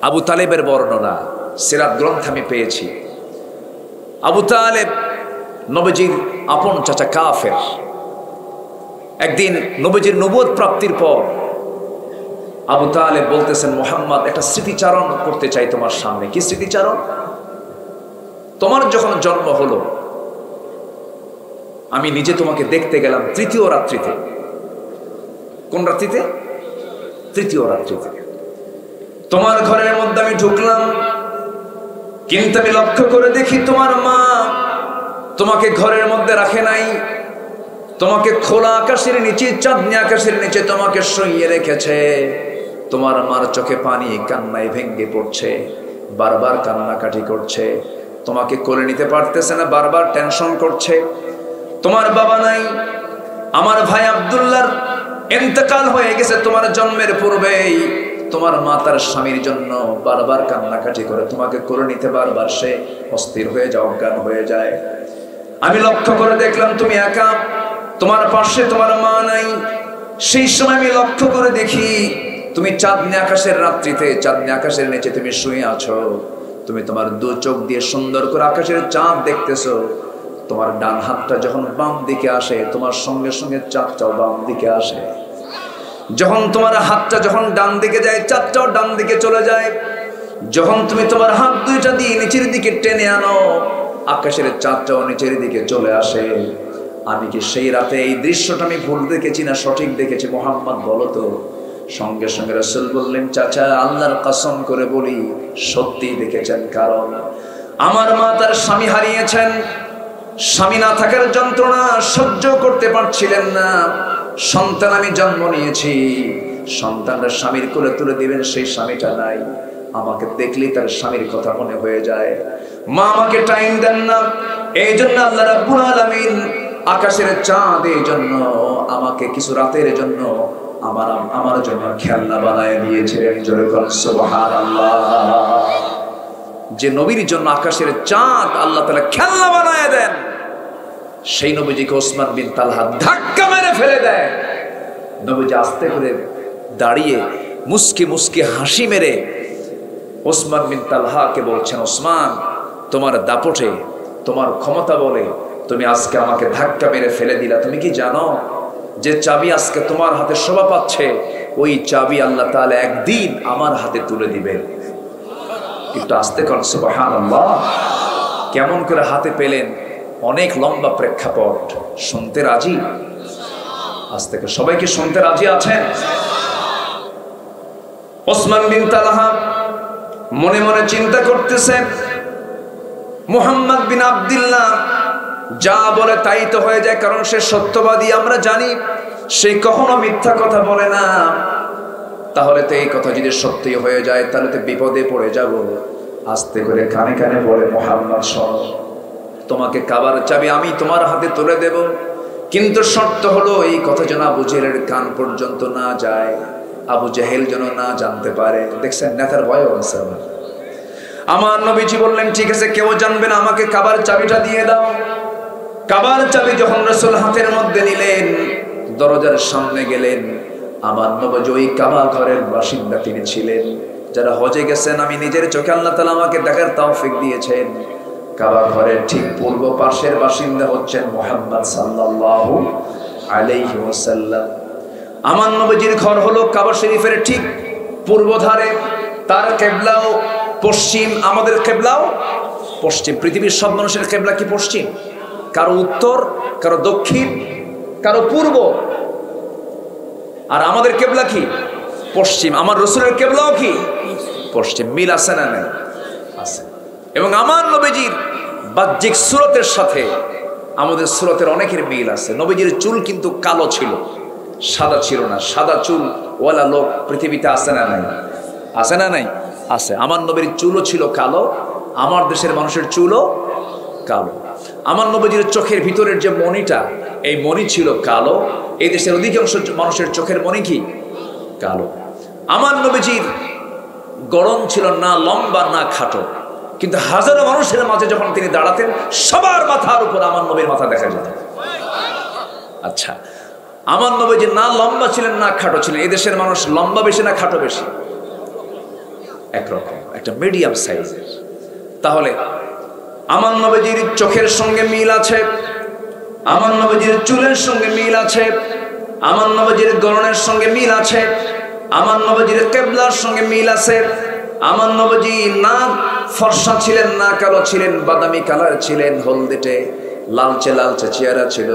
আবু তালেবের বর্ণনা সিরাত গ্রন্থে আমি পেয়েছি। আবু তালেব নবীজির আপন চাচা, কাফের। একদিন নবীজির নবুয়ত প্রাপ্তির পর আবু তালেব বলতেছেন, মুহাম্মদ একটা স্মৃতিচারণ করতে চাই তোমার সামনে। কি স্মৃতিচারণ? তোমার যখন জন্ম হলো আমি নিজে তোমাকে দেখতে গেলাম তৃতীয় রাত্রিতে। কোন রাত্রিতে? তৃতীয় রাত্রিতে। তোমার ঘরের মধ্যে আমি ঢুকলাম, কিন্তু আমি লক্ষ্য করে দেখি তোমার মা তোমাকে ঘরের মধ্যে রাখে নাই, তোমাকে খোলা আকাশের নিচে, চাঁদনি আকাশের নিচে তোমাকে শুইয়ে রেখেছে। তোমার মার চোখে পানি, কান্নায় ভেঙ্গে পড়ছে, বারবার কান্নাকাটি করছে, তোমাকে কোলে নিতে পারতেছে না, বারবার টেনশন করছে। তোমার বাবা নাই, আমার ভাই আব্দুল্লাহর ইন্তেকাল হয়ে গেছে তোমার জন্মের পূর্বেই। তোমার মা তার স্বামীর জন্য বারবার কান্নাকাটি করে, তোমাকে কোলে নিতে বারবার সে অস্থির হয়ে যায়, অজ্ঞান হয়ে যায়। আমি লক্ষ্য করে দেখলাম তুমি একা, তোমার পাশে তোমার মা নাই। সেই সময় আমি লক্ষ্য করে দেখি তুমি চাঁদনি আকাশের রাত্রিতে, চাঁদনি আকাশের নিচে তুমি শুয়ে আছো। তুমি তোমার দু চোখ দিয়ে সুন্দর করে আকাশের চাঁদ দেখতেছো। তোমার ডান হাতটা যখন বাম দিকে আসে, তোমার সঙ্গে সঙ্গে চাঁদটাও বাম দিকে আসে। যখন তোমার হাতটা যখন ডান দিকে যায়, চাঁদটাও ডান দিকে চলে যায়। যখন তুমি তোমার হাত দুইটা দিয়ে নিচের দিকে টেনে আনো, আকাশের চাঁদটাও নিচের দিকে চলে আসে। আমি কি সেই রাতে এই দৃশ্যটা আমি ভুল দেখেছি না সঠিক দেখেছি? মুহাম্মদ বলো তো। সঙ্গে সঙ্গে রাসূল বললেন, চাচা আল্লাহর কসম করে বলি সত্যি দেখেছেন। কারণ আমার মা তার স্বামী হারিয়েছেন, স্বামী না থাকার যন্ত্রণা সহ্য করতে পারছিলেন না। সন্তান আমি জন্ম নিয়েছি, সন্তানরা স্বামীর কোলে তুলে দিবেন, সেই স্বামীটা নাই। আমাকে দেখলেই তার স্বামীর কথা মনে হয়ে যায়। মা আমাকে টাইম দেন না, এই জন্য আল্লাহ রাব্বুল আলামিন আকাশের চাঁদ এই জন্য আমাকে কিছু রাতের জন্য আমার জন্য খেলনা বানায় দিয়েছিলেন। জোরে বল সুবহানাল্লাহ। যে নবীর জন্য আকাশের চাঁদ আল্লাহ তাআলা খেলনা বানায় দেন, সেই নবীজিকে ওসমান বিন তালহা ধাক্কা মেরে ফেলে দেয়। নবীজি আস্তে করে দাঁড়িয়ে মুস্কি মুস্কি হাসি মেরে ওসমান বিন তালহাকে বলছেন, ওসমান তোমার দাপটে, তোমার ক্ষমতা বলে তুমি আজকে আমাকে ধাক্কা মেরে ফেলে দিলা। তুমি কি জানো যে চাবি আজকে তোমার হাতে শোভা পাচ্ছে, ওই চাবি আল্লাহ তাআলা একদিন আমার হাতে তুলে দিবেন। একটু আস্তে করেন সুবহানাল্লাহ। কেমন করে হাতে পেলেন? অনেক লম্বা প্রেক্ষাপট। শুনতে রাজি? আস্তে করে সবাই কি শুনতে রাজি আছেন? ওসমান বিন তালহা মনে মনে চিন্তা করতেছে, মুহাম্মদ বিন আব্দুল্লাহ যা বলে তাই তো হয়ে যায়, কারণ সে সত্যবাদী। আমরা জানি সে কখনো মিথ্যা কথা বলে না। তাহলে তো এই কথা যদি সত্যি হয়ে যায় তাহলে তো বিপদে পড়ে যাব। আস্তে করে কানে কানে বলে, মুহাম্মদ শোনো, তোমাকে কাবার চাবি আমি তোমার হাতে তুলে দেব, কিন্তু শর্ত হলো এই কথা যেন আবু জেহেলের কান পর্যন্ত না যায়, আবু জেহেল যেন না জানতে পারে। দেখছেন নেতার ভয়ও আছে। আমার নবীজি বললেন, ঠিক আছে, কেউ জানবে না, আমাকে কাবার চাবিটা দিয়ে দাও। কাবার চাবি যখন রাসূল হাতের মধ্যে নিলেন, দরজার সামনে গেলেন। আমার নবী ওই কাবা ঘরের বাসিন্দা তিনি ছিলেন। যারা হজে গেছেন, আমি নিজের চোখে আল্লাহ তাআলা আমাকে দেখার তৌফিক দিয়েছেন। কাবা ঘরের ঠিক পূর্ব পাশের বাসিন্দা হচ্ছেন মুহাম্মদ সাল্লাল্লাহু আলাইহি ওয়াসাল্লাম। আমার নবীজির ঘর হলো কাবা শরীফের ঠিক পূর্ব ধারে। তার কিবলাও পশ্চিম, আমাদের কিবলাও পশ্চিম। পৃথিবীর সব মানুষের কিবলা কি পশ্চিম? কারো উত্তর, কারো দক্ষিণ, কারো পূর্ব। আর আমাদের কিবলা কি? পশ্চিম। আমার রাসূলের কিবলাও কি? পশ্চিম। মিল আছে না নাই? আছে। এবং আমার নবীজির বাহ্যিক সুরতের সাথে আমাদের সূরাতের অনেকের মিল আছে। নবীজির চুল কিন্তু কালো ছিল, সাদা ছিল না। সাদা চুল ওয়ালা লোক পৃথিবীতে আছে না নাই? আছে না নাই? আছে। আমার নবীর চুলও ছিল কালো, আমার দেশের মানুষের চুলও কালো। আমার নবীজির চোখের ভিতরের যে মণিটা, এই মণি ছিল কালো। এই দেশের অধিকাংশ মানুষের চোখের মণি কি কালো। আমার নবীজির গড়ন ছিল না লম্বা না খাটো, কিন্তু হাজারো মানুষের মাঝে যখন তিনি দাঁড়াতেন সবার মাথার উপর আমার নবীর মাথা দেখা যেত। আচ্ছা, আমার নবীজি না লম্বা ছিলেন না খাটো ছিলেন। এই দেশের মানুষ লম্বা বেশি না খাটো বেশি? একরকম, একটা মিডিয়াম সাইজের। তাহলে আমার নবীজির চোখের সঙ্গে মিল আছে, আমার নবীজির চুলের সঙ্গে মিল আছে, আমার নবীজির গড়নের সঙ্গে মিল আছে, আমার নবীজির কিবলার সঙ্গে মিল আছে। আমার নবীজি না ফর্সা ছিলেন না কালো ছিলেন, বাদামি কালার ছিলেন, হলদেটে লালচে লালচে চেহারা ছিল,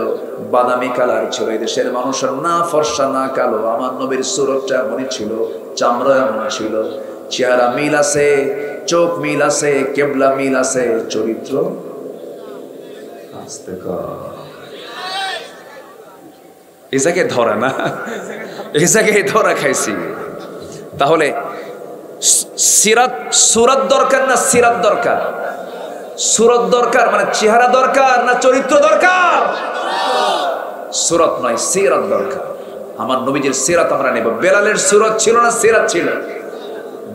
বাদামি কালার ছিল। এই দেশের মানুষের না ফর্সা না কালো। আমার নবীর সুরতটা এমনই ছিল, চামড়া এমন ছিল। চেহারা মিল আছে, চোখ মিল আছে, কেবলা মিল আছে, চরিত্র আস্তে এই জায়গায় ধরা না, এই জায়গায় ধরা খাইছি। তাহলে সুরত দরকার না সিরাত দরকার? সুরত দরকার মানে চেহারা দরকার না চরিত্র দরকার? সুরত নয়, সিরাত দরকার। আমার নবীজির সিরাত আমরা নেব। বেলালের সুরত ছিল না সিরাত ছিল?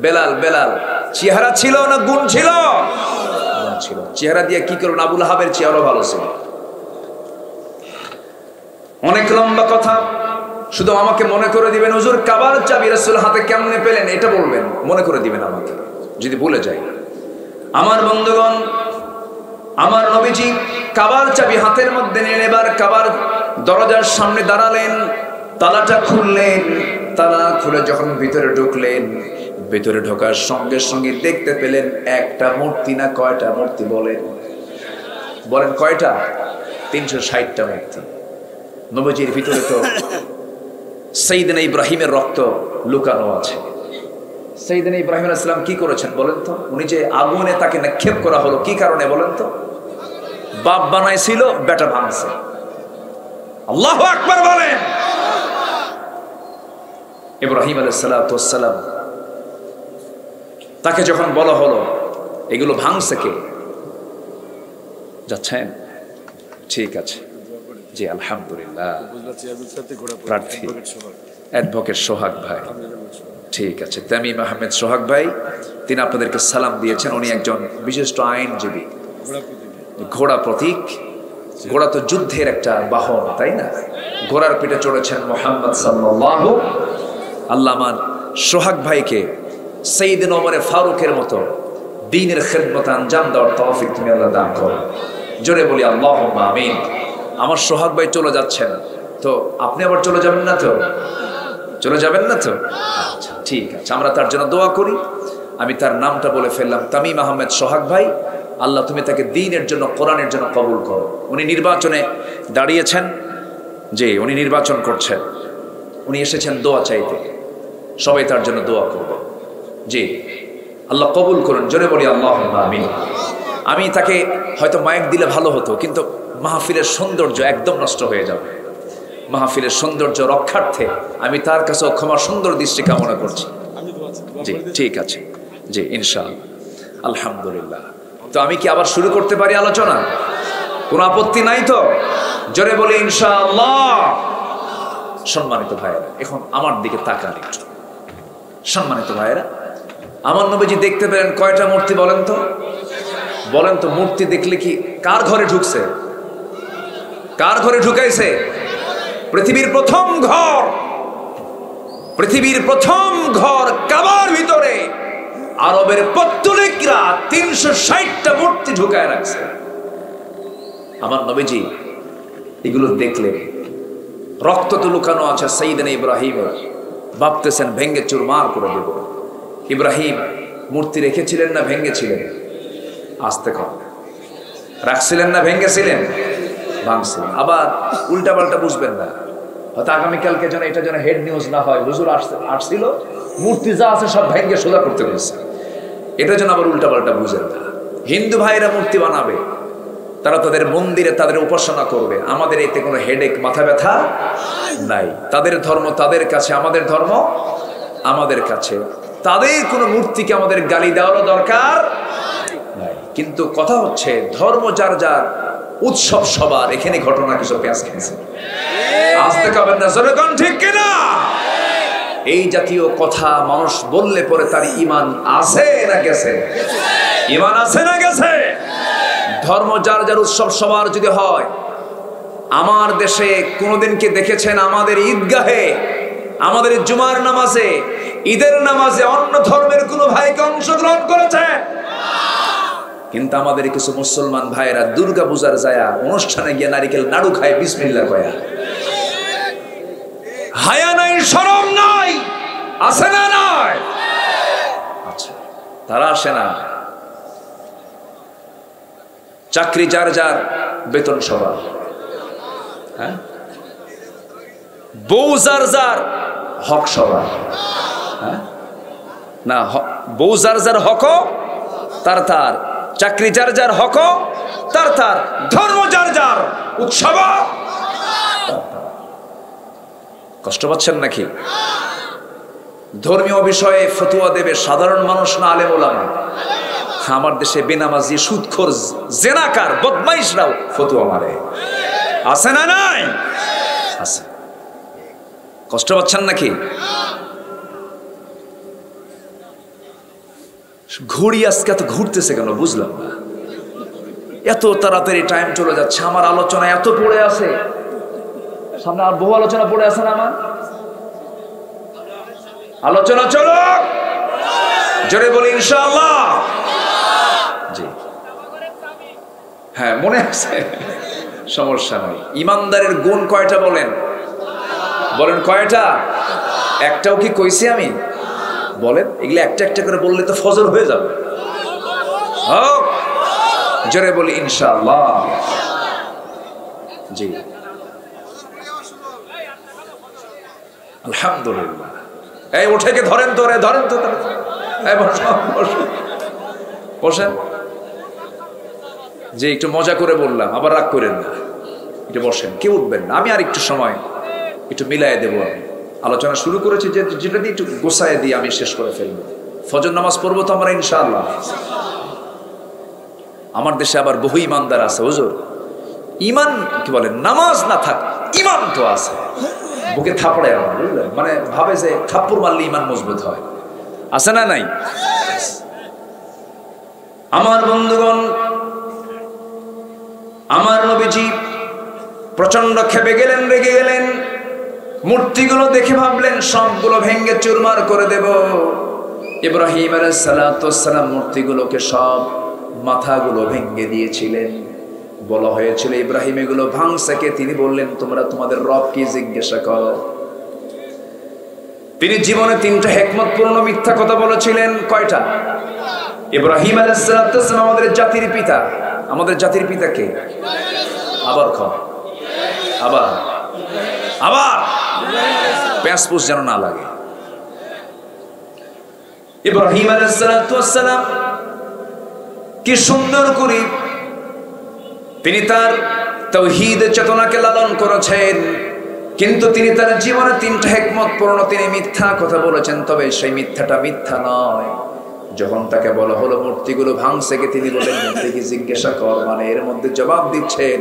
বেলাল চেহারা ছিল না গুণ ছিল? গুণ ছিল। চেহারা দিয়ে কি করুন? আবুল আহাবের চেহারাও ভালো ছিল। অনেক লম্বা কথা, শুধু আমাকে মনে করে দিবেন হুজুর কাবার চাবি রাসূল হাতে কেমনে পেলেন এটা বলবেন, মনে করে দিবেন আমাকে যদি ভুলে যাই। আমার বন্ধুগণ, আমার নবীজি কাবার চাবি হাতের মধ্যে নিয়ে এবার কাবার দরজার সামনে দাঁড়ালেন, তালাটা খুললেন। তালা খুলে যখন ভিতরে ঢুকলেন, ভিতরে ঢোকার সঙ্গে সঙ্গে দেখতে পেলেন একটা মূর্তি না কয়টা মূর্তি? বলেন কয়টা? 360টা মূর্তি। নবীজির ভিতরে তো সাইয়েদনা ইব্রাহিমের রক্ত লুকানো আছে। সাইয়েদনা ইব্রাহিম আলাইহিস সালাম কি করেছেন বলেন তো? উনি যে আগুনে তাকে নিক্ষেপ করা হলো কি কারণে বলেন তো? বাপ বানাইছিল, বেটা ভাঙছে। আল্লাহু আকবার বলেন। ইব্রাহিম আলাইহিস সালাম তাকে যখন বলা হলো এগুলো ভাঙছে কে? যাচ্ছেন? ঠিক আছে, জি আলহামদুলিল্লাহ। প্রার্থী অ্যাডভোকেট সোহাগ ভাই, ঠিক আছে। তামিম আহমেদ সোহাগ ভাই, তিনি আপনাদেরকে সালাম দিয়েছেন। উনি একজন বিশিষ্ট আইনজীবী। ঘোড়া প্রতীক, ঘোড়া তো যুদ্ধের একটা বাহন, তাই না? ঘোড়ার পিঠে চড়েছেন মুহাম্মদ সাল্লাল্লাহু। আল্লাহ আমার সোহাগ ভাইকে সাইয়েদনা ওমর ফারুকের মতো দ্বীনের খেদমত আঞ্জাম দেওয়ার তৌফিক তুমি আল্লাহ দান করো। জোরে বলি আল্লাহুম্মা আমিন। আমার সোহাগ ভাই চলে যাচ্ছেন, তো আপনি আবার চলে যাবেন না তো? চলে যাবেন না তো? আচ্ছা ঠিক আছে, আমরা তার জন্য দোয়া করি। আমি তার নামটা বলে ফেললাম, তামিম আহমেদ সোহাগ ভাই। আল্লাহ তুমি তাকে দ্বীনের জন্য, কোরআনের জন্য কবুল করো। উনি নির্বাচনে দাঁড়িয়েছেন, যে উনি নির্বাচন করছেন, উনি এসেছেন দোয়া চাইতে। সবাই তার জন্য দোয়া করব। জি আল্লাহ কবুল করুন। জোরে বলি আল্লাহুম্মা আমিন। আমি তাকে হয়তো মাইক দিলে ভালো হতো, কিন্তু মাহফিলের সৌন্দর্য একদম নষ্ট হয়ে যাবে। মাহফিলের সৌন্দর্য রক্ষার্থে আমি তার কাছে ক্ষমা সুন্দর দৃষ্টি কামনা করছি। জি ঠিক আছে, জি ইনশাআল্লাহ। আলহামদুলিল্লাহ। তো আমি কি আবার শুরু করতে পারি আলোচনা? কোনো আপত্তি নাই তো? জোরে বলি ইনশাআল্লাহ। সম্মানিত ভাইয়েরা, এখন আমার দিকে তাকান একটু। সম্মানিত ভাইয়েরা, আমার নবীজি দেখতে পেলেন কয়টা মূর্তি বলেন তো? বলেন তো, মূর্তি দেখলে কি কার ঘরে ঢুকছে? কার ঘরে ঢুকাইছে? পৃথিবীর প্রথম ঘর, পৃথিবীর প্রথম ঘর কাবার ভিতরে আরবের পত্তলিকরা 360টা মূর্তি ঢুকায় রাখছে। আমার নবীজি এগুলো দেখলেন, রক্ত তো লুকানো আছে সাইয়েদনা ইব্রাহিমের। ভাবতেছেন ভেঙ্গে চুরমার করে দেব। ইব্রাহিম মূর্তি রেখেছিলেন না ভেঙ্গেছিলেন? আস্তে কর, রাখছিলেন না ভেঙ্গেছিলেন? ভাঙছিলেন। আবার উল্টা পাল্টা বুঝবেন না, হয়তো আগামীকালকে যেন এটা যেন হেড নিউজ না হয়, হুজুর আসছিল মূর্তি যা আছে সব ভেঙ্গে সোজা করতে হয়েছে, এটা যেন আবার উল্টা পাল্টা বুঝেন না। হিন্দু ভাইরা মূর্তি বানাবে, তারা তাদের মন্দিরে তাদের উপাসনা করবে, আমাদের এতে কোনো হেডেক, মাথা ব্যথা নাই। তাদের ধর্ম তাদের কাছে, আমাদের ধর্ম আমাদের কাছে। তাদের কোনো মূর্তিকে আমাদের গালি দেওয়ারও দরকার নাই। কিন্তু কথা হচ্ছে ধর্ম যার যার, উৎসব সবার, এখানে ঘটনা কিছু পেঁয়াজ খেয়েছে। আসতে কবেন না, জোরে কোন ঠিক কিনা? এই জাতীয় কথা মানুষ বললে পরে তার ঈমান আছে না গেছে? ঈমান আছে না গেছে? ধর্ম যার যার, উৎসব সবার যদি হয়, আমার দেশে কোনোদিন কি দেখেছেন আমাদের ঈদগাহে, আমাদের জুমার নামাজে, ঈদের নামাজে অন্য ধর্মের কোনো ভাইকে অংশগ্রহণ করেছে? কিন্তু আমাদের কিছু মুসলমান ভাইয়েরা দুর্গা পূজার যায়া অনুষ্ঠানে গিয়ে নারিকেল নাড়ু খায় বিসমিল্লাহ কয়া। হায়া নাই, শরম নাই, আছে না নাই? আচ্ছা, তারা আসে না। চাকরি যার যার, বেতন সবার। হ্যাঁ, বউ যার যার, হক সবার। হ্যাঁ না, বউ যার যার হক তার তার, চাকরি যার যার হক তার তার, ধর্ম যার যার, উৎসব। কষ্ট পাচ্ছেন নাকি? ধর্মীয় বিষয়ে ফতুয়া দেবে সাধারণ মানুষ না আলেম ওলামা? আমার দেশে বেনামাজি, সুদখোর, জেনাকার, বদমাইশরাও ফতুয়া মারে। আছে না নাই? আছে। কষ্ট পাচ্ছেন নাকি? ঘড়ি আজকে এত ঘুরতেছে কেন বুঝলাম না। এত তাড়াতাড়ি টাইম চলে যাচ্ছে। আমার আলোচনা এত পড়ে আছে, সামনে আর বহু আলোচনা পড়ে আছে না? আমার আলোচনা চলো, জোরে বলি ইনশাআল্লাহ। জি হ্যাঁ, মনে আছে, সমস্যা নয়। ইমানদারের গুণ কয়টা বলেন? বলেন কয়টা? একটাও কি কইছি আমি? বলেন, এগুলো একটা একটা করে বললে তো ফজর হয়ে যাবে। জোরে বলি ইনশাআল্লাহ। জি আলহামদুলিল্লাহ। এই উঠে কে ধরেন তো রে, ধরেন তো, বসেন। যে একটু মজা করে বললাম, আবার রাগ করেন না, একটু বসেন, কেউ উঠবেন না। আমি আর একটু সময় একটু মিলাই দেবো। আমি আলোচনা শুরু করেছি যে যেটা দিয়ে একটু গোছায় দিয়ে আমি শেষ করে ফেলবো। ফজর নামাজ পড়বো তো আমরা ইনশাআল্লাহ। আমার দেশে আবার বহু ইমানদার আছে হুজুর, ইমান কি বলে, নামাজ না থাক ইমান তো আছে, বুকে থাপড়ে আমার, বুঝলেন? মানে ভাবে যে থাপ্পড় মারলে ইমান মজবুত হয়। আছে না নাই? আমার বন্ধুগণ, আমার নবীজি প্রচন্ড ক্ষেপে গেলেন, রেগে গেলেন। মূর্তিগুলো দেখে ভাবলেন সবগুলো ভেঙ্গে চুরমার করে দেব। ইব্রাহিম আলাইহিস সালাতু ওয়াস সালাম মূর্তিগুলোকে সব মাথাগুলো ভেঙ্গে দিয়েছিলেন। বলা হয়েছিল ইব্রাহিম এগুলো ভাঙছে কে? তিনি বললেন তোমরা তোমাদের রবকে জিজ্ঞাসা করো। তিনি জীবনে 3টা হিকমতপূর্ণ মিথ্যা কথা বলেছিলেন। কয়টা? ইব্রাহিম আলাইহিস সালাতু ওয়াস সালাম আমাদের জাতির পিতা। আমাদের জাতির পিতা কে? আবার আবার আবার প্যাসপুস যেন না লাগে। ইব্রাহিম আলাইহিস সালাতু ওয়াস সালাম কি সুন্দর করে তিনি তার তাওহীদ চেতনাকে লালন করেছেন, কিন্তু তিনি তার জীবনে 3টা হিকমতপূর্ণ তিনি মিথ্যা কথা বলেছেন। তবে সেই মিথ্যাটা মিথ্যা নয়। যখন তাকে বলা হলো মূর্তিগুলো ভাঙছে কে, তিনি বলেন মূর্তিকে জিজ্ঞাসা কর। মানে এর মধ্যে জবাব দিচ্ছেন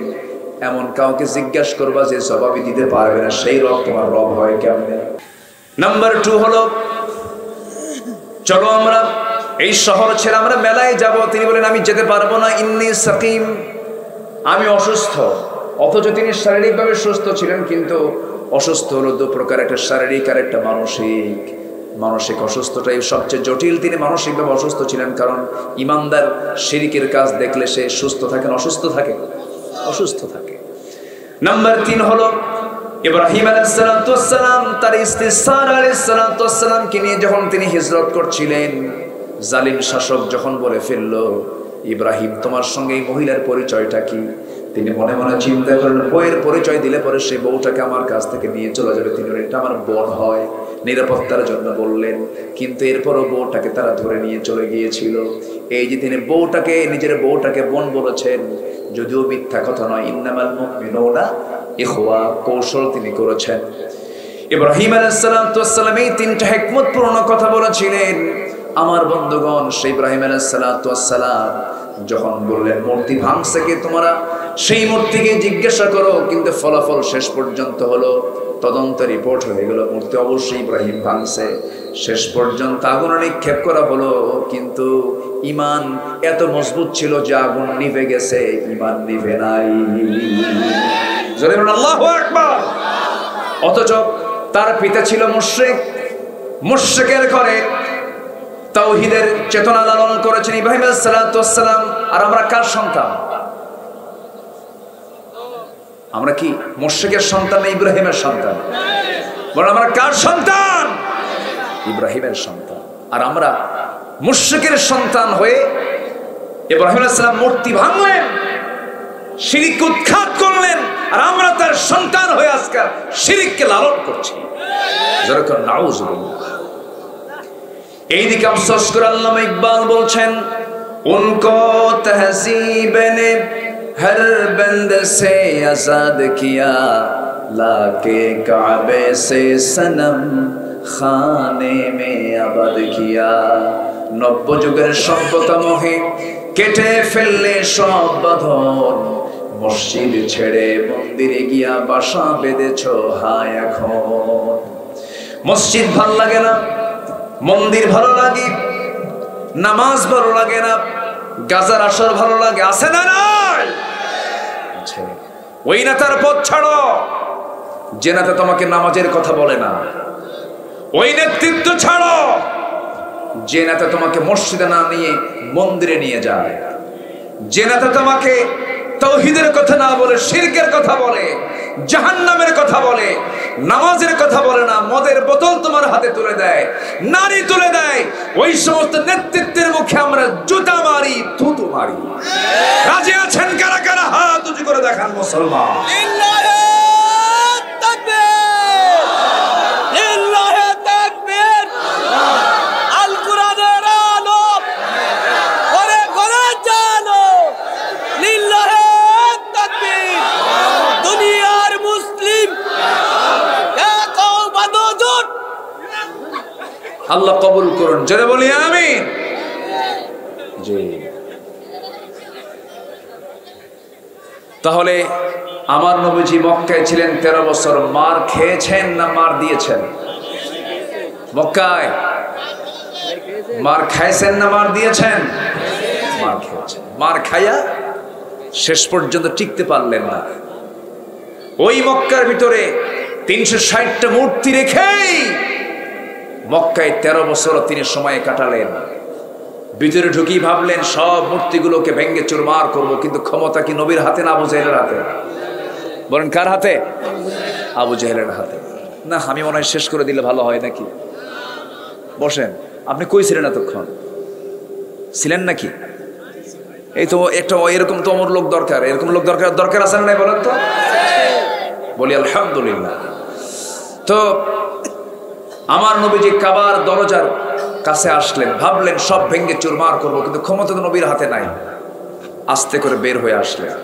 এমন কাউকে জিজ্ঞাসা করবা যে জবাবই দিতে পারবে না, সেই রব তোমার রব হয় কেমনে? নাম্বার 2 হলো, চলো আমরা এই শহর ছেড়ে আমরা মেলায় যাব। তিনি বলেন আমি যেতে পারবো না, ইন্নী সাকিম, আমি অসুস্থ। অথচ তিনি শারীরিকভাবে সুস্থ ছিলেন, কিন্তু অসুস্থ হলো 2 প্রকার, একটা শারীরিক আর একটা মানসিক। মানসিক অসুস্থটাই সবচেয়ে জটিল। তিনি মানসিকভাবে অসুস্থ ছিলেন, কারণ ইমানদার শিরকের কাজ দেখলে সে সুস্থ থাকে না অসুস্থ থাকে? অসুস্থ থাকে। নাম্বার 3 হলো ইব্রাহিম আলাইহিস সালাতু ওয়াস সালাম তার স্ত্রী সারা আলাইহিস সালাতু ওয়াস সালামকে নিয়ে যখন তিনি হিজরত করছিলেন, জালিম শাসক যখন বলে ফেললো ইব্রাহিম তোমার সঙ্গে এই মহিলার পরিচয়টা কি? তিনি মনে মনে চিন্তা করলেন বউয়ের পরিচয় দিলে পরে সেই বউটাকে আমার কাছ থেকে নিয়ে চলে যাবে। তিনি এটা আমার বোন হয়, নিরাপত্তার জন্য বললেন। কিন্তু এরপরও বউটাকে তারা ধরে নিয়ে চলে গিয়েছিল। এই যে তিনি বউটাকে, নিজের বউটাকে বোন বলেছেন, যদিও মিথ্যা কথা নয়, ইন্নামাল মুমিনুনা ইখওয়া, কৌশল তিনি করেছেন। ইব্রাহিম আলাইহিস সালাম এই তিনটা হিকমতপূর্ণ কথা বলেছিলেন। আমার বন্ধুগণ, সেই ইব্রাহিম আলাইহিস সালাম যখন বললেন মূর্তি ভাঙছে কে, তোমরা সেই মূর্তিকে জিজ্ঞাসা করো, কিন্তু ফলাফল শেষ পর্যন্ত হলো, তদন্ত রিপোর্ট হয়ে গেল মূর্তি অবশ্যই ইব্রাহিম ভাঙছে। শেষ পর্যন্ত আগুনে নিক্ষেপ করা হলো, কিন্তু ঈমান এত মজবুত ছিল যে আগুন নিভে গেছে, ঈমান নিভে নাই। জোরে বলুন আল্লাহু আকবার। অথচ তার পিতা ছিল মুশরিক, মুশরিকের ঘরে তাওহীদের চেতনা লালন করেছেন ইব্রাহিম আলাইহিস সালাম। আর আমরা কার সন্তান? আমরা কি মুশরিকের সন্তান না ইব্রাহিমের সন্তান? বল আমরা কার সন্তান? ইব্রাহিমের সন্তান। আর আমরা মুশরিকের সন্তান হয়ে ইব্রাহিম আলাইহিস সালাম মূর্তি ভাঙলেন, শিরক উৎখাত করলেন, আর আমরা তার সন্তান হয়ে আজকে শিরককে লালন করছি। যেরকম নাউজুবিল্লাহ। এইদিকে আফসোস করে আল্লামা ইকবাল বলছেন, উनको तहज़ीब ने हर बंद से आजाद किया, लाके काबे से सनम खाने में आबाद किया। নব্য যুগের সভ্যতা মোহে কেটে ফেললে সব বাঁধন, মসজিদ ছেড়ে মন্দিরে গিয়া বাসা বেঁধেছ হায় এখন। মসজিদ ভালো লাগে না, মন্দির ভালো লাগে, নামাজ ভালো লাগে না, গাজার আসর ভালো লাগে, আছে না নাই? ওই নেতার পথ ছাড়ো যে নেতা তোমাকে নামাজের কথা বলে না। ওই নেতৃত্ব ছাড়ো যে নেতা তোমাকে মসজিদে না নিয়ে মন্দিরে নিয়ে যায়। যে নেতা তোমাকে তাওহীদের কথা না বলে শিরকের কথা বলে, জাহান্নামের কথা বলে, নামাজের কথা বলে না, মদের বোতল তোমার হাতে তুলে দেয়, নারী তুলে দেয়, ওই সমস্ত নেতৃত্বের মুখে আমরা জুতা মারি, থুতু মারি। রাজি আছেন কারা কারা? হাত উঁচু করে দেখান মুসলমান। আল্লাহ কবুল করুন, জোরে বলি আমিন। জি, তাহলে আমার নবীজি মক্কায় ছিলেন 13 বছর। মার খেয়েছেন না মার দিয়েছেন? মক্কায় মার খাইছেন না মার দিয়েছেন? মার খেয়েছেন। মার খাইয়া শেষ পর্যন্ত টিকতে পারলেন না। ওই মক্কার ভিতরে 360টা মূর্তি রেখেই মক্কায় 13 বছর তিনি সময় কাটালেন। ভিতরে ঢুকি ভাবলেন সব মূর্তিগুলোকে ভেঙ্গে চুরমার করব, কিন্তু ক্ষমতা কি নবীর হাতে না আবু জাহেলের হাতে? বলেন কার হাতে? আবু জাহেলের হাতে। না, আমি মনে হয় শেষ করে দিলে ভালো হয় নাকি? বসেন। আপনি কই ছিলেন এতক্ষণ? ছিলেন নাকি? এই তো একটা এরকম তো অমর লোক দরকার, এরকম লোক দরকার আছে না? বলেন তো। বলি আলহামদুলিল্লাহ। তো আমার নবীজি কাবার দরজার কাছে আসলেন, ভাবলেন সব ভেঙ্গে চুরমার করবো, কিন্তু ক্ষমতা তো নবীর হাতে নাই। আস্তে করে বের হয়ে আসলেন।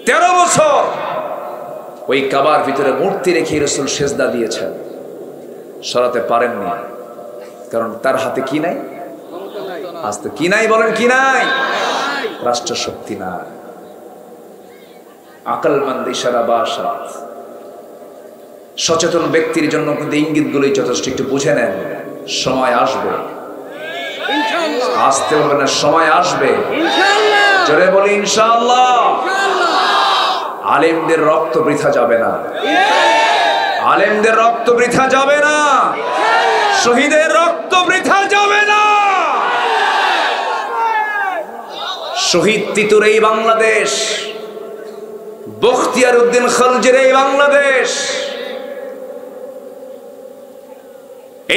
13 বছর ওই কাবার ভিতরে মূর্তি রেখে রাসূল সেজদা দিয়েছেন, সরাতে পারেননি। কারণ তার হাতে কি নাই? আস্তে কি নাই? বলেন কি নাই? রাষ্ট্র শক্তি নাই। আকলমন্দ ইশারা বাসাত। সচেতন ব্যক্তির জন্য কিন্তু ইঙ্গিতগুলোই যথেষ্ট। একটু বুঝে নেন, সময় আসবে। আসতে হবে না, সময় আসবে। জোরে বলি ইনশাআল্লাহ। আলেমদের রক্ত বৃথা যাবে না, আলেমদের রক্ত বৃথা যাবে না, শহীদের রক্ত বৃথা যাবে না। শহীদ তিতুর এই বাংলাদেশ, বখতিয়ার উদ্দিন খলজির এই বাংলাদেশ,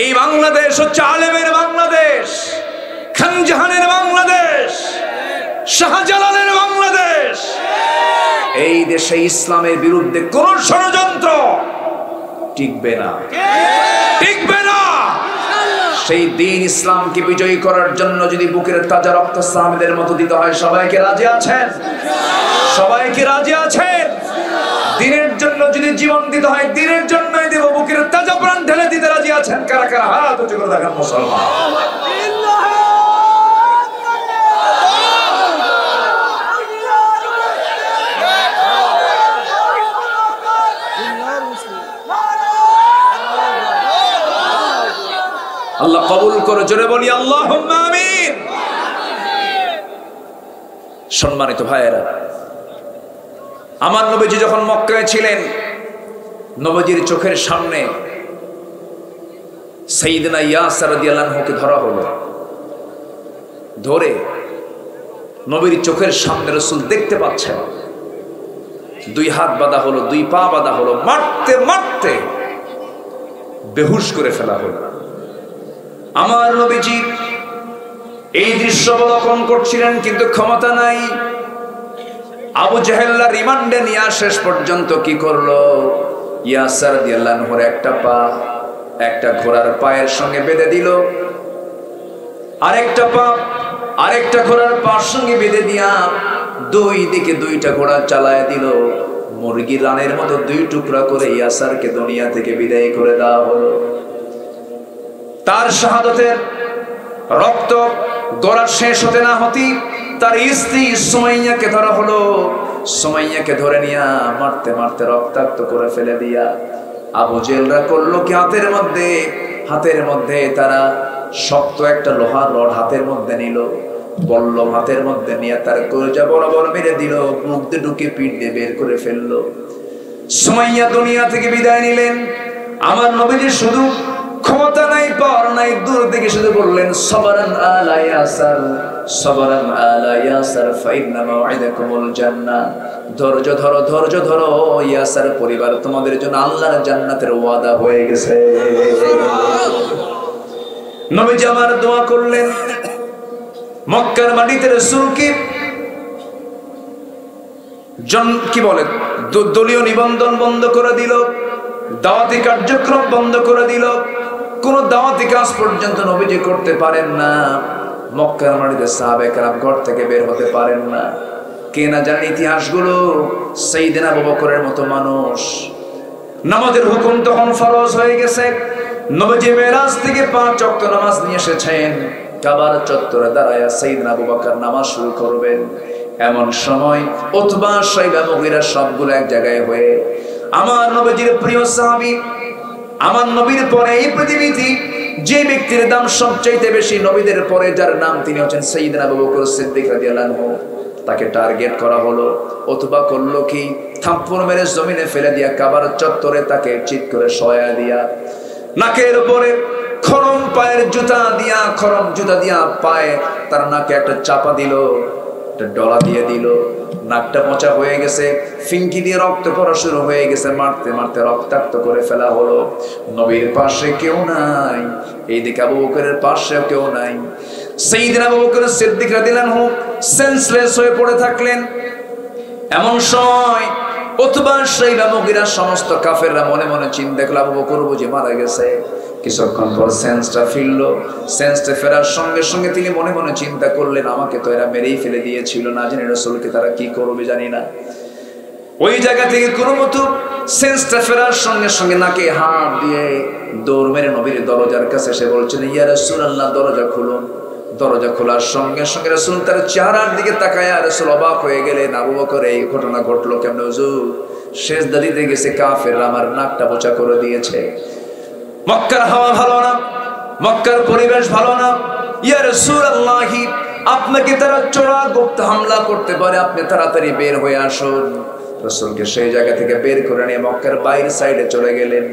এই বাংলাদেশ হচ্ছে আলেমের বাংলাদেশ, খানজাহানের বাংলাদেশ, শাহজালালের বাংলাদেশ। এই দেশে ইসলামের বিরুদ্ধে কোন ষড়যন্ত্র টিকবে না, টিকবে না। সেই দিন ইসলামকে বিজয়ী করার জন্য যদি বুকের তাজা রক্ত সাহাবীদের মতো দিতে হয়, সবাইকে রাজি আছেন? সবাইকে রাজি আছেন? দিনের জন্য যদি জীবন দিতে হয়, দিনের জন্যই দেব, বুকের তাজা প্রাণ ঢেলে দিতে রাজি আছেন? কারা কারা হাত উঁচু করে দেখান মুসলমান। আল্লাহ কবুল করে, জোরে বলি আল্লাহুম্মা আমিন। সম্মানিত ভাইয়েরা, আমার নবীজি যখন মক্কায় ছিলেন, নবীজির চোখের সামনে সাইয়েদনা ইয়াসির রাদিয়াল্লাহু আনহুকে ধরা হলো। ধরে নবীর চোখের সামনে রাসূল দেখতে পাচ্ছেন, দুই হাত বাঁধা হলো, দুই পা বাঁধা হলো, মারতে মারতে বেহুশ করে ফেলা হলো। আমার নবীজি এই দৃশ্য অবলোকন করছিলেন, কিন্তু ক্ষমতা নাই। আবু জাহেল্লা রিমান্ডে নিয়ে শেষ পর্যন্ত কি করলো, ইয়াসির রাদিয়াল্লাহু আনহুর একটা পা একটা ঘোড়ার পায়ের সঙ্গে বেঁধে দিল, আরেকটা পা আরেকটা ঘোড়ার পার সঙ্গে বেঁধে দিয়া দুই দিকে দুইটা ঘোড়া চালায় দিল। মুরগি রানের মতো দুই টুকরা করে ইয়াসিরকে দুনিয়া থেকে বিদায় করে দেওয়া হলো। তার শাহাদাতের রক্ত গড়া শেষ হতে না হতেই তার স্ত্রী সুমাইয়াকে ধরা হলো। সুমাইয়াকে ধরে নিয়া মারতে মারতে রক্তাক্ত করে ফেলে দিয়া আবু জেহেলরা করলো কি, হাতের মধ্যে তারা শক্ত একটা লোহার রড হাতের মধ্যে নিল, বল্লম হাতের মধ্যে নিয়ে তার কলিজা বরাবর মেরে দিল, মুখ দিয়ে ঢুকে পিঠ দিয়ে বের করে ফেললো। সুমাইয়া দুনিয়া থেকে বিদায় নিলেন। আমার নবীজি শুধু ক্ষমতা নাই, পাওয়ার নাই, দূর থেকে শুধু বললেন সবরান আলা ইয়াসির, সবরান আলা ইয়াসির ফাইন্না মাউইদাকুমুল জান্নাহ। ধৈর্য ধরো, ধৈর্য ধরো ইয়াসির পরিবার, তোমাদের জন্য আল্লাহর জান্নাতের ওয়াদা হয়ে গেছে। নবীজি আমার দোয়া করলেন, মক্কার মাটিতে রাসূলকে কি বলে দলীয় নিবন্ধন বন্ধ করে দিল, দাওয়াতি কার্যক্রম বন্ধ করে দিল, কোন দাওয়াতি কাজ পর্যন্ত নবীজি করতে পারেন না। মক্কার মাটিতে সাহাবায়ে কেরাম ঘর থেকে বের হতে পারেন না। কে না জানে ইতিহাসগুলো, সাইয়েদনা আবু বকরের মতো মানুষ। নামাজের হুকুম তখন ফরজ হয়ে গেছে। নবীজি মেরাজ থেকে 5 ওয়াক্ত নামাজ নিয়ে এসেছেন। কাবার চত্বরে দাঁড়ায়া সাইয়েদনা আবু বকর নামাজ শুরু করবেন। এমন সময় উতবা, শাইবা, মুগীরা সবগুলো এক জায়গায় হয়ে আমার নবীজির প্রিয় সাহাবী, আমার নবীর পরে এই পৃথিবীতে যে ব্যক্তির দাম সবচাইতে বেশি নবীদের পরে, যার নাম তিনি হচ্ছেন সাইয়েদনা আবু বকর সিদ্দিক রাদিয়াল্লাহু আনহু, তাকে টার্গেট করা হলো। উতবা করলো কি, থাপ্পড় মেরে জমিনে ফেলে দিয়া কাবার চত্বরে তাকে চিৎ করে শোয়া দিয়া, নাকের উপরে খরম পায়ের জুতা দিয়া পায়ে তার নাকে একটা চাপা দিল, একটা ডলা দিয়ে দিল। নাকটা পচা হয়ে গেছে, ফিঙ্কি দিয়ে রক্ত পড়া শুরু হয়ে গেছে, মারতে মারতে রক্তাক্ত করে ফেলা হলো। নবীর পাশে কেউ নাই, এইদিকে আবু বকরের পাশেও কেউ নাই। সাইয়েদনা আবু বকর সিদ্দিক রাদিয়াল্লাহু আনহু সেন্সলেস হয়ে পড়ে থাকলেন। এমন সময় উতবা, শাইবা, মুগীরা সমস্ত কাফেররা মনে মনে চিন্তা করল, আবু বকর বুঝি মারা গেছে। কিছুক্ষণ পর সেন্সটা ফিরলো। সেন্সটা ফেরার সঙ্গে সঙ্গে তিনি মনে মনে চিন্তা করলেন, আমাকে তো এরা মেরেই ফেলে দিয়েছিল, না জানি রাসূলকে তারা কি করবে জানি না। ওই জায়গা থেকে কোনো মতো সেন্সটা ফেরার সঙ্গে সঙ্গে নাকে হাত দিয়ে দৌড় মেরে নবীর দরজার কাছে এসে বলছেন, ইয়া রাসূলুল্লাহ, দরজা খুলুন। দরজা খোলার সঙ্গে সঙ্গে রাসূল তার চেহারার দিকে তাকায়, রাসূল অবাক হয়ে গেলেন, আবু বকর এই ঘটনা ঘটলো কেমনে হুজুর? সেজদা দিতে গেছে কাফেররা আমার নাকটা বোচা করে দিয়েছে। মক্কার হাওয়া ভালো না, মক্কার পরিবেশ ভালো না। ইয়া রাসূলুল্লাহ, আপনাকে তারা চোরা গুপ্ত হামলা করতে পারে, আপনি তাড়াতাড়ি বের হয়ে আসুন। রাসূলকে সেই জায়গা থেকে বের করে নিয়ে মক্কার বাইরের সাইডে চলে গেলেন।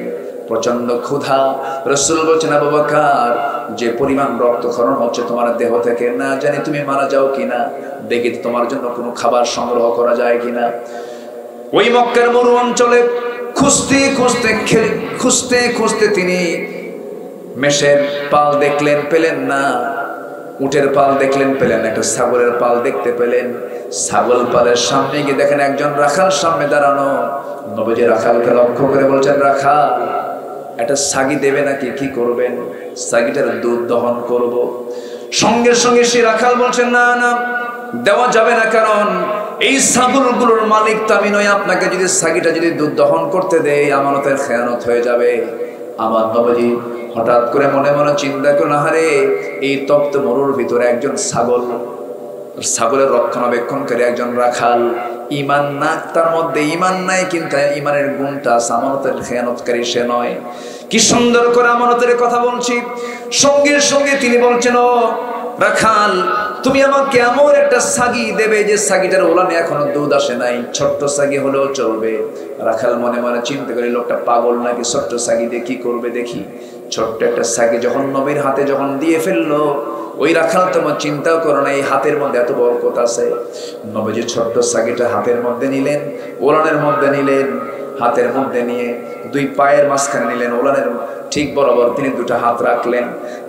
প্রচন্ড ক্ষুধা। রাসূল বলছেন, আবু বকর, যে পরিমাণ রক্তক্ষরণ হচ্ছে তোমার দেহ থেকে, না জানি তুমি মারা যাও কিনা, দেখি তোমার জন্য কোনো খাবার সংগ্রহ করা যায় কিনা। ওই মক্কার মরু অঞ্চলে খুঁজতে খুঁজতে তিনি মেষের পাল দেখলেন, পেলেন না। উটের পাল দেখলেন, পেলেন। একটা ছাগলের পাল দেখতে পেলেন। ছাগল পালের সামনে গিয়ে দেখেন একজন রাখাল সামনে দাঁড়ানো। নবীজি রাখালকে লক্ষ্য করে বলছেন, রাখাল, একটা সাগি দেবে নাকি, কি করবেন? সাগিটার দুধ দহন করব। সঙ্গে সঙ্গে সে রাখাল বলছেন, না না, দেওয়া যাবে না, কারণ এই ছাগলগুলোর মালিক তো আমি নই। আপনাকে যদি সাগিটা যদি দুধ দহন করতে দেয়, আমানতের খেয়ানত হয়ে যাবে। আমার নবজি হঠাৎ করে মনে মনে চিন্তা করলেন, আহারে এই তপ্ত মরুর ভিতরে একজন ছাগলের রক্ষণাবেক্ষণকারী একজন রাখাল, ইমান না, তার মধ্যে ইমান নাই, কিন্তু ইমানের গুণটা আমানতের খেয়ানতকারী সে নয়। কি সুন্দর করে আমানতের কথা বলছি। সঙ্গে সঙ্গে তিনি বলছেন, ও রাখাল, তুমি আমাকে এমন একটা সাগি দেবে যে সাগিটার ওলানে এখনো দুধ আসে নাই, ছোট্ট সাগি হলেও চলবে। রাখাল মনে মনে চিন্তা করে, লোকটা পাগল নাকি, ছোট্ট সাগি দিয়ে কি করবে দেখি। ছোট্ট একটা সাগি যখন নবীর হাতে যখন দিয়ে ফেললো, ওই রাখাল তোমার চিন্তাও করো না, এই হাতের মধ্যে এত বরকত আছে। নবীজি ছোট্ট সাগিটা হাতের মধ্যে নিলেন, ওলানের মধ্যে নিলেন, হাতের মধ্যে নিয়ে দুই পায়ের মাঝখানে নিলেন, ওলানের ঠিক বরাবর তিনি দুটো হাত রাখলেন।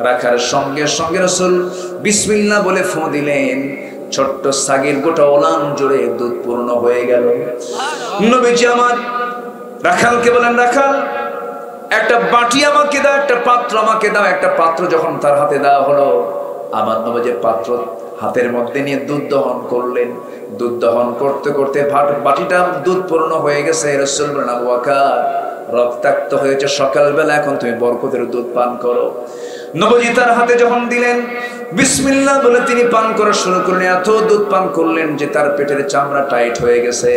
রাখার সঙ্গে সঙ্গে রাসূল বিসমিল্লাহ বলে ফু দিলেন, ছোট্ট সাগির গোটা ওলান জুড়ে দুধ পূর্ণ হয়ে গেল। নবীজি আমার রাখালকে বলেন, রাখাল একটা বাটি আমাকে দাও, একটা পাত্র আমাকে দাও। একটা পাত্র যখন তার হাতে দেওয়া হলো, আমার নবীজি পাত্র হাতের মধ্যে নিয়ে দুধ দহন করলেন। দুধ দহন করতে করতে বাটিটা দুধ পূর্ণ হয়ে গেছে। রাসূল বলেন, আবু বকর, রক্তাক্ত হয়েছে সকালবেলা, এখন তুমি বরকতের দুধ পান করো। নবীজি তার হাতে যখন দিলেন, বিসমিল্লাহ বলে তিনি পান করা শুরু করলেন। এত দুধ পান করলেন যে তার পেটের চামড়া টাইট হয়ে গেছে,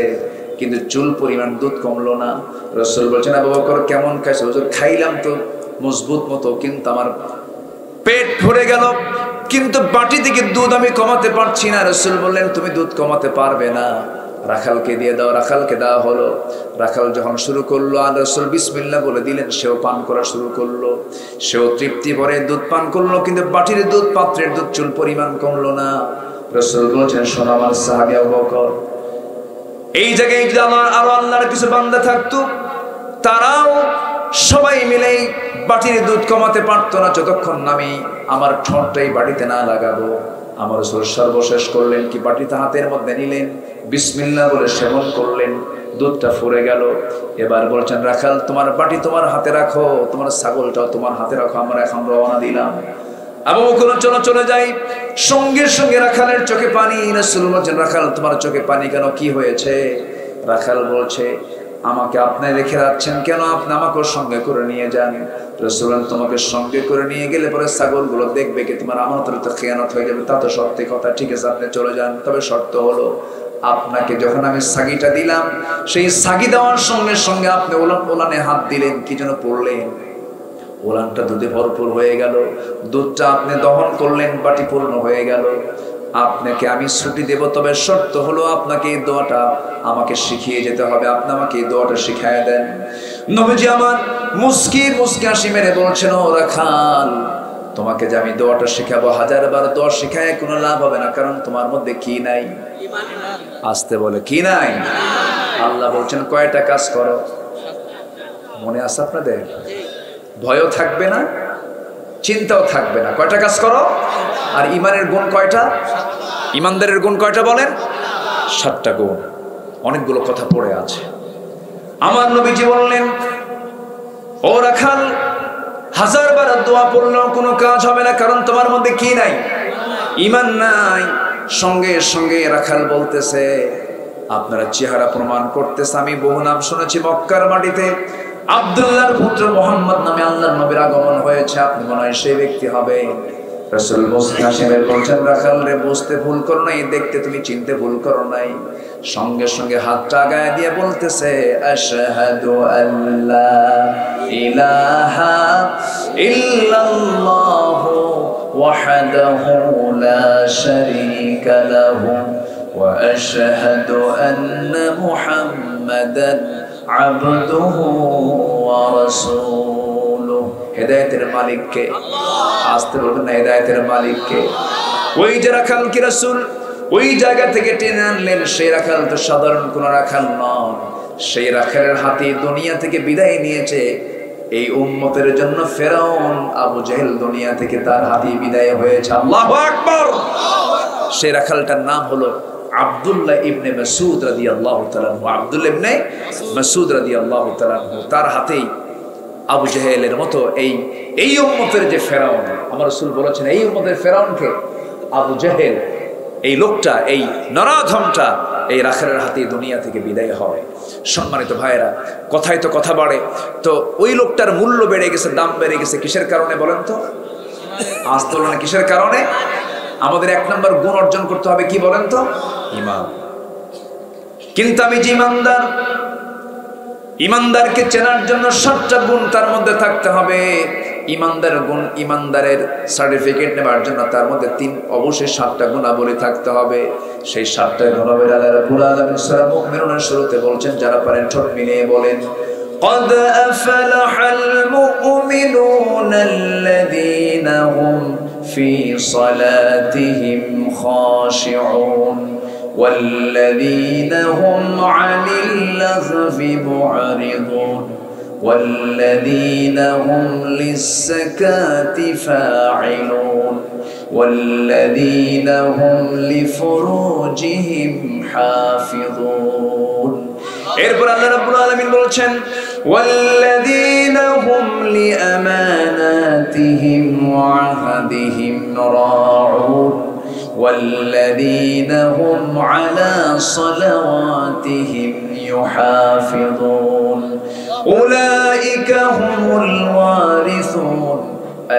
কিন্তু চুল পরিমাণ দুধ কমলো না। রাসূল বলছেন, আবু বকর কেমন খাইছো? হুজুর, খাইলাম তো মজবুত মতো, কিন্তু আমার পেট ভরে গেল, কিন্তু বাটি থেকে দুধ আমি কমাতে পারছি না। রাসূল বললেন, তুমি দুধ কমাতে পারবে না, রাখালকে দিয়ে দাও। রাখালকে দেওয়া হলো। রাখাল যখন শুরু করলো, আর রাসূল বিসমিল্লাহ বলে দিলেন, সেও পান করা শুরু করলো। সেও তৃপ্তি ভরে দুধ পান করলো, কিন্তু বাটির দুধ, পাত্রের দুধ চুল পরিমাণ কমলো না। রাসূল বলছেন, শোনো আমার সাহাবী আবু বকর, এই জায়গায় যদি আরো আল্লাহর কিছু বান্দা থাকতো, তারাও সবাই মিলেই বাটির দুধ কমাতে পারতো না, যতক্ষণ আমি আমার ঠোঁটটাই বাটিতে না লাগাবো। আমার রাসূল সর্বশেষ করলেন কি, বাটিতে হাতের মধ্যে নিলেন, বিসমিল্লাহ বলে সেবন করলেন, দুধটা ফুরে গেল। এবার বলছেন, রাখাল তোমার বাটি তোমার হাতে রাখো, তোমার ছাগলটাও তোমার হাতে রাখো, আমরা এখন রওনা দিলাম। আবু বকর চলো চলে যাই। সঙ্গে সঙ্গে রাখালের চোখে পানি। রাসূল বলছেন, রাখাল তোমার চোখে পানি কেন, কি হয়েছে? রাখাল বলছে, আমাকে আপনি রেখে যাচ্ছেন কেন? আপনি আমাকে সঙ্গে করে নিয়ে যান। রাসূল তোমাকে সঙ্গে করে নিয়ে গেলে পরে ছাগলগুলো দেখবে কি তোমার আমানতের তো খেয়ানত হয়ে যাবে। তা তো সত্যি কথা, ঠিক আছে আপনি চলে যান, তবে শর্ত হলো, আপনাকে যখন আমি সাগিটা দিলাম, সেই সাগি দেওয়ার সঙ্গে সঙ্গে আপনি ওলানে হাত দিলেন, কি যেন পড়লেন, ওলানটা দুধে ভরপুর হয়ে গেল। দুধটা আপনি দহন করলেন, বাটি পূর্ণ হয়ে গেল। আপনাকে আমি ছুটি দেব, তবে শর্ত হলো আপনাকে এই দোয়াটা আমাকে শিখিয়ে যেতে হবে। আপনি আমাকে এই দোয়াটা শিখায় দেন। নবীজি আমার মুস্কি হাসি মেরে বলছেন, ও রাখাল, তোমাকে যে আমি দোয়াটা শিখাবো, 1000বার দোয়া শিখায় কোনো লাভ হবে না, কারণ তোমার মধ্যে কি নাই? আসতে বলে, কি নাই? আল্লাহ বলছেন, কয়টা কাজ করো, মনে আছে আপনাদের? ভয়ও থাকবে না, চিন্তাও থাকবে না। কয়টা কাজ করো? আর ইমানের গুণ কয়টা? ইমানদারের গুণ কয়টা বলেন? 7টা গুণ। অনেকগুলো কথা পড়ে আছে। আমার নবীজি বললেন, ও রাখাল, 1000বার দোয়া পড়লেও কোনো কাজ হবে না, কারণ তোমার মধ্যে কি নাই? ইমান নাই। সঙ্গে সঙ্গে রাখাল বলতেছে, আপনারা চেহারা প্রমাণ করতেছে, আমি বহু নাম শুনেছি মক্কার মাটিতে, আব্দুল্লাহর পুত্র মুহাম্মদ নামে আল্লাহর নবীর আগমন হয়েছে, আপনি মনে হয় সেই ব্যক্তি হবে। রাসূল মুসলিমের বলছেন, রাখাল রে, বুঝতে ভুল করো নাই, দেখতে তুমি চিনতে ভুল করো নাই। সঙ্গে সঙ্গে হাতটা গায়ে দিয়ে বলতেছে, আশহাদু আল্লা ইলাহা ইল্লাল্লাহু ওয়াহদাহু লা শারীকা লাহু ওয়া আশহাদু আন্না মুহাম্মাদান আবদুহু ওয়া রাসূলুহু। হেদায়েতের মালিক কে? আসতে বলবেন না, হেদায়েতের মালিক কে? ওই যে রাখাল কি রাসূল ওই জায়গা থেকে টেনে আনলেন, সেই রাখাল তো সাধারণ কোন রাখাল নন। সেই রাখালের হাতে দুনিয়া থেকে বিদায় নিয়েছে এই উম্মতের জন্য ফেরাউন আবু জেহেল, দুনিয়া থেকে তার হাতে বিদায় হয়েছে। আল্লাহু আকবার। সেই রাখালটার নাম হলো আব্দুল্লাহ ইবনে মাসউদ রাদিয়াল্লাহু তাআলা আনহু। আব্দুল্লাহ ইবনে মাসউদ রাদিয়াল্লাহু তাআলা আনহু, তার হাতেই আবু জেহেলের মতো এই উম্মতের যে ফেরাউন, আমার রাসূল বলেছেন এই উম্মতের ফেরাউনকে আবু জেহেল, এই লোকটা, এই নরাধমটা এই রাখালের হাতে দুনিয়া থেকে বিদায় হয়। সম্মানিত ভাইয়েরা, কথায় তো কথা বাড়ে, তো ওই লোকটার মূল্য বেড়ে গেছে, দাম বেড়ে গেছে কিসের কারণে বলেন তো? আজ তুলনা কিসের কারণে? আমাদের 1 নম্বর গুণ অর্জন করতে হবে, কি বলেন তো? ঈমান। কিন্তু আমি যে ঈমানদার, ঈমানদারকে চেনার জন্য 7টা গুণ তার মধ্যে থাকতে হবে। ঈমানদারের গুণ, ঈমানদারের সার্টিফিকেট নেবার জন্য তার মধ্যে অবশ্যই 7টা গুণাবলী থাকতে হবে। সেই 7টা গুণাবলী আল্লাহ রাব্বুল আলামিন সূরা মুমিনুনের শুরুতে বলছেন, যারা পারেন ঠোঁট মিলিয়ে বলেন, قد أفلح المؤمنون الذين هم في صلاتهم خاشعون والذين هم عن اللغو معرضون والذين هم للزكاة فاعلون والذين هم لفروجهم حافظون। এরপর আল্লাহ রাব্বুল আলামিন বলছেন, والذين هم لأماناتهم وعهدهم راعون والذين هم على صلواتهم يحافظون أولئك هم الوارثون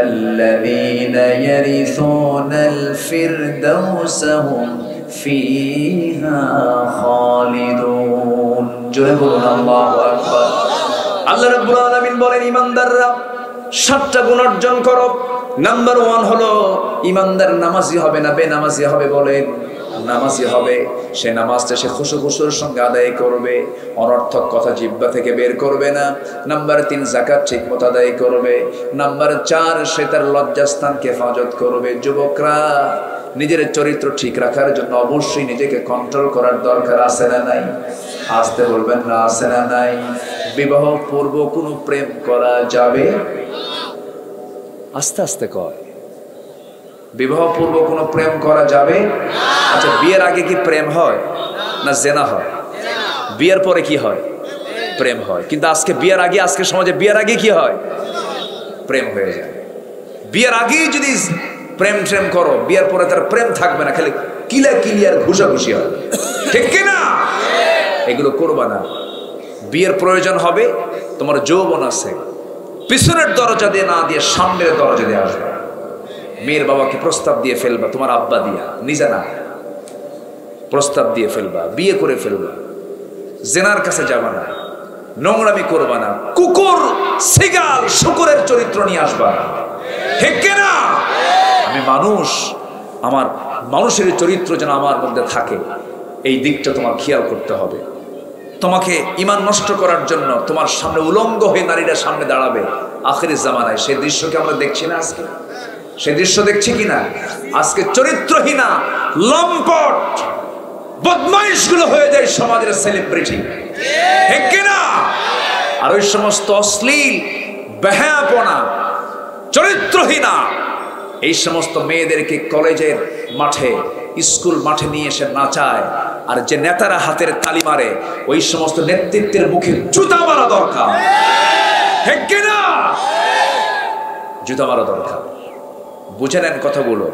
الذين يرثون الفردوس هم فيها خالدون। জোরে বলুন আল্লাহু আকবার। আল্লাহ রাব্বুল আলামিন বলেন, ঈমানদাররা 7টা গুণ অর্জন করো। নাম্বার 1 হলো ঈমানদার নামাজি হবে না, বেনামাজি হবে। বলেন, নামাজি হবে। সে নামাজটা সে খুশুর সঙ্গে আদায় করবে, অনর্থক কথা জিহ্বা থেকে বের করবে না। নাম্বার 3, যাকাত ঠিকমতো আদায় করবে। নাম্বার 4, সে তার লজ্জাস্থানকে হেফাজত করবে। যুবকরা, নিজের চরিত্র ঠিক রাখার জন্য অবশ্যই নিজেকে কন্ট্রোল করার দরকার আছে না নাই? আসতে বলবেন না, আছে না নাই? বিবাহ পূর্ব কোনো প্রেম করা যাবে? আস্তে আস্তে কয়, বিবাহ পূর্ব কোনো প্রেম করা যাবে? আচ্ছা, বিয়ের আগে কি প্রেম হয় না জেনা হয়? বিয়ের পরে কি হয়? প্রেম হয়। কিন্তু আজকে বিয়ের আগে, আজকে সমাজে বিয়ের আগে কি হয়? প্রেম হয়ে যায়। বিয়ের আগেই যদি প্রেম করো, বিয়ের পরে তার প্রেম থাকবে না, খালি কিলিয়ার ঘুষাঘুষি হবে। ঠিক কিনা? এগুলো করবা না। বিয়ের প্রয়োজন হবে, তোমার যৌবন আছে, পিছনের দরজা দিয়ে না দিয়ে সামনের দরজা দিয়ে আসবে। মেয়ের বাবাকে প্রস্তাব দিয়ে ফেলবা, তোমার আব্বা দিয়া, নিজে না, প্রস্তাব দিয়ে ফেলবা, বিয়ে করে ফেলবা। জেনার কাছে যাবা না, নোংরামি করবা না, কুকুর সিগাল শুকুরের চরিত্র নিয়ে আসবা। ঠিক কিনা? আমি মানুষ, আমার মানুষের চরিত্র যেন আমার মধ্যে থাকে, এই দিকটা তোমার খেয়াল করতে হবে। তোমাকে ঈমান নষ্ট করার জন্য তোমার সামনে উলঙ্গ হয়ে নারীরা সামনে দাঁড়াবে আখিরের জামানায়। সেই দৃশ্যকে আমরা দেখছি না আজকে? সেই দৃশ্য দেখছি কিনা? আজকে চরিত্রহীনা লম্পট বদমাইশগুলো হয়ে যায় সমাজের সেলিব্রিটি। ঠিক কিনা? আর ওই সমস্ত অশ্লীল বেহায়াপনা, চরিত্রহীনা এই সমস্ত মেয়েদেরকে কলেজের মাঠে, স্কুল মাঠে নিয়ে এসে নাচায়। আর যে নেতারা হাতের তালি মারে, ওই সমস্ত নেতৃত্বের মুখে জুতা মারা দরকার। ঠিক কিনা? জুতা মারা দরকার। বুঝে নেন কথাগুলো।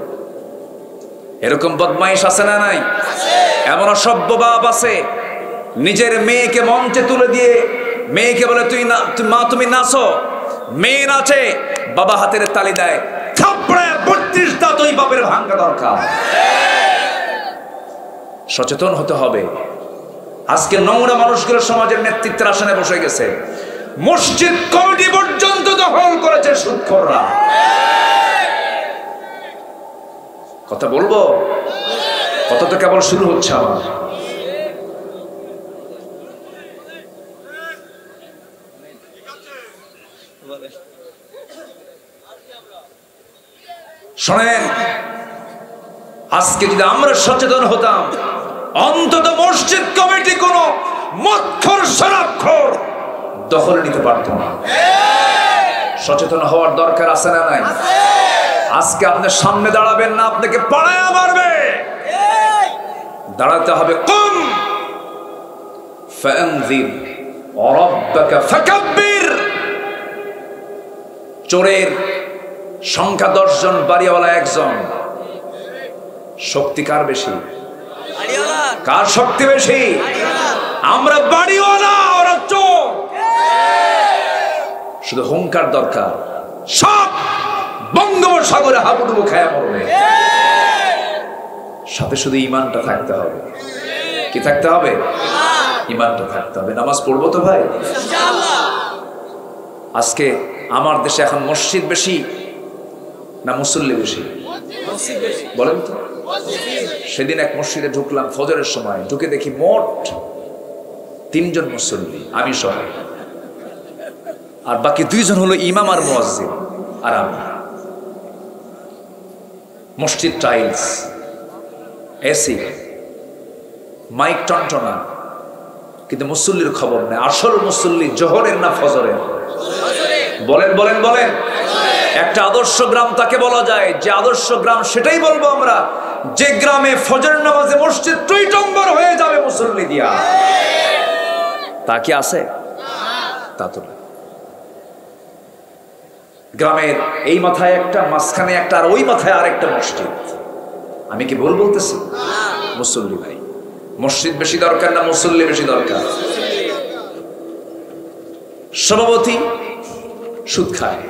এরকম বদমাইশ আছে না নাই? এমন অসভ্য বাপ আছে, নিজের মেয়েকে মঞ্চে তুলে দিয়ে মেয়েকে বলে, তুই না, মা তুমি নাচো। মেয়ে নাচে, বাবা হাতের তালি দেয়, থাপড়ায় 32 দাঁত ওই বাপের ভাঙা দরকার। সচেতন হতে হবে। আজকে নোংরা মানুষগুলো সমাজের নেতৃত্বের আসনে বসে গেছে। মসজিদ কমিটি পর্যন্ত দখল করেছে সুদখোররা। কথা বলবো? কথা তো কেবল শুরু হচ্ছে আমার। শোনেন, আজকে যদি আমরা সচেতন হতাম, অন্তত মসজিদ কমিটি কোন মদখোর শরাবখোর দখলে নিতে পারত না। সচেতন হওয়ার দরকার আছে না নাই? আজকে আপনি সামনে দাঁড়াবেন না, আপনাকে পাড়ায়া মারবে। দাঁড়াতে হবে, কুম ফাআনজির রাব্বাকা ফাকাব্বির। চোরের সংখ্যা 10 জন, বাড়িওয়ালা 1 জন। শক্তি কার বেশি? কার শক্তি বেশি? আমরা বাড়িওয়ালা, ওরা চোর। শুধু হুঙ্কার দরকার, সব বঙ্গোপসাগরে হাবুডুবু খায়া মরবে। সাথে শুধু ঈমানটা থাকতে হবে। কি থাকতে হবে? ঈমানটা থাকতে হবে। নামাজ পড়বো তো ভাই ইনশাআল্লাহ। আজকে আমার দেশে এখন মসজিদ বেশি না মুসল্লি বেশি? মসজিদ বেশি। বলেন তো। সেদিন এক মসজিদে ঢুকলাম ফজরের সময়, ঢুকে দেখি মোট 3 জন মুসল্লি, আমি সহ, আর বাকি 2 জন হলো ইমাম আর মুয়াজ্জিন আর আমি। মসজিদ টাইলস, এসি, মাইক টনটনা, কিন্তু মুসল্লির খবর নেই। আসল মুসল্লি জোহরের না ফজরের? বলেন বলেন বলেন। একটা আদর্শ গ্রাম তাকে বলা যায়, যে আদর্শ গ্রাম সেটাই বলবো আমরা, যে গ্রামে ফজর নামাজে মসজিদ টইটম্বর হয়ে যাবে মুসল্লি দিয়া। তা কি আছে? তা তো না। গ্রামের এই মাথায় একটা, মাঝখানে একটা, আর ওই মাথায় আরেকটা মসজিদ। আমি কি ভুল বলতেছি? মুসল্লি ভাই, মসজিদ বেশি দরকার না মুসল্লি বেশি দরকার? সভাপতি সুদ খায়,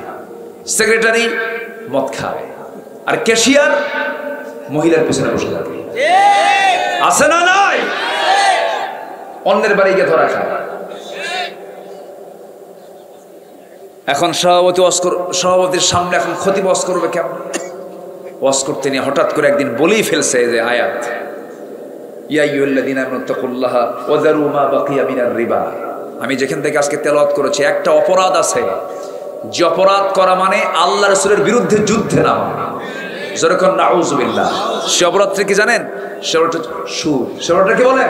সেক্রেটারি মদ খায়, আর ক্যাশিয়ার মহিলার পেছনে বসে যাবে। আছে না নাই? অন্যের বাড়ি গিয়ে ধরা খায়। এখন সভাপতির সামনে এখন খতিব ওয়াজ করবে কেমন? ওয়াজ করতে নিয়ে হঠাৎ করে একদিন বলেই ফেলছে যে আয়াত, ইয়া আইয়ুহাল্লাযীনা আমানু তাকুল্লাহা ওয়া যারু মা বাকিয়া মিনার রিবা। আমি যেখান থেকে আজকে তেলাওয়াত করেছি, একটা অপরাধ আছে যে অপরাধ করা মানে আল্লাহ রাসূলের বিরুদ্ধে যুদ্ধে নামা। যেরকম নাউযুবিল্লাহ। সে অপরাধটা কি জানেন? সে অপরাধটা সুদ। সে অপরাধটা কি বলেন?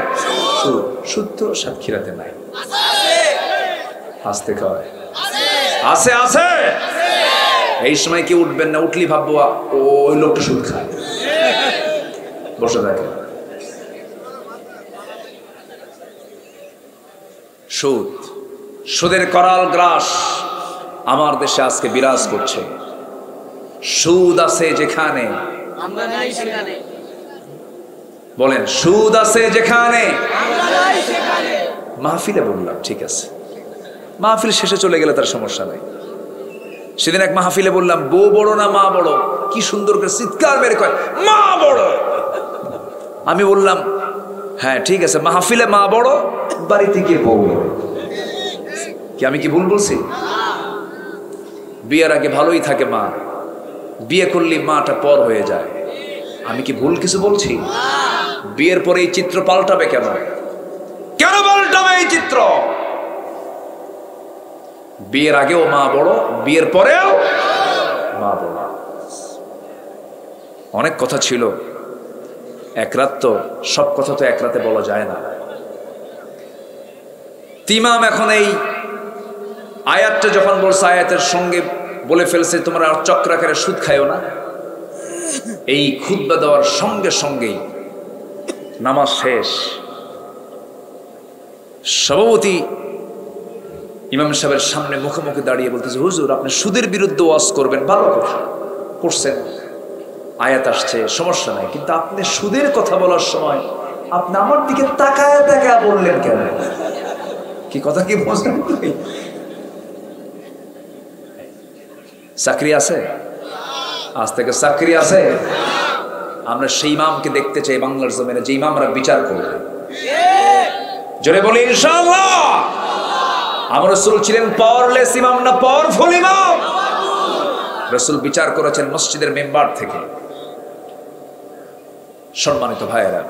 সুদ। সুদ তো সাতক্ষীরাতে নাই, আসতে খাওয়ায় আছে আছে। এই সময় কি উঠবেন না? উঠলি ভাববো ওই লোকটা সুদ খায়, বসে থাকে। সুদ, সুদের করাল গ্রাস আমার দেশে আজকে বিরাজ করছে। সুদ আছে যেখানে, আমরা নাই সেখানে। বলেন, সুদ আছে যেখানে, আমরা নাই সেখানে। মাহফিলে বললাম ঠিক আছে, মাহফিল শেষে চলে গেলে তার সমস্যা নাই। সেদিন এক মাহফিলে বললাম, বউ বড় না মা বড়? কি সুন্দর করে চিৎকার বের করে, মা বড়। আমি বললাম হ্যাঁ ঠিক আছে, মাহফিলে মা বড়, বাড়িতে গিয়ে বউ বড়। কি আমি কি ভুল বলছি? বিয়ের আগে ভালোই থাকে মা, বিয়ে করলে মাটা পর হয়ে যায়। আমি কি ভুল কিছু বলছি? বিয়ের পরে এই চিত্র পাল্টাবে কেন? কেন পাল্টাবে এই চিত্র? বিয়ের আগেও মা বড়, বিয়ের পরেও মা বড়। অনেক কথা ছিল, এক রাত তো সব কথা তো এক রাতে বলা যায় না। ইমাম এখন এই আয়াতটা যখন বলছে, আয়াতের সঙ্গে বলে ফেলছে তোমরা চক্রাকারে সুদ খায়ও না। এই খুতবা দেওয়ার সঙ্গে সঙ্গেই নামাজ শেষ। সভাপতি ইমাম সাহেবের সামনে মুখোমুখি দাঁড়িয়ে বলতেছে, হুজুর আপনি সুদের বিরুদ্ধে ওয়াজ করবেন, ভালো কথা করছেন, আয়াত আসছে সমস্যা নাই, কিন্তু আপনি সুদের কথা বলার সময় আপনি আমার দিকে তাকায় তাকায় বললেন কেন? কি কথা কি বুঝলেন? চাকরি আছে? আজ থেকে চাকরি আছে? আমরা সেই ইমামকে দেখতে চাই বাংলার জমিনে, যে ইমামরা বিচার করবে। জোরে বলি ইনশাআল্লাহ। আমার রাসূল ছিলেন পাওয়ারলেস ইমাম না পাওয়ারফুল ইমাম? রাসূল বিচার করেছেন মসজিদের মেম্বার থেকে। সম্মানিত ভাইয়েরা,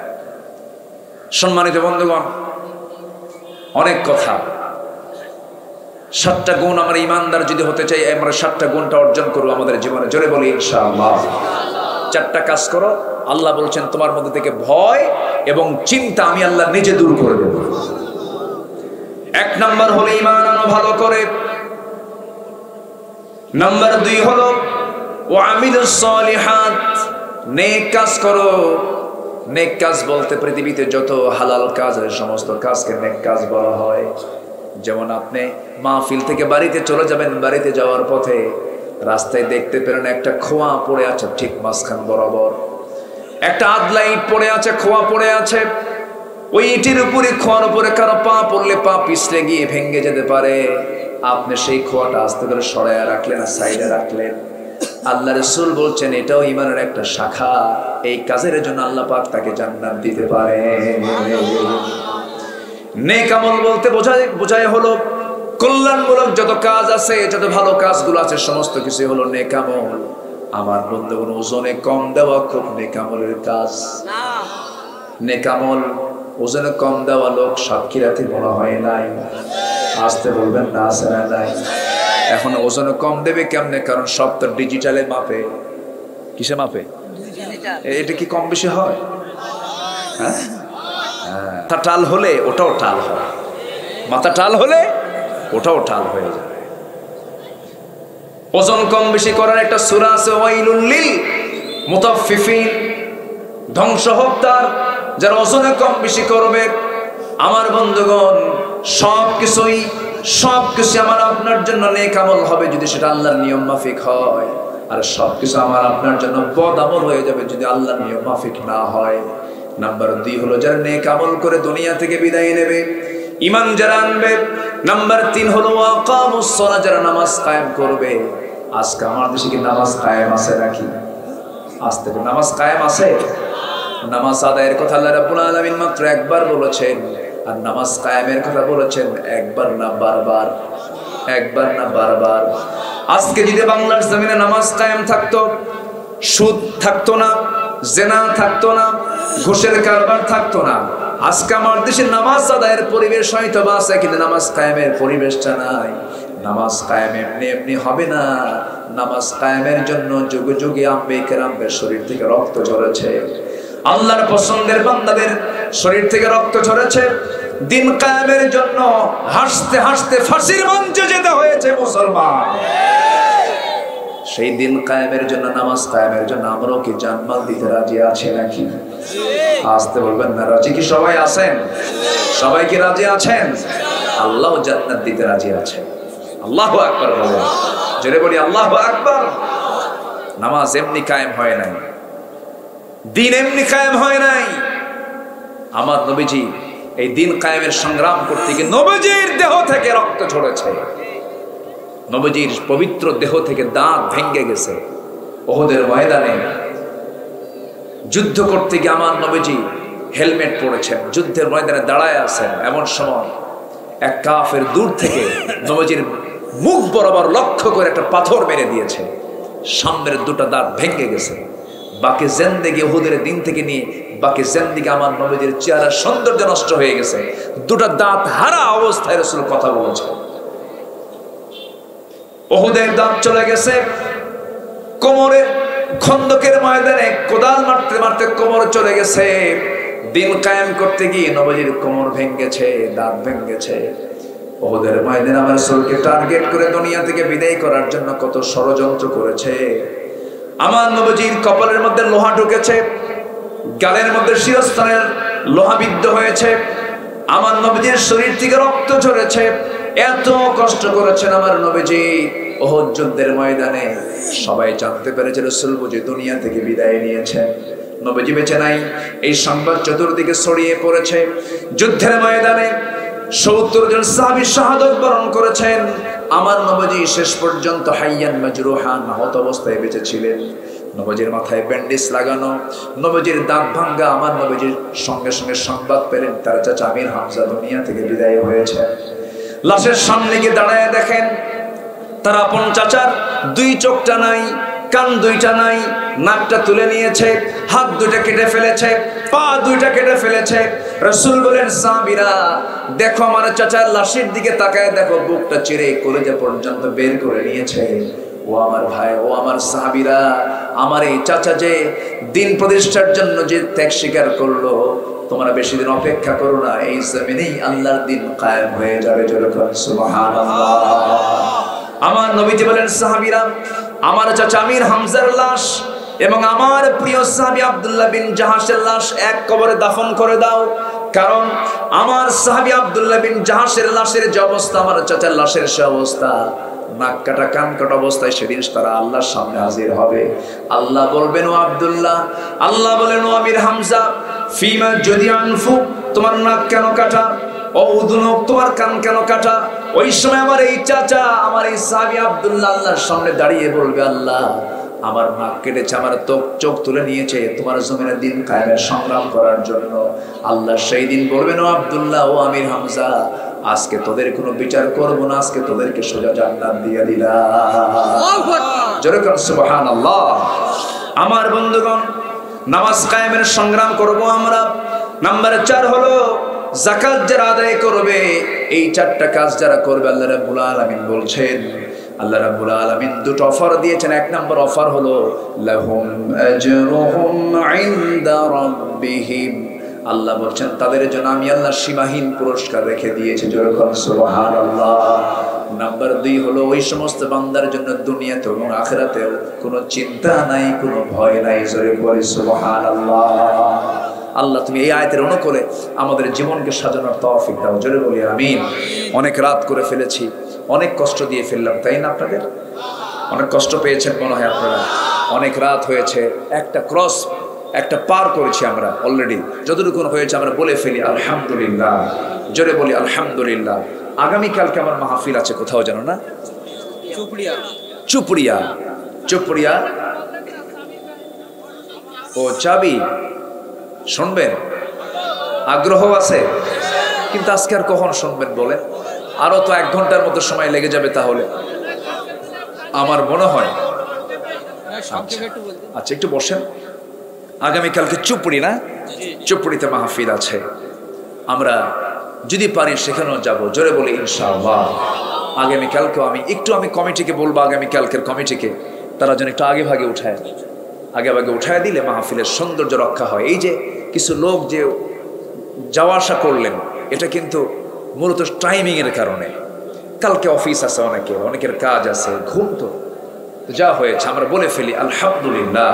সম্মানিত বন্ধুগণ, অনেক কথা। 7টা গুণ আমরা ইমানদার যদি হতে চাই, আমরা 7টা গুণটা অর্জন করবো আমাদের জীবনে। জোরে বলি ইনশাআল্লাহ। 4টা কাজ করো, আল্লাহ বলছেন তোমার মধ্যে থেকে ভয় এবং চিন্তা আমি আল্লাহ নিজে দূর করে দেব। 1 নাম্বার হলো ঈমান আনো ভালো করে। নাম্বার 2 হলো ওয়ামিলুস সলিহাত, নেক কাজ করো। নেক কাজ বলতে পৃথিবীতে যত হালাল কাজ, সমস্ত কাজকে নেক কাজ বলা হয়। যেমন আপনি মাহফিল থেকে বাড়িতে চলে যাবেন, বাড়িতে যাওয়ার পথে রাস্তায় দেখতে পেলেন একটা খোয়া পড়ে আছে ঠিক মাঝখান বরাবর, একটা আদলা ইট পড়ে আছে, খোয়া পড়ে আছে। ওই ইটের উপরে, খোয়ার উপরে কারো পা পড়লে পা পিছলে গিয়ে ভেঙে যেতে পারে। আপনি সেই খোয়াটা আস্তে করে সরাইয়া রাখলেন আর সাইডে রাখলেন। আল্লাহ রাসূল বলছেন এটাও ঈমানের একটা শাখা, এই কাজের জন্য আল্লাহ পাক তাকে জান্নাত দিতে পারে। নেক আমল বলতে বোঝায় হলো কল্যাণমূলক যত কাজ আছে, যত ভালো কাজগুলো আছে, সমস্ত কিছু হলো নেক আমল। আমার বন্ধুগণ, ওজনে কম দেওয়া খুব নেক আমলের কাজ। নেক আমল ওজনে কম দেওয়া লোক সাতক্ষীরাতে মনে হয় নাই। আসতে বলবেন না, আছে না নাই? এখন ওজনে কম দেবে কেমনে? কারণ সব তো ডিজিটালে মাপে। কিসে মাপে? এটা কি কম বেশি হয়? হ্যাঁ, মাথা টাল হলে ওটাও টাল হয়, মাথা টাল হলে ওটাও টাল হয়ে যায়। ওজন কম বেশি করার একটা সূরা আছে, ওয়াইলুল লিল মুতাফফিফিন, ধ্বংস হোক তার যারা ওজনে কম বেশি করবে। আমার বন্ধুগণ, সবকিছুই আমার আপনার জন্য নেক আমল হবে যদি সেটা আল্লাহর নিয়ম মাফিক হয়, আর সবকিছু আমার আপনার জন্য বদ আমল হয়ে যাবে যদি আল্লাহর নিয়ম মাফিক না হয়। নাম্বার 2 হলো যারা নেক আমল করে দুনিয়া থেকে বিদায় নেবে, ঈমান যারা আনবে। নাম্বার 3 হলো ওয়াকামুস সালাহ, যারা নামাজ কায়েম করবে। আজকে আমার দেশে কি নামাজ কায়েম আছে নাকি? আজ থেকে নামাজ কায়েম আছে? নামাজ আদায়ের কথা আল্লাহ রাব্বুল আলামিন মাত্র একবার বলেছেন, আর নামাজ কায়েমের কথা বলেছেন একবার না বারবার, একবার না বারবার। আজকে যদি বাংলার জমিনে নামাজ কায়েম থাকতো, সুদ থাকতো না, জেনা থাকতো না, ঘুষের কারবার থাকতো না। আজকে আমার দেশে নামাজ আদায়ের পরিবেশ হয়তো বা আছে, কিন্তু নামাজ কায়েমের পরিবেশটা নাই। নামাজ কায়েম এমনি এমনি হবে না। নামাজ কায়েমের জন্য যুগে যুগে আম্বে কেরামদের শরীর থেকে রক্ত ঝরেছে, আল্লাহর পছন্দের বান্দাদের শরীর থেকে রক্ত ঝরেছে। দিন কায়েমের জন্য হাসতে হাসতে ফাঁসির মঞ্চে যেতে হয়েছে মুসলমান। সেই দিন কায়েমের জন্য, নামাজ কায়েমের জন্য আমরাও কি জানমাল দিতে রাজি আছি নাকি? আসতে বলবেন না, রাজি কি সবাই আছেন? সবাই কি রাজি আছেন? আল্লাহ জান্নাত দিতে রাজি আছেন। আল্লাহু আকবার বলেন, জোরে বলি আল্লাহু আকবার। নামাজ এমনি কায়েম হয় নাই, দিন এমনি কায়েম হয় নাই। আমার নবীজি এই দিন কায়েমের সংগ্রাম করতে গিয়ে নবীজির দেহ থেকে রক্ত ঝরেছে, নবীজির পবিত্র দেহ থেকে দাঁত ভেঙে গেছে। উহুদের ময়দানে যুদ্ধ করতে গিয়ে আমার নবীজি হেলমেট পরেছেন, যুদ্ধের ময়দানে দাঁড়ায় আছেন। এমন সময় এক কাফের দূর থেকে নবীজির মুখ বরাবর লক্ষ্য করে একটা পাথর মেরে দিয়েছে, সামনের দুটো দাঁত ভেঙে গেছে। বাকি জিন্দেগি উহুদের দিন থেকে নিয়ে বাকি জিন্দেগি আমার নবীজির চেহারা সৌন্দর্য নষ্ট হয়ে গেছে। দুটো দাঁত হারা অবস্থায় রাসূল কথা বলেছে। উহুদের দাঁত চলে গেছে কোমরে, খন্দকের ময়দানে কোদাল মারতে মারতে কোমর চলে গেছে। দিন কায়েম করতে গিয়ে নবীজির কোমর ভেঙেছে, দাঁত ভেঙেছে। উহুদের ময়দানে আমার রাসূলকে টার্গেট করে দুনিয়া থেকে বিদায় করার জন্য কত ষড়যন্ত্র করেছে। আমার নবীজির কপালের মধ্যে লোহা ঢুকেছে, গালের মধ্যে শিরস্ত্রাণের লোহা বিদ্ধ হয়েছে, আমার নবীজির শরীর থেকে রক্ত ঝরেছে। এত কষ্ট করেছেন আমার নবীজি উহুদ যুদ্ধের ময়দানে। সবাই জানতে পেরেছে রাসূল বুঝি দুনিয়া থেকে বিদায় নিয়েছেন, নবীজি বেঁচে নাই। এই সংবাদ চতুর্দিকে ছড়িয়ে পড়েছে। যুদ্ধের ময়দানে ৭০ জন সাহাবী শাহাদাত বরণ করেছেন। আমার নবীজি শেষ পর্যন্ত হাইয়ান মাজরুহান, আহত অবস্থায় বেঁচে ছিলেন। নবীজির মাথায় ব্যান্ডেজ লাগানো, নবীজির দাঁত ভাঙ্গা। আমার নবীজির সঙ্গে সঙ্গে সংবাদ পেলেন তার চাচা আমির হামজা দুনিয়া থেকে বিদায় হয়েছে। লাশের সামনে গিয়ে দাঁড়ায় দেখেন তার আপন চাচার 2 চোখটা নাই, কান 2টা নাই, নাকটা তুলে নিয়েছে, হাত 2টা কেটে ফেলেছে, পা 2টা কেটে ফেলেছে। রাসূল বলেন সাহাবীরা দেখো আমার চাচার লাশের দিকে তাকায় দেখো, বুকটা চিরে কলেজা পর্যন্ত বের করে নিয়েছে। ও আমার ভাই, ও আমার সাহাবীরা, আমার এই চাচা যে দিন প্রতিষ্ঠার জন্য যে ত্যাগ স্বীকার করলো, তোমরা বেশি দিন অপেক্ষা করো না, এই জমিনেই আল্লাহর দিন কায়েম হয়ে যাবে। যখন সুবহানাল্লাহ। আমার নবীজি বলেন সাহাবীরা আমার চাচা আমির হামজার লাশ এবং আমার প্রিয় সাহাবী আব্দুল্লাহ বিন জাহাশের লাশ এক কবরে দাফন করে দাও। কারণ আমার সাহাবী আব্দুল্লাহ বিন জাহাশের লাশের যে অবস্থা, আমার চাচার লাশের সে অবস্থা। নাক কাটা কান কাটা অবস্থায় সেদিন তারা আল্লাহর সামনে হাজির হবে। আল্লাহ বলবেন, ও আব্দুল্লাহ, আল্লাহ বলেন, ও আমির হামজা, ফিমা যদি আনফু, তোমার নাক কেন কাটা? ও উদুনক, তোমার কান কেন কাটা? ওই সময় আমার এই চাচা, আমার এই সাহাবী আব্দুল্লাহ আল্লাহর সামনে দাঁড়িয়ে বলবে, আল্লাহ আমার নাক কেটেছে, আমার চোখ তুলে নিয়েছে তোমার জমিনের দিন কায়েমের সংগ্রাম করার জন্য। আল্লাহ সেই দিন বলবেন, ও আব্দুল্লাহ, ও আমির হামজা, আজকে তোদের কোনো বিচার করব না, আজকে তোদেরকে সোজা জান্নাত দিয়ে দিলাম। জোরে কোন সুবহানাল্লাহ। আমার বন্ধুগণ, নামাজ কায়েমের সংগ্রাম করব আমরা। নাম্বার 4 হলো যাকাত যারা আদায় করবে, এই 4টা কাজ যারা করবে, আল্লাহ রাব্বুল আলামিন বলছেন, আল্লাহ রাব্বুল আলামিন দুটো অফার দিয়েছেন। এক নম্বর অফার হলো লাহুম আজরুহুম ইনদা রাব্বিহিম, আল্লাহ বলছেন তাদের জন্য আমি আল্লাহ সীমাহীন পুরস্কার রেখে দিয়েছি। জোরে বলুন সুবহানাল্লাহ। নাম্বার 2 হলো ওই সমস্ত বান্দার জন্য দুনিয়াতে এবং আখিরাতেও কোনো চিন্তা নাই, কোনো ভয় নাই। জোরে বলি সুবহানাল্লাহ। আল্লাহ তুমি এই আয়াতের অনুকূলে আমাদের জীবনকে সাজানোর তৌফিক দাও। জোরে বলি আমিন। অনেক রাত করে ফেলেছি, অনেক কষ্ট দিয়ে ফেললাম, তাই না? আপনাদের অনেক কষ্ট পেয়েছেন মনে হয় আপনারা। অনেক রাত হয়েছে, একটা পার করেছি আমরা অলরেডি। যতটুকু হয়েছে আমরা বলে ফেলি আলহামদুলিল্লাহ। জোরে বলি আলহামদুলিল্লাহ। আগামীকালকে আমার মাহফিল আছে কোথাও, জানো না? চুপড়িয়া। ও চাবি শুনবেন, আগ্রহ আছে, কিন্তু আজকে আর কখন শুনবেন বলেন? আরো তো 1 ঘন্টার মতো সময় লেগে যাবে তাহলে আমার মনে হয়। আচ্ছা একটু বসেন। আগামীকালকে চুপড়িতে মাহফিল আছে, আমরা যদি পারি সেখানেও যাব। জোরে বলি ইনশাআল্লাহ। আগামীকালকেও আমি কমিটিকে বলবো, আগামীকালকের কমিটিকে তারা যেন একটু আগে ভাগে উঠায় দিলে মাহফিলের সৌন্দর্য রক্ষা হয়। এই যে কিছু লোক যে যাওয়া আসা করলেন, এটা কিন্তু মূলত টাইমিং এর কারণে। কালকে অফিস আছে, অনেকের কাজ আছে, ঘুম তো যা হয়েছে আমরা বলে ফেলি আলহামদুলিল্লাহ।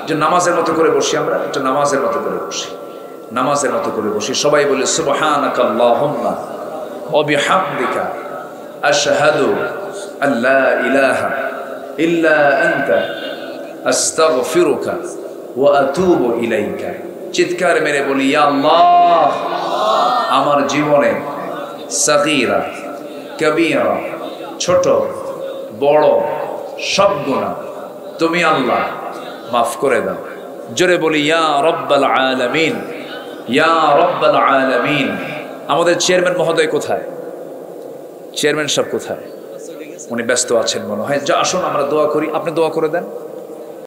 যে নামাজের মতো করে বসি, আমরা এটা নামাজের মতো করে বসি। সবাই বলে সুবহানাকাল্লাহুম্মা ওয়া বিহামদিকা আশহাদু আল্লা ইলাহা ইল্লা আনতা আস্তাগফিরুকা ওয়া আতুবু ইলাইকা। চিৎকার মেরে বলি, ইয়া আল্লাহ, আমার জীবনে সাগীরা কবীরা, ছোট বড় সব গুনাহ তুমি আল্লাহ মাফ করে দাও। জোরে বলি ইয়া রাব্বাল আলামিন, ইয়া রাব্বাল আলামিন। আমাদের চেয়ারম্যান মহোদয় কোথায়? চেয়ারম্যান সাহেব কোথায়? উনি ব্যস্ত আছেন মনে হয়। আসুন আমরা দোয়া করি, আপনি দোয়া করে দেন।